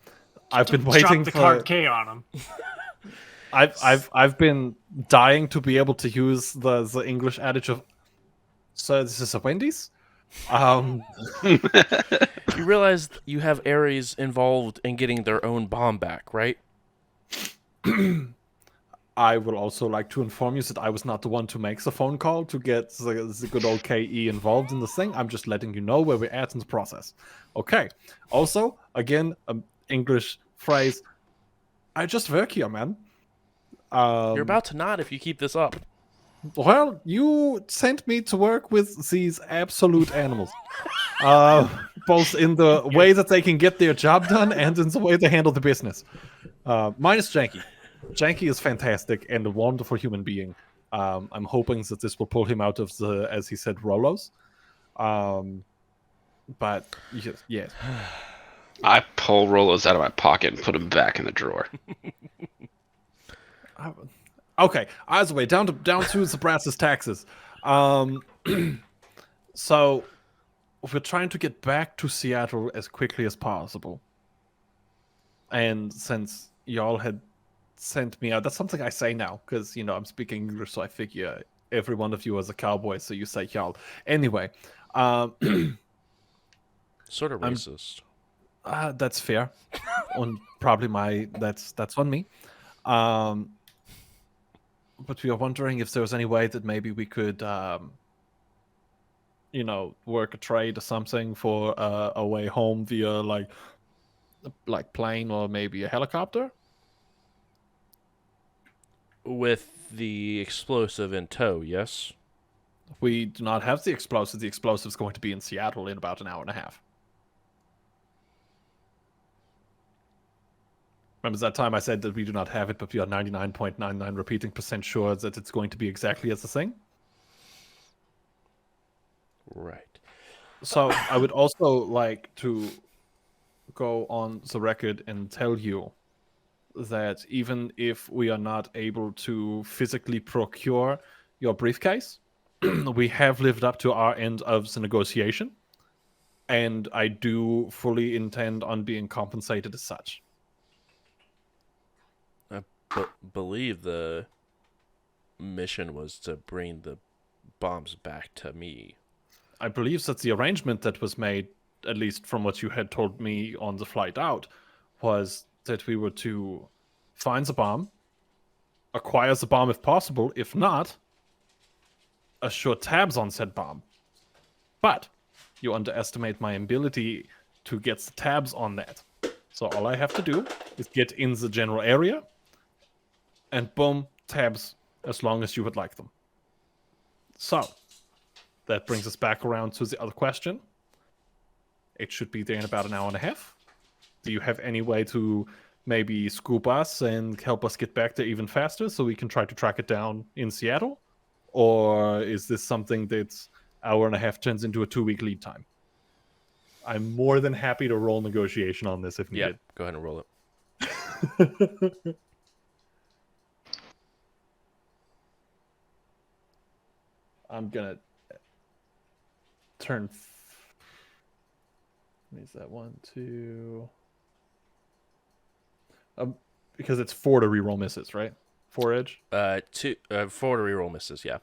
I've been Drop waiting the for. card K on him. I've been dying to be able to use the English adage of, "So this is a Wendy's." You realize you have Ares involved in getting their own bomb back, right? I would also like to inform you that I was not the one to make the phone call to get the good old KE involved in the thing. I'm just letting you know where we're at in the process. Okay. Also, again, English phrase. I just work here, man. You're about to not if you keep this up. Well, you sent me to work with these absolute animals. Both in the way that they can get their job done and in the way they handle the business. Minus Janky. Janky is fantastic and a wonderful human being. I'm hoping that this will pull him out of the, as he said, Rolos. But, yes. I pull Rolos out of my pocket and put them back in the drawer. Okay, either way, down to the brass's taxes. So we're trying to get back to Seattle as quickly as possible. And since y'all had sent me out, that's something I say now because I'm speaking English, so I figure every one of you is a cowboy, so you say y'all. Anyway, Sort of racist. that's fair, and probably that's on me. But we are wondering if there was any way that maybe we could, work a trade or something for a way home via like plane or maybe a helicopter. With the explosive in tow, yes? We do not have the explosive. The explosive is going to be in Seattle in about an hour and a half. Remember that time I said that we do not have it, but we are 99.99 repeating % sure that it's going to be exactly as the thing? Right. So I would also like to go on the record and tell you that even if we are not able to physically procure your briefcase, we have lived up to our end of the negotiation, and I do fully intend on being compensated as such. Believe the mission was to bring the bombs back to me. I believe that the arrangement that was made, at least from what you had told me on the flight out, was that we were to find the bomb, acquire the bomb if possible, if not, assure tabs on said bomb. But you underestimate my ability to get the tabs on that. So all I have to do is get in the general area, and boom, tabs as long as you would like them. So that brings us back around to the other question. It should be there in about an hour and a half. Do you have any way to maybe scoop us and help us get back there even faster so we can try to track it down in Seattle? Or is this something that's hour and a half turns into a 2-week lead time? I'm more than happy to roll negotiation on this if Yeah, needed. go ahead and roll it. I'm gonna turn. Is that 1, 2? Because it's 4 to reroll misses, right? 4 edge. 4 to reroll misses, yeah,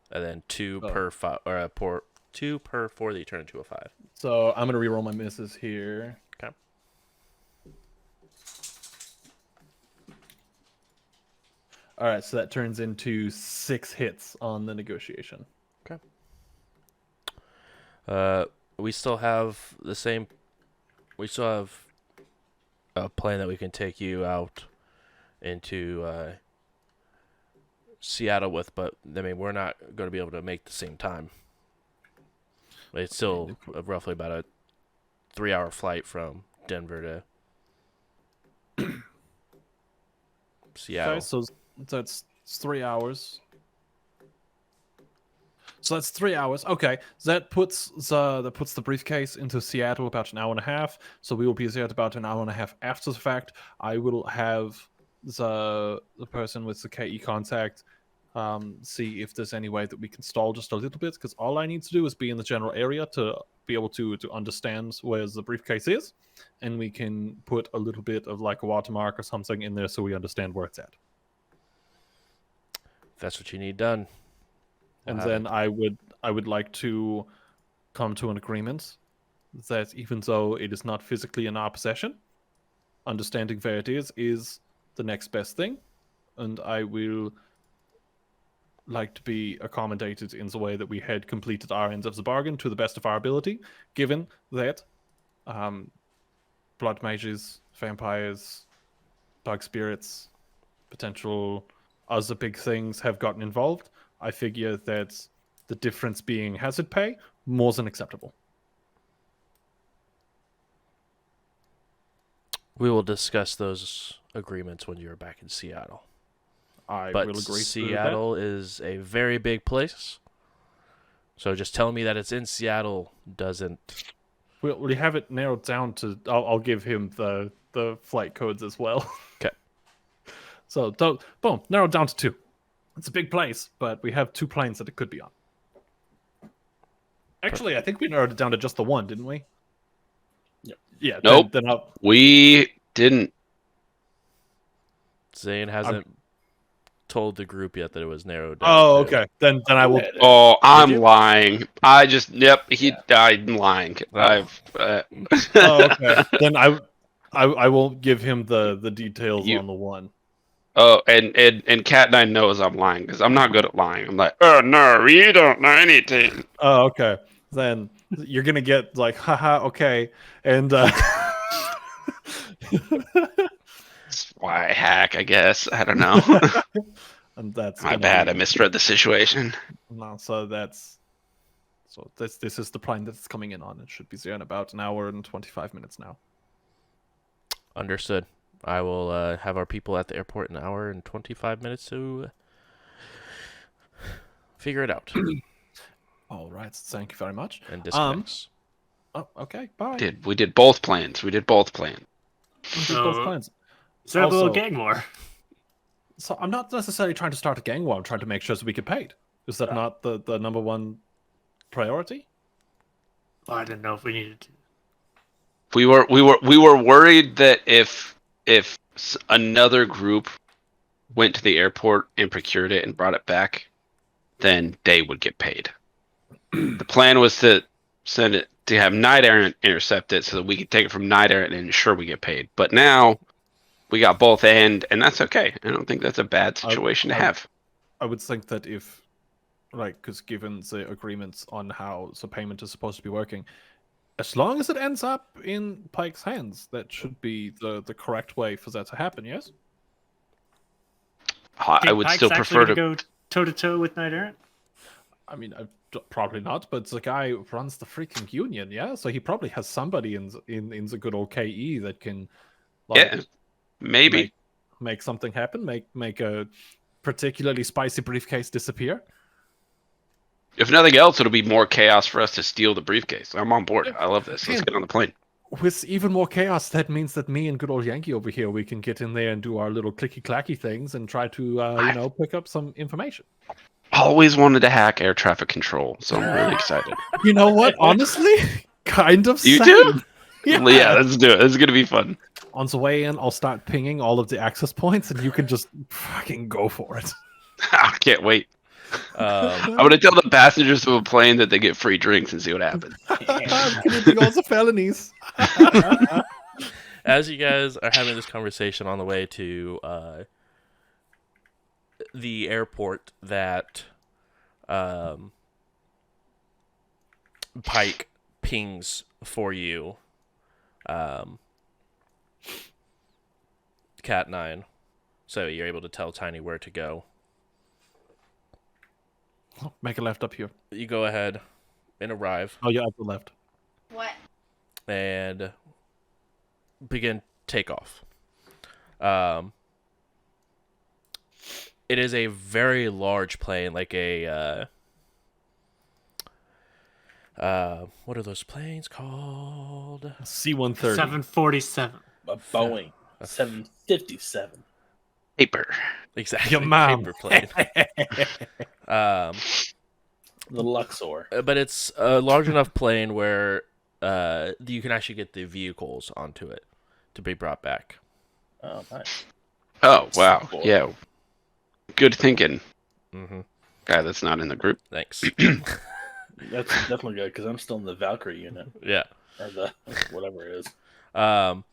and then 2 per 5 or 2 per 4 that you turn into a 5. So I'm gonna reroll my misses here. Okay. All right, so that turns into 6 hits on the negotiation. We still have the same. We still have a plan that we can take you out into Seattle with, but I mean we're not going to be able to make the same time. It's still roughly about a 3-hour flight from Denver to Seattle. Okay, so that's 3 hours. So that's 3 hours. Okay, that puts the briefcase into Seattle about an hour and a half. So we will be there at about an hour and a half after the fact. I will have the person with the KE contact see if there's any way that we can stall just a little bit, because all I need to do is be in the general area to be able to understand where the briefcase is, and we can put a little bit of like a watermark or something in there so we understand where it's at. If that's what you need done. And then I would like to come to an agreement that even though it is not physically in our possession, understanding where it is the next best thing, and I will like to be accommodated in the way that we had completed our ends of the bargain to the best of our ability, given that blood mages, vampires, dark spirits, potential other big things have gotten involved. I figure that the difference being hazard pay, more than acceptable. We will discuss those agreements when you're back in Seattle. I But will agree Seattle is a very big place. So just telling me that it's in Seattle doesn't... We have it narrowed down to... I'll give him the flight codes as well. Okay. So, boom, narrowed down to 2. It's a big place, but we have 2 planes that it could be on. Actually, I think we narrowed it down to just the 1, didn't we? Yep. Yeah. Nope. Then We didn't. Zane hasn't told the group yet that it was narrowed down. Oh, okay. Then I will... Oh, I'm you? lying. I just... Yep, he died lying. I've... Oh, okay. Then I won't give him the details on the 1. Oh, and Cat 9 knows I'm lying, because I'm not good at lying. I'm like, oh, no, you don't know anything. Oh, okay. Then you're going to get like, haha, okay. And That's why I hack, I guess. I don't know. and that's My bad. I misread the situation. No, so this is the plane that's coming in on. It should be there in about an hour and 25 minutes now. Understood. I will have our people at the airport in an hour and 25 minutes to figure it out All right. Thank you very much. and discuss. Oh, okay. Bye. We did both plans. We did both plans. We did both plans. Set up a little Also- gang war. So I'm not necessarily trying to start a gang war. I'm trying to make sure that we get paid. Is that not the number one priority? I didn't know if we needed to. We were worried that if another group went to the airport and procured it and brought it back, then they would get paid. The plan was to send it to have Night Errant intercept it so that we could take it from Night Errant and ensure we get paid. But now we got both and that's okay. I don't think that's a bad situation to have. I would think that if like, because given the agreements on how the payment is supposed to be working, as long as it ends up in Pike's hands, that should be the correct way for that to happen. Yes. I Think would Pike's still actually prefer to. gonna go toe to toe with Knight Errant. I mean, probably not, but the guy runs the freaking union, yeah. So he probably has somebody in the good old KE that can, like, Yeah, maybe. make something happen, make a particularly spicy briefcase disappear. If nothing else, it'll be more chaos for us to steal the briefcase. I'm on board. Yeah. I love this. Let's Yeah. get on the plane. With even more chaos, that means that me and good old Yankee over here, we can get in there and do our little clicky clacky things and try to, pick up some information. Always wanted to hack air traffic control, so I'm really excited. You know what? Honestly, kind of. You same. do? Yeah. Let's do it. It's gonna be fun. On the way in, I'll start pinging all of the access points, and you can just fucking go for it. I can't wait. Um, I'm gonna tell the passengers of a plane that they get free drinks and see what happens. I'm committing all the felonies. as you guys are having this conversation on the way to the airport that Pike pings for you, Cat 9, so you're able to tell Tiny where to go. Make a left up here. You go ahead and arrive Oh, yeah, up the left. What? and begin takeoff. It is a very large plane, like a what are those planes called? C-130. 747. A Boeing 757. Paper. Exactly, Your mom. paper plane. The Luxor. But it's a large enough plane where you can actually get the vehicles onto it to be brought back. Oh, nice. Oh wow. Boy. Yeah. Good thinking. Mm-hmm. Guy that's not in the group. Thanks. That's definitely good because I'm still in the Valkyrie unit Yeah. or the whatever it is. And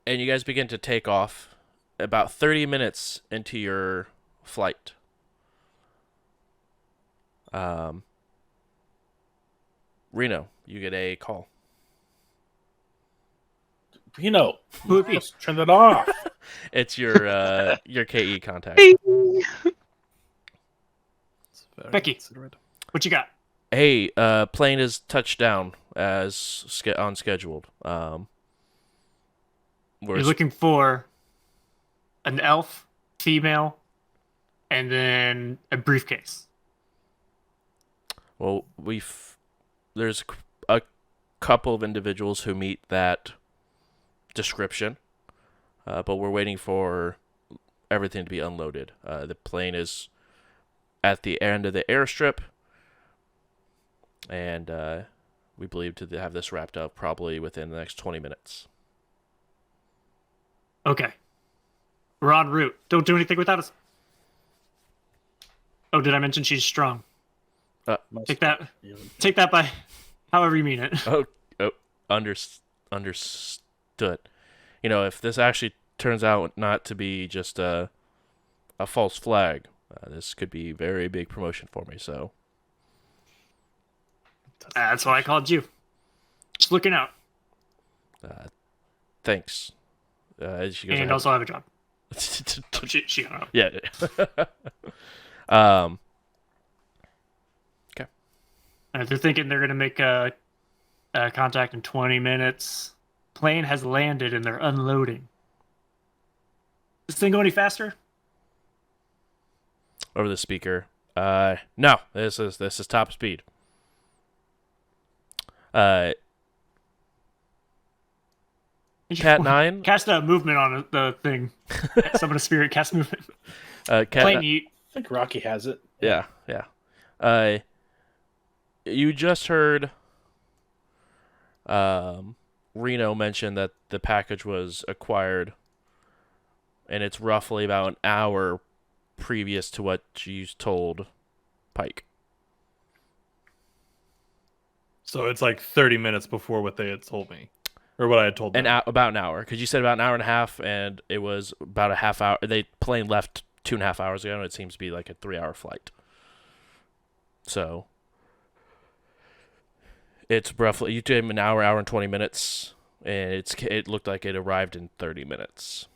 you guys begin to take off about 30 minutes into your flight. Reno, you get a call. Reno, Who would be? just turn it off. It's your KE contact. It's very Becky. considerate. What you got? Hey, plane is touched down as on scheduled. We're You're looking for an elf, female, and then a briefcase. well, there's a couple of individuals who meet that description, but we're waiting for everything to be unloaded. The plane is at the end of the airstrip, and we believe to have this wrapped up probably within the next 20 minutes. Okay. We're en route. Don't do anything without us. Oh, did I mention she's strong? Take that. Take that by however you mean it. Oh, understood. You know, if this actually turns out not to be just a false flag, this could be very big promotion for me. So That's why I called you. Just looking out. thanks. She goes And ahead. also have a job. Oh, she hung up. Yeah. They're thinking they're going to make a contact in 20 minutes. Plane has landed and they're unloading. This thing go any faster? Over the speaker. No, this is top speed. Cat 9. Cast a movement on the thing. Summon a spirit, cast movement. Cat Plane, you, I think Rocky has it. Yeah. You just heard Reno mention that the package was acquired, and it's roughly about an hour previous to what you told Pike. So it's like 30 minutes before what they had told me. Or what I had told them. About an hour, because you said about an hour and a half, and it was about a half hour. They plane left 2.5 hours ago, and it seems to be like a 3-hour flight. So it's roughly, you take an hour and 20 minutes, and it looked like it arrived in 30 minutes.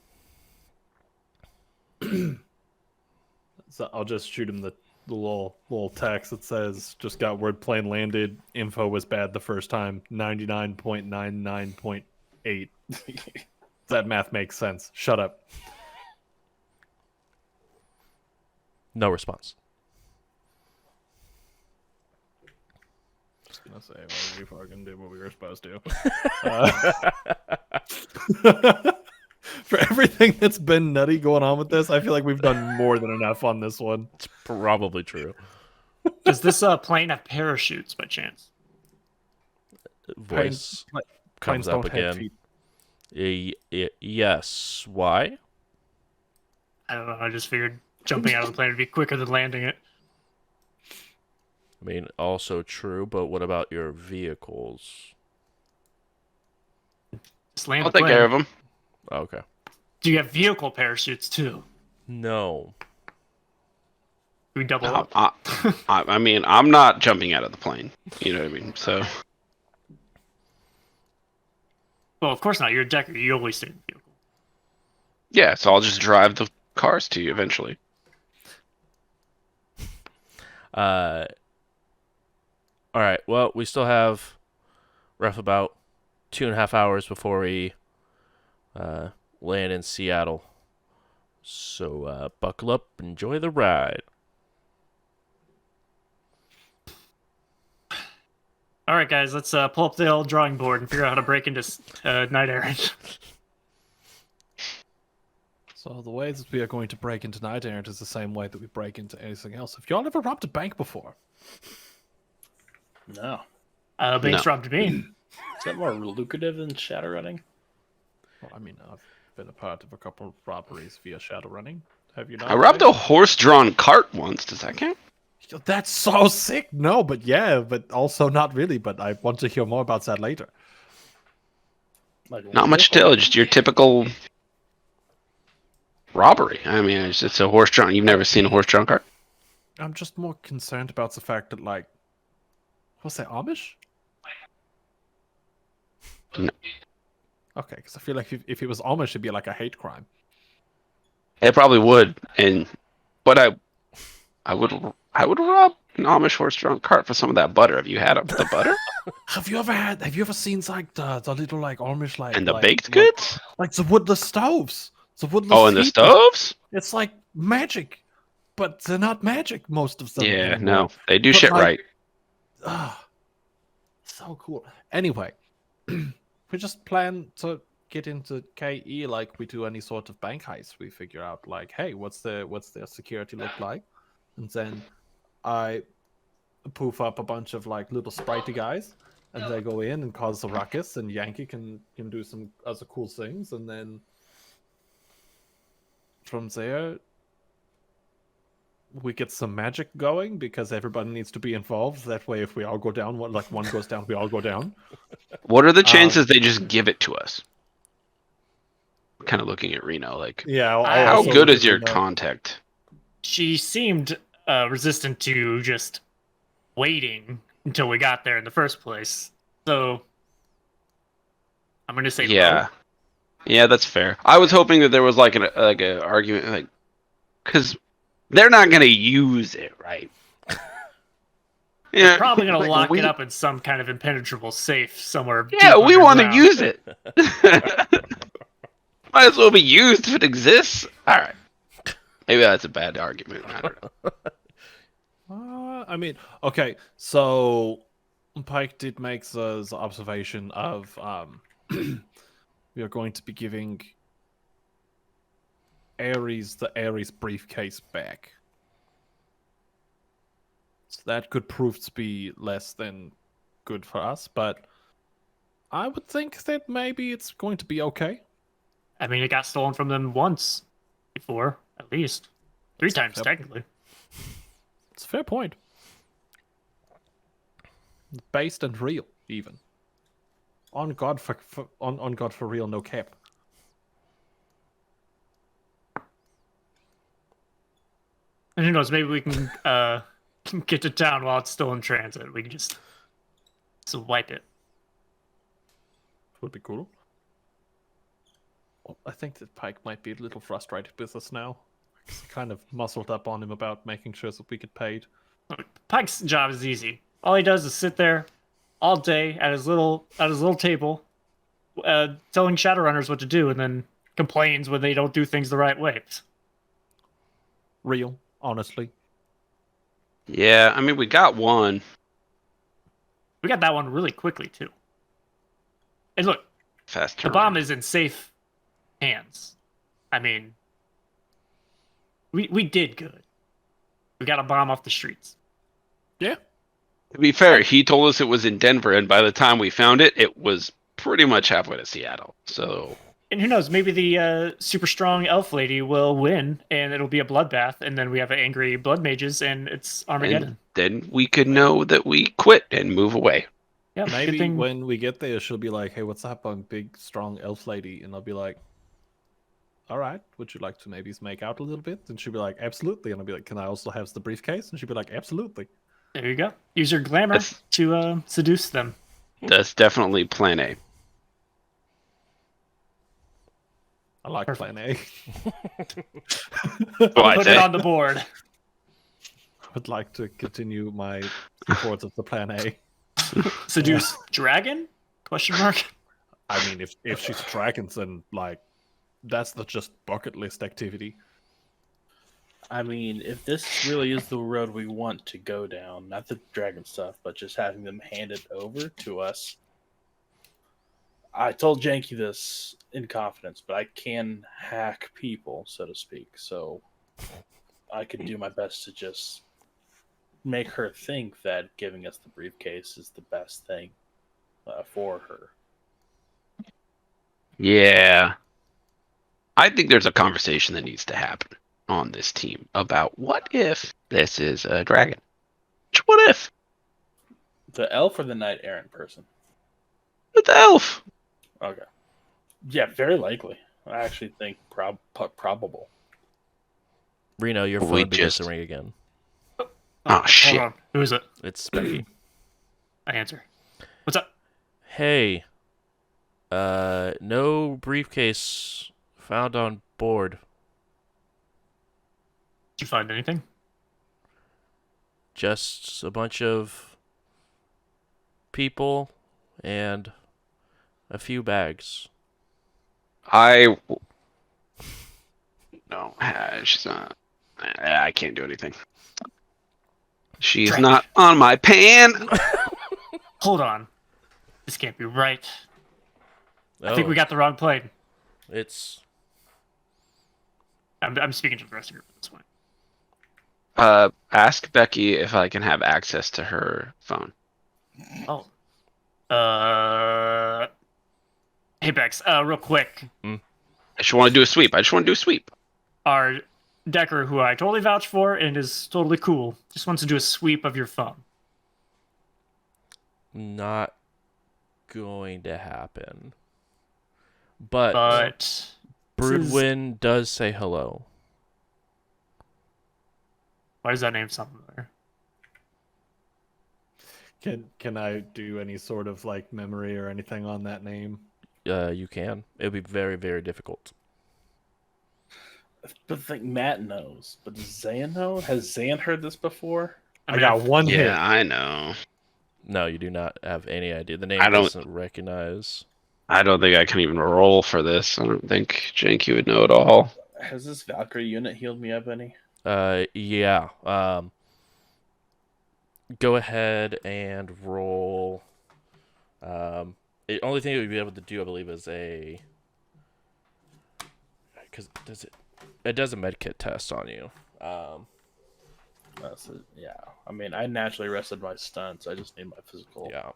So I'll just shoot him the little text that says, "Just got word plane landed. Info was bad the first time. 99.99.8." That math makes sense. Shut up. No response. Just gonna say, well, we fucking did what we were supposed to. For everything that's been nutty going on with this, I feel like we've done more than enough on this one. It's probably true. Does this plane have parachutes by chance? Voice Planes comes up don't have again. feet. Yes. Why? I don't know. I just figured jumping out of the plane would be quicker than landing it. I mean, also true, but what about your vehicles? Just land I'll the take plane. care of them. Okay. Do you have vehicle parachutes too? No. Do we double up? I mean, I'm not jumping out of the plane. You know what I mean? So Well, of course not. You're a decker. You always stay in the vehicle. yeah, so I'll just drive the cars to you eventually. All right. Well, we still have rough about 2.5 hours before we land in Seattle. So buckle up, enjoy the ride. All right, guys. Let's pull up the old drawing board and figure out how to break into Night Errant. So the way that we are going to break into Night Errant is the same way that we break into anything else. Have y'all ever robbed a bank before? No. Banks robbed me. Is that more lucrative than Shadowrunning? Well, I mean, I've been a part of a couple of robberies via Shadowrunning. Have you not? I robbed a horse-drawn cart once. Does that count? Yo, that's so sick. No, but yeah, but also not really. But I want to hear more about that later. Like, Not much to tell. Just your typical robbery. I mean, it's a horse-drawn. You've never seen a horse-drawn cart? I'm just more concerned about the fact that, like, what's that, Amish? No. Okay, because I feel like if it was Amish, it'd be like a hate crime. It probably would, but I would rob an Amish horse-drawn cart for some of that butter. Have you had the butter Have you ever seen like the little like Amish like and the like, baked goods? like the woodless stoves? The woodless. Oh, and the heaters? stoves? It's like magic, but they're not magic. Most of them. Yeah, anymore. no, they do But, shit like, right. So cool. Anyway, we just plan to get into KE like we do any sort of bank heist. We figure out like, hey, what's their security look like, and then I poof up a bunch of like little sprite guys, and they go in and cause a ruckus, and Yankee can do some other cool things, and then from there we get some magic going because everybody needs to be involved. That way, if we all go down, one goes down, we all go down. What are the chances they just give it to us? Kind of looking at Reno, like, Yeah. I'll how also good is your contact? She seemed resistant to just waiting until we got there in the first place. So I'm going to say Yeah, yeah, that's fair. I was hoping that there was like an argument, like, because they're not gonna use it, right? Yeah, probably going to like, lock it up in some kind of impenetrable safe somewhere. Yeah, deep we want to underground. use it. Might as well be used if it exists. All right, maybe that's a bad argument. I don't know. I mean, okay, so Pike did make the observation of we are going to be giving Ares the Ares briefcase back. So that could prove to be less than good for us, but I would think that maybe it's going to be okay. I mean, it got stolen from them once before, at least. 3 times, Yep. technically. It's a fair point. Based and real, even. On God for God for real, no cap. And who knows? Maybe we can get to town while it's still in transit. We can just wipe it. Would be cool. Well, I think that Pike might be a little frustrated with us now. He's kind of muscled up on him about making sure that we get paid. Pike's job is easy. All he does is sit there all day at his little table, telling Shadowrunners what to do, and then complains when they don't do things the right way. Real, honestly. Yeah, I mean, we got one. We got that one really quickly too. And look, Fast the turnaround. bomb is in safe hands. I mean, we did good. We got a bomb off the streets. Yeah. To be fair, he told us it was in Denver, and by the time we found it, it was pretty much halfway to Seattle. So, And who knows? Maybe the super strong elf lady will win, and it'll be a bloodbath, and then we have angry blood mages, and it's Armageddon. and then we could know that we quit and move away. Yeah, good Maybe thing. when we get there, she'll be like, "Hey, what's up, I'm big, strong elf lady?" And I'll be like, "All right, would you like to maybe make out a little bit?" And she'll be like, "Absolutely." And I'll be like, "Can I also have the briefcase?" And she'll be like, "Absolutely." There you go. Use your glamour That's- to seduce them. That's definitely plan A. I like Perfect. Plan A. Oh, I Put say. it on the board. Would like to continue my reports of the Plan A. Seduce dragon? Question mark. I mean, if she's dragons, then like that's not just bucket list activity. I mean, if this really is the road we want to go down, not the dragon stuff, but just having them hand it over to us. I told Janky this in confidence, but I can hack people, so to speak. So I could do my best to just make her think that giving us the briefcase is the best thing for her. Yeah. I think there's a conversation that needs to happen on this team about what if this is a dragon? What if? The elf or the knight errant person? The elf. Okay. Yeah, very likely. I actually think probable. Reno, your We phone begins just- to ring again. Oh, shit. Hold on. Who is it? It's Becky. I answer. What's up? Hey, no briefcase found on board. Did you find anything? Just a bunch of people and a few bags. No, she's not. I can't do anything. She's Drake. not on my pan. Hold on. This can't be right. I think Oh, we got the wrong plane. It's I'm speaking to the rest of your group at this point. Ask Becky if I can have access to her phone. Oh. Hey Bex, real quick. I just want to do a sweep. Our Decker, who I totally vouch for and is totally cool, just wants to do a sweep of your phone. not going to happen. But But this is- Brunwyn does say hello. why does that name sound familiar? Can I do any sort of like memory or anything on that name? You can. It would be very, very difficult. But I think Matt knows. But does Zan know? Has Zan heard this before? I got one hit. Yeah, I know. No, you do not have any idea. The name I don't- doesn't recognize. I don't think I can even roll for this. I don't think Janky would know it all. Has this Valkyrie unit healed me up any? Yeah. Go ahead and roll. The only thing it would be able to do, I believe, is because it does a medkit test on you. That's it. Yeah. I mean, I naturally rested my stunts. I just need my physical. Yeah.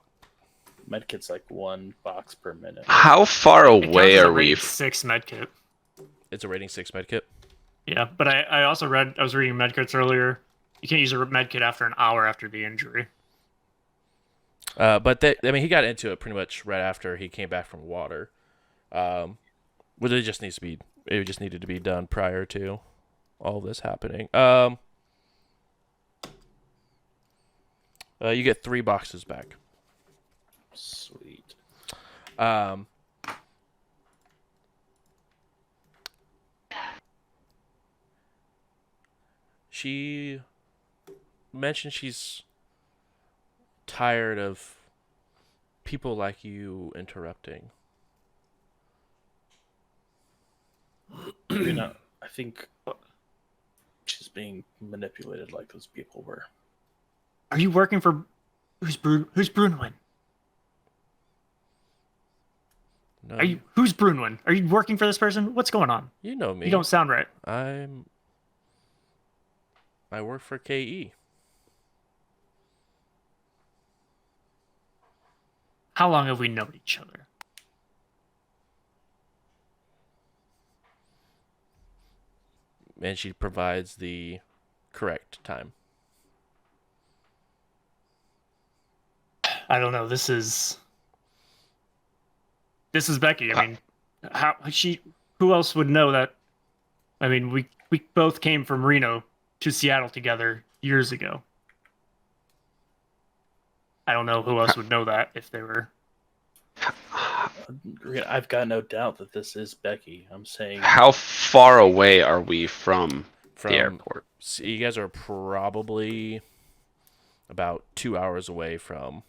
Medkit's like 1 box per minute. How far It away counts as a are we? rating 6 medkit. It's a rating 6 medkit. Yeah, but I also read, I was reading medkits earlier. You can't use a medkit after an hour after the injury. But he got into it pretty much right after he came back from water. Well, it just needed to be done prior to all this happening. You get 3 boxes back. Sweet. Um, she mentioned she's tired of people like you interrupting. I think she's being manipulated like those people were. Are you working for who's Brunwyn? No, Are you who's Brunwyn? Are you working for this person? What's going on? you know me. You don't sound right. I work for KE. How long have we known each other? And she provides the correct time. I don't know. This is Becky. I mean, who else would know that? I mean, we both came from Reno to Seattle together years ago. I don't know who else would know that if they were. I've got no doubt that this is Becky. I'm saying, How far away are we from the From airport? so you guys are probably about 2 hours away from.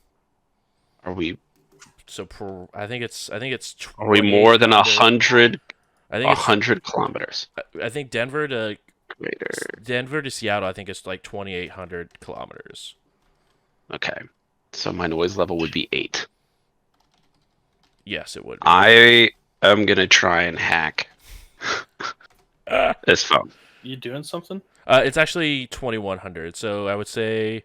Are we I think it's are we more than 2,800. I think it's 100 kilometers? I think Denver Greater. to Seattle. I think it's like 2,800 kilometers. Okay. So my noise level would be 8. Yes, it would. I am gonna try and hack this phone. you doing something? It's actually 2,100. So I would say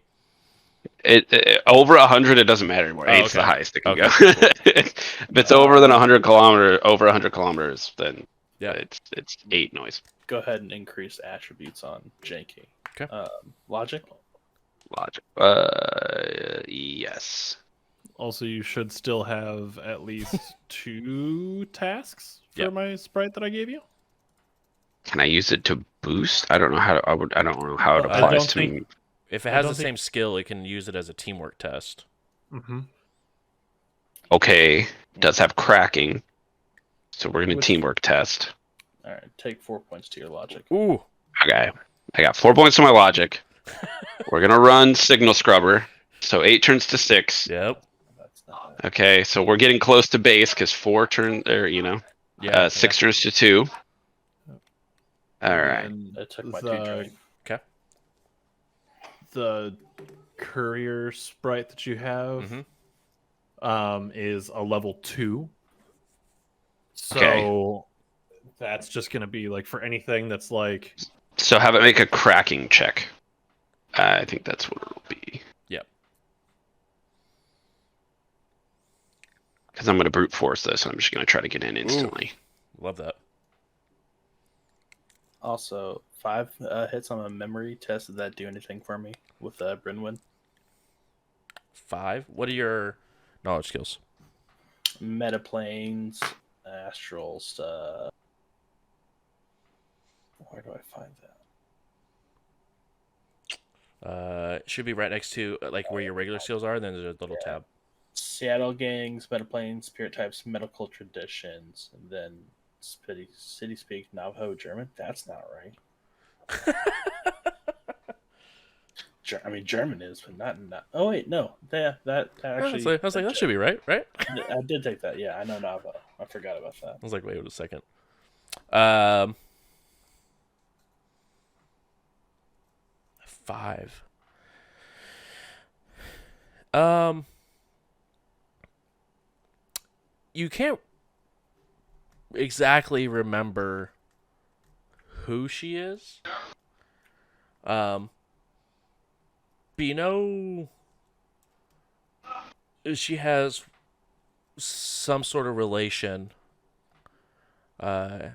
It over 100, it doesn't matter anymore. Oh, 8's the okay. highest it can Okay, go. If it's over 100 kilometers, then yeah. it's 8 noise. Go ahead and increase attributes on Janky. Okay. Logic. Logic. Yes. Also, you should still have at least 2 tasks for Yep. my sprite that I gave you. Can I use it to boost? I don't know how to, I don't know how it I applies don't to think- me. If it I has the don't think- same skill, it can use it as a teamwork test. Mm-hmm. Okay, does have cracking, so we're gonna Which- teamwork test. All right, take 4 points to your logic. Ooh. Okay, I got 4 points to my logic. We're gonna run signal scrubber, so 8 turns to 6. Yep. That's not bad. Okay, so we're getting close to base because 4 turn or Yeah. 6 turns to 2. All right. And I took my 2 the, drain. Okay. the courier sprite that you have Mhm. is a level 2. So Okay. that's just gonna be like for anything that's like So have it make a cracking check. I think that's what it'll be. Yep. Because I'm gonna brute force this. I'm just gonna try to get in instantly. Love that. Also, 5 hits on a memory test. Did that do anything for me with Brunwyn? 5. What are your knowledge skills? Metaplanes, astrals. Where do I find that? It should be right next to like where your regular skills are. Then there's a little tab. Seattle gangs, metaplanes, spirit types, medical traditions, and then city speak Navajo German. That's not right. I mean, German is, but not. Oh wait, no. That actually. I was like, that should be right, right? I did take that. Yeah, I know Navajo. I forgot about that. I was like, wait a second. 5. You can't exactly remember who she is. But you know, she has some sort of relation to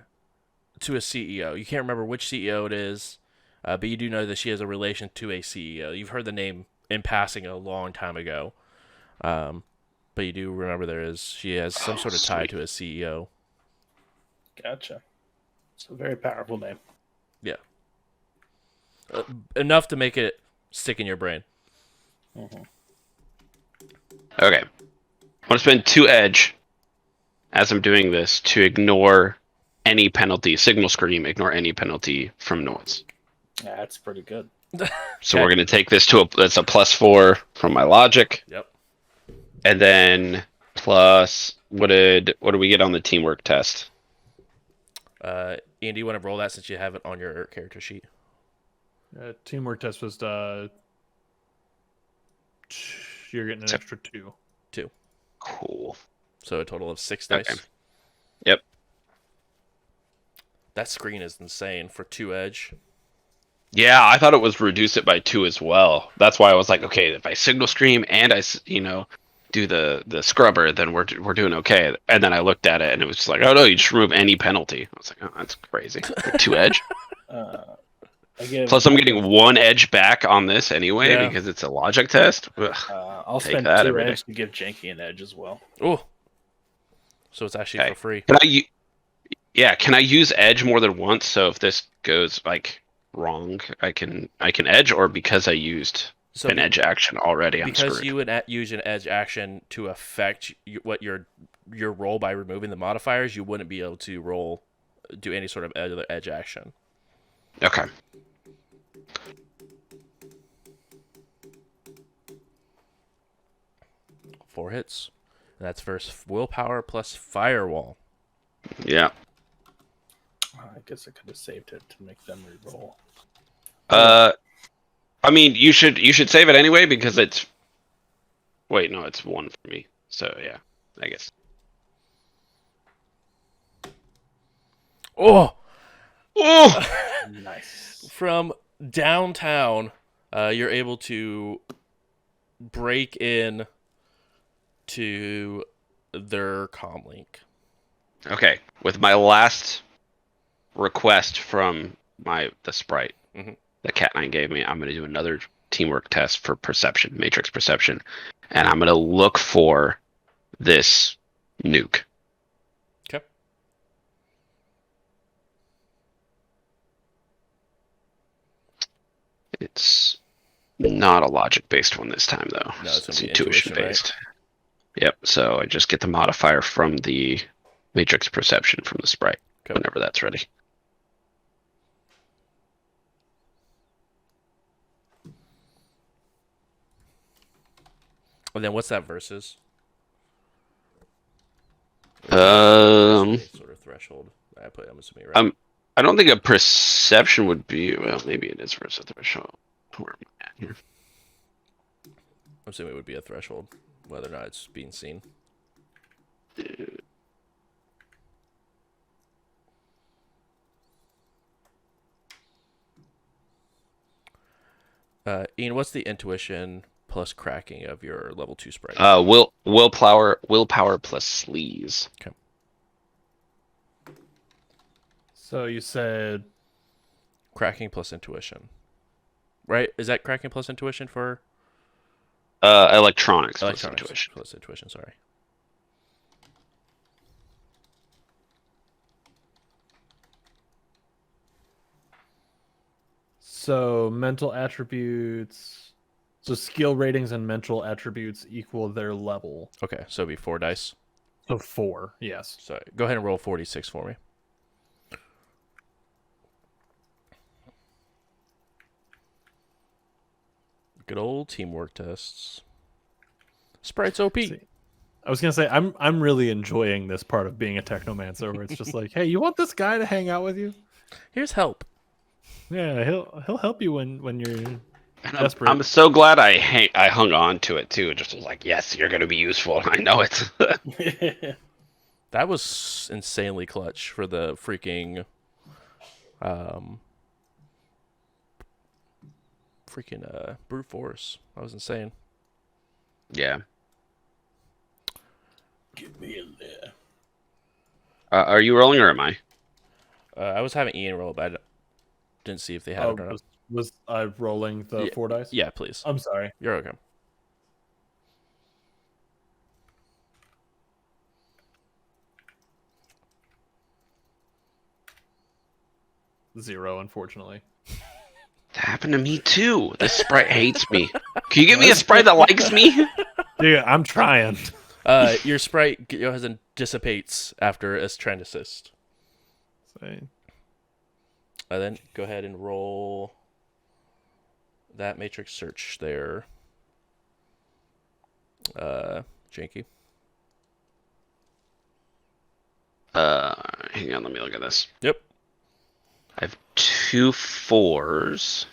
a CEO. You can't remember which CEO it is, but you do know that she has a relation to a CEO. You've heard the name in passing a long time ago, but you do remember she has some sort of tie Sweet. to a CEO. Gotcha. It's a very powerful name. Yeah, enough to make it stick in your brain. Okay. I want to spend 2 edge as I'm doing this to ignore any penalty. Signal scream, ignore any penalty from noise. Yeah, that's pretty good. So Okay. we're going to take this to that's a +4 from my logic. Yep. And then plus, what did we get on the teamwork test? Ian, do you want to roll that since you have it on your character sheet? Teamwork test was you're getting an So- extra 2. Cool. So a total of 6 Okay. dice. Yep. That screen is insane for 2 edge. Yeah, I thought it was reduce it by 2 as well. That's why I was like, okay, if I signal scream and I do the scrubber, then we're doing okay. And then I looked at it and it was just like, oh no, you just remove any penalty. I was like, oh, that's crazy. For 2 edge. I give, Plus, I'm getting 1 edge back on this anyway Yeah. because it's a logic test. Ugh. I'll Take spend that 2 every day. edge to give Janky an edge as well. Oh. So it's actually Okay. for free. Can I use edge more than once? So if this goes like wrong, I can edge, or because I used So an edge action already, I'm because screwed. you would use an edge action to affect what your roll by removing the modifiers, you wouldn't be able to do any sort of other edge action. Okay. Four hits. And that's versus willpower plus firewall. Yeah. I guess I could have saved it to make them re-roll. I mean, you should save it anyway because it's. Wait, no, it's 1 for me. So yeah, I guess. Oh! Oh. Nice. From downtown, you're able to break in to their comlink. Okay, with my last request from the sprite Mhm. that Cat9 gave me, I'm going to do another teamwork test for perception, matrix perception, and I'm going to look for this nuke. Okay. It's not a logic-based one this time, though. No, it's gonna be intuition-based. Yep, so I just get the modifier from the matrix perception from the sprite, Okay. whenever that's ready. And then what's that versus? Um, Sort of threshold. I'm assuming, right? I don't think a perception would be. Well, maybe it is versus threshold. Where am I at here? I'm assuming it would be a threshold, whether or not it's being seen. Ian, what's the intuition plus cracking of your level 2 sprite? Willpower plus sleaze. So you said Cracking plus intuition. Right? Is that cracking plus intuition for Electronics plus electronics? intuition. Plus intuition, sorry. so mental attributes. So skill ratings and mental attributes equal their level. Okay, so it'd be 4 dice. So 4, yes. So go ahead and roll 46 for me. Good old teamwork tests. Sprite's OP. See, I was gonna say I'm really enjoying this part of being a technomancer, where it's just like, hey, you want this guy to hang out with you? Here's help. Yeah, he'll help you when you're And desperate. I'm so glad I hung on to it too. It just was like, yes, you're gonna be useful. I know it. That was insanely clutch for the freaking brute force. That was insane. Yeah. Get me in there. Are you rolling or am I? I was having Ian roll, but I didn't see if they had it or not. Was I rolling the Yeah. 4 dice? Yeah, please. I'm sorry. You're okay. Zero, unfortunately. That happened to me too. This sprite hates me. Can you give me a sprite that likes me? Dude, I'm trying. Your sprite goes and dissipates after a trend assist. Say, Then go ahead and roll that matrix search there. Janky. Hang on, let me look at this. Yep. I have 2 4s.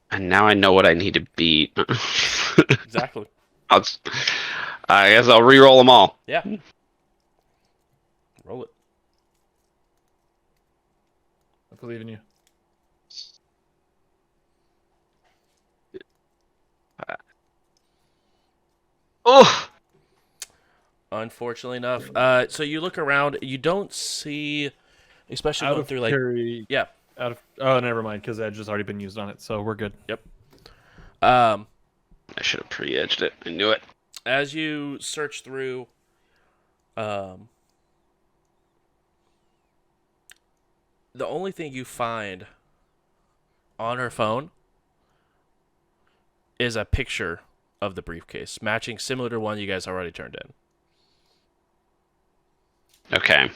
And now I know what I need to beat. Exactly. I guess I'll re-roll them all. Yeah. Roll it. I believe in you. Oh! Unfortunately enough. So you look around, you don't see, especially Out going of through like, carry. yeah. Oh, never mind, because Edge has already been used on it, so we're good. Yep. I should have pre-edged it. I knew it. As you search through, the only thing you find on her phone is a picture of the briefcase, matching similar to one you guys already turned in. Okay.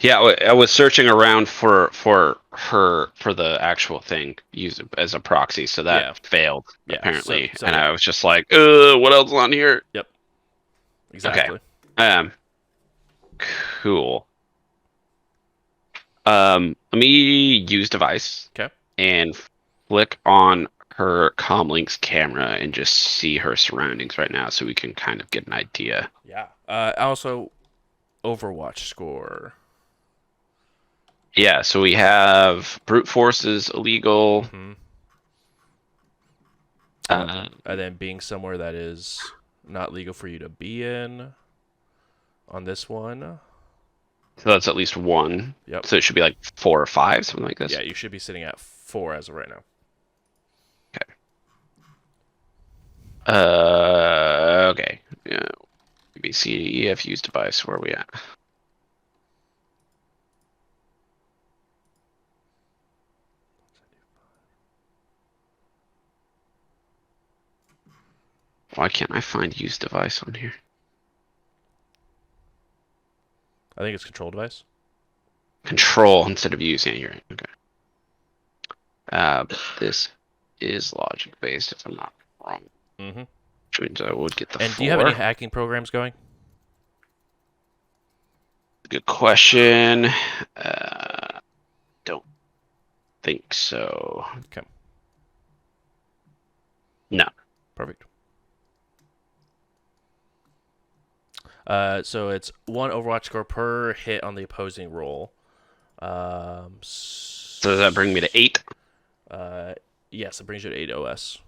Yeah, I was searching around for the actual thing used as a proxy, so that Yeah. failed Yeah, apparently. so and yeah. I was just like, what else is on here? Yep. Exactly. Cool. Let me use device. Okay. And flick on her comlink's camera and just see her surroundings right now, so we can kind of get an idea. Yeah. Also, Overwatch score. Yeah, so we have brute force is illegal. Mm-hmm. Uh, And then being somewhere that is not legal for you to be in on this one. so that's at least 1. Yep. So it should be like 4 or 5, something like this. Yeah, you should be sitting at 4 as of right now. Okay. Yeah. B, C, D, E, F, use device. Where are we at? Why can't I find use device on here? I think it's control device. Control instead of use. Yeah, you're right. Okay. This is logic based, if I'm not wrong. Mm-hmm. Which means I would get the And 4. do you have any hacking programs going? Good question. Don't think so. Okay. No. Perfect. So it's 1 Overwatch score per hit on the opposing roll. So does that bring me to 8? Yes, it brings you to 8 OS.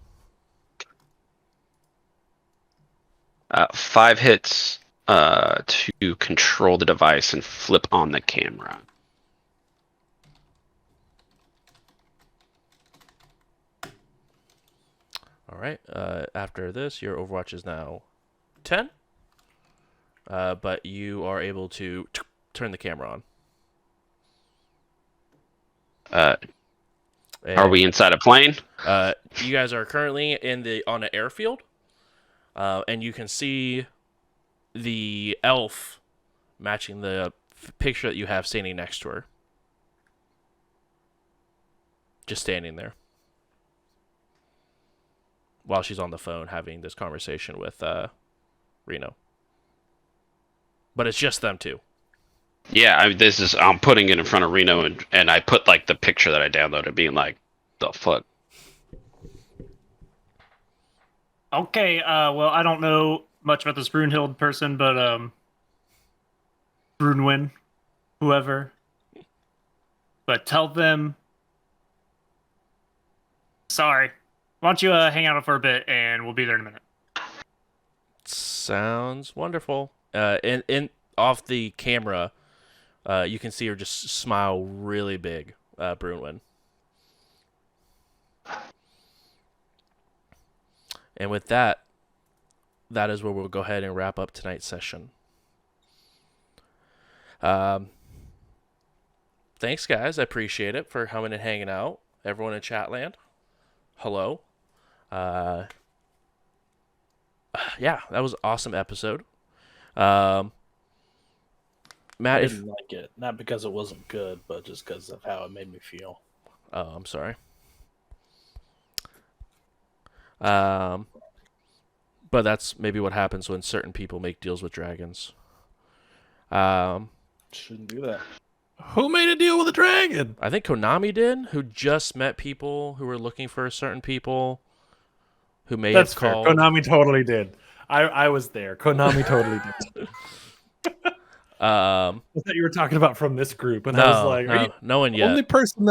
5 hits to control the device and flip on the camera. All right. After this, your Overwatch is now 10. But you are able to turn the camera on. Are we inside a plane? You guys are currently on an airfield, and you can see the elf matching the picture that you have standing next to her. Just standing there while she's on the phone having this conversation with Reno. But it's just them two. Yeah, I'm putting it in front of Reno, and I put like the picture that I downloaded, being like, the fuck. Okay, well, I don't know much about this Brunhild person, but Brunwyn, whoever. But tell them, sorry. Why don't you hang out for a bit, and we'll be there in a minute. Sounds wonderful. In off the camera, you can see her just smile really big, Brunwyn. And with that is where we'll go ahead and wrap up tonight's session. Thanks, guys. I appreciate it for coming and hanging out. Everyone in Chatland, hello. yeah, that was an awesome episode. Um, I Matt, if didn't like it, not because it wasn't good, but just because of how it made me feel. oh, I'm sorry. Um, but that's maybe what happens when certain people make deals with dragons. Shouldn't do that. Who made a deal with a dragon? I think Konami did, who just met people who were looking for certain people who may That's have fair. called. Konami totally did. I was there. Konami totally did. I thought you were talking about from this group, and I was like, "Are you no one yet. only person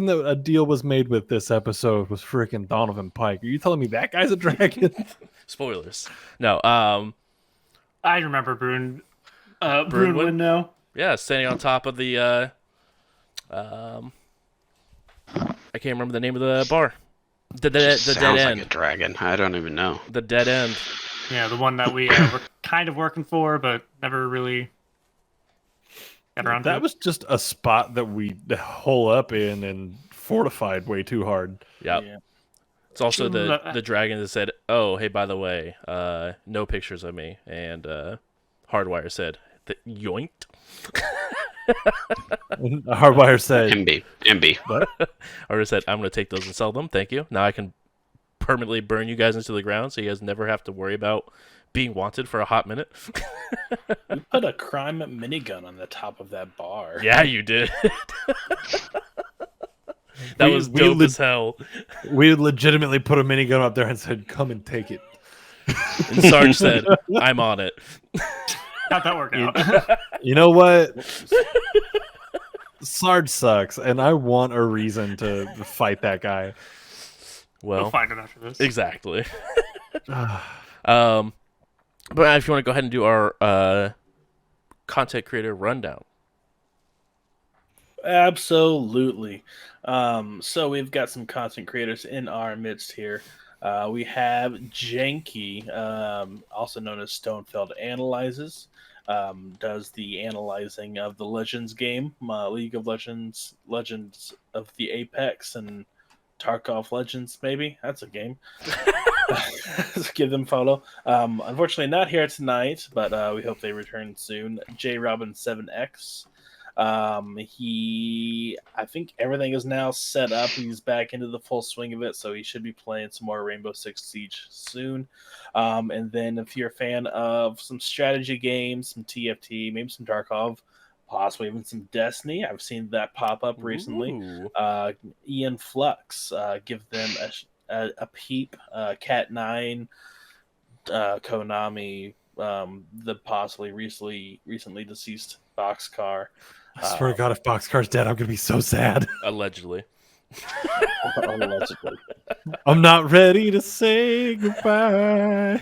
that a deal was made with this episode was freaking Donovan Pike? Are you telling me that guy's a dragon?" Spoilers. No. I remember Brunwyn now. Yeah, standing on top of the. I can't remember the name of the bar. The dead Sounds end. like a dragon. I don't even know. The dead end. Yeah, the one that we were kind of working for, but never really got around to. That was just a spot that we hole up in and fortified way too hard. Yep. Yeah. It's also True, the dragon that said, "Oh, hey, by the way, no pictures of me." And Hardwire said, "Yoinked." And Hardwire said, MB. Hardwire said, "I'm going to take those and sell them. Thank you. Now I can permanently burn you guys into the ground, so you guys never have to worry about being wanted for a hot minute." We put a crime minigun on the top of that bar. Yeah, you did. That was dope as hell. We legitimately put a minigun up there and said, "Come and take it." And Sarge said, "I'm on it." How'd that work out? You know what? Sarge sucks, and I want a reason to fight that guy. Well, We'll find it after this. exactly. But if you want to go ahead and do our content creator rundown. Absolutely. So we've got some content creators in our midst here. We have Janky, also known as Stonefeld Analyzes, does the analyzing of the Legends game, League of Legends, Legends of the Apex, and Tarkov Legends, maybe. That's a game. Let's give them a follow. Unfortunately, not here tonight, but we hope they return soon. J Robin 7X. I think everything is now set up. He's back into the full swing of it, so he should be playing some more Rainbow Six Siege soon. And then if you're a fan of some strategy games, some TFT, maybe some Tarkov, possibly even some Destiny, I've seen that pop up recently. Ooh. Ian Flux, give them a peep. Cat9, Konami, the possibly recently deceased Boxcar. I swear to God, if Boxcar's dead, I'm gonna be so sad. Allegedly. Allegedly. I'm not ready to say goodbye.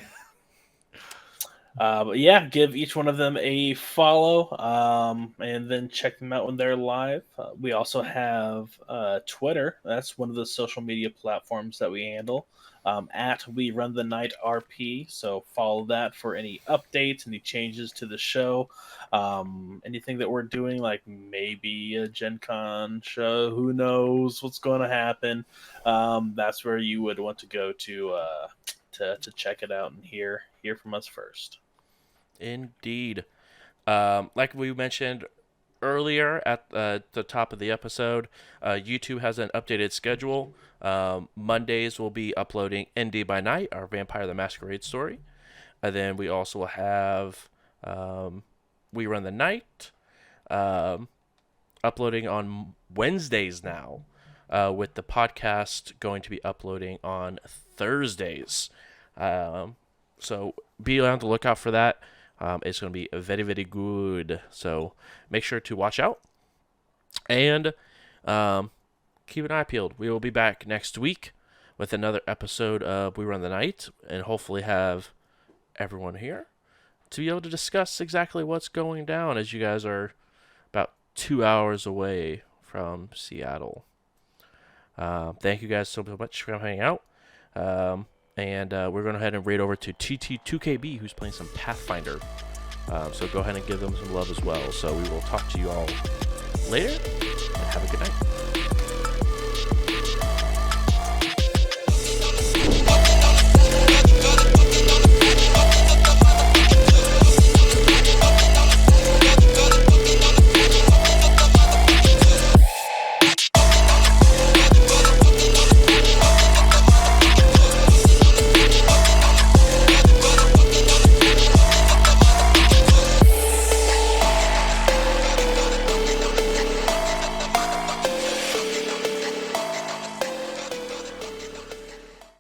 But yeah, give each one of them a follow, and then check them out when they're live. We also have Twitter. That's one of the social media platforms that we handle. At We Run the Night RP. So follow that for any updates, any changes to the show, anything that we're doing, like maybe a Gen Con show. Who knows what's going to happen? That's where you would want to go to check it out and hear from us first. Indeed. Like we mentioned earlier at the top of the episode, YouTube has an updated schedule. Mondays we'll be uploading ND by Night, our Vampire the Masquerade story. And then we also will have We Run the Night uploading on Wednesdays now, with the podcast going to be uploading on Thursdays. So be on the lookout for that. It's going to be very, very good. So make sure to watch out. And keep an eye peeled. We will be back next week with another episode of We Run the Night, and hopefully have everyone here to be able to discuss exactly what's going down, as you guys are about 2 hours away from Seattle. Thank you guys so much for hanging out. And we're going to head and raid over to TT2KB, who's playing some Pathfinder. So go ahead and give them some love as well. So we will talk to you all later, and have a good night.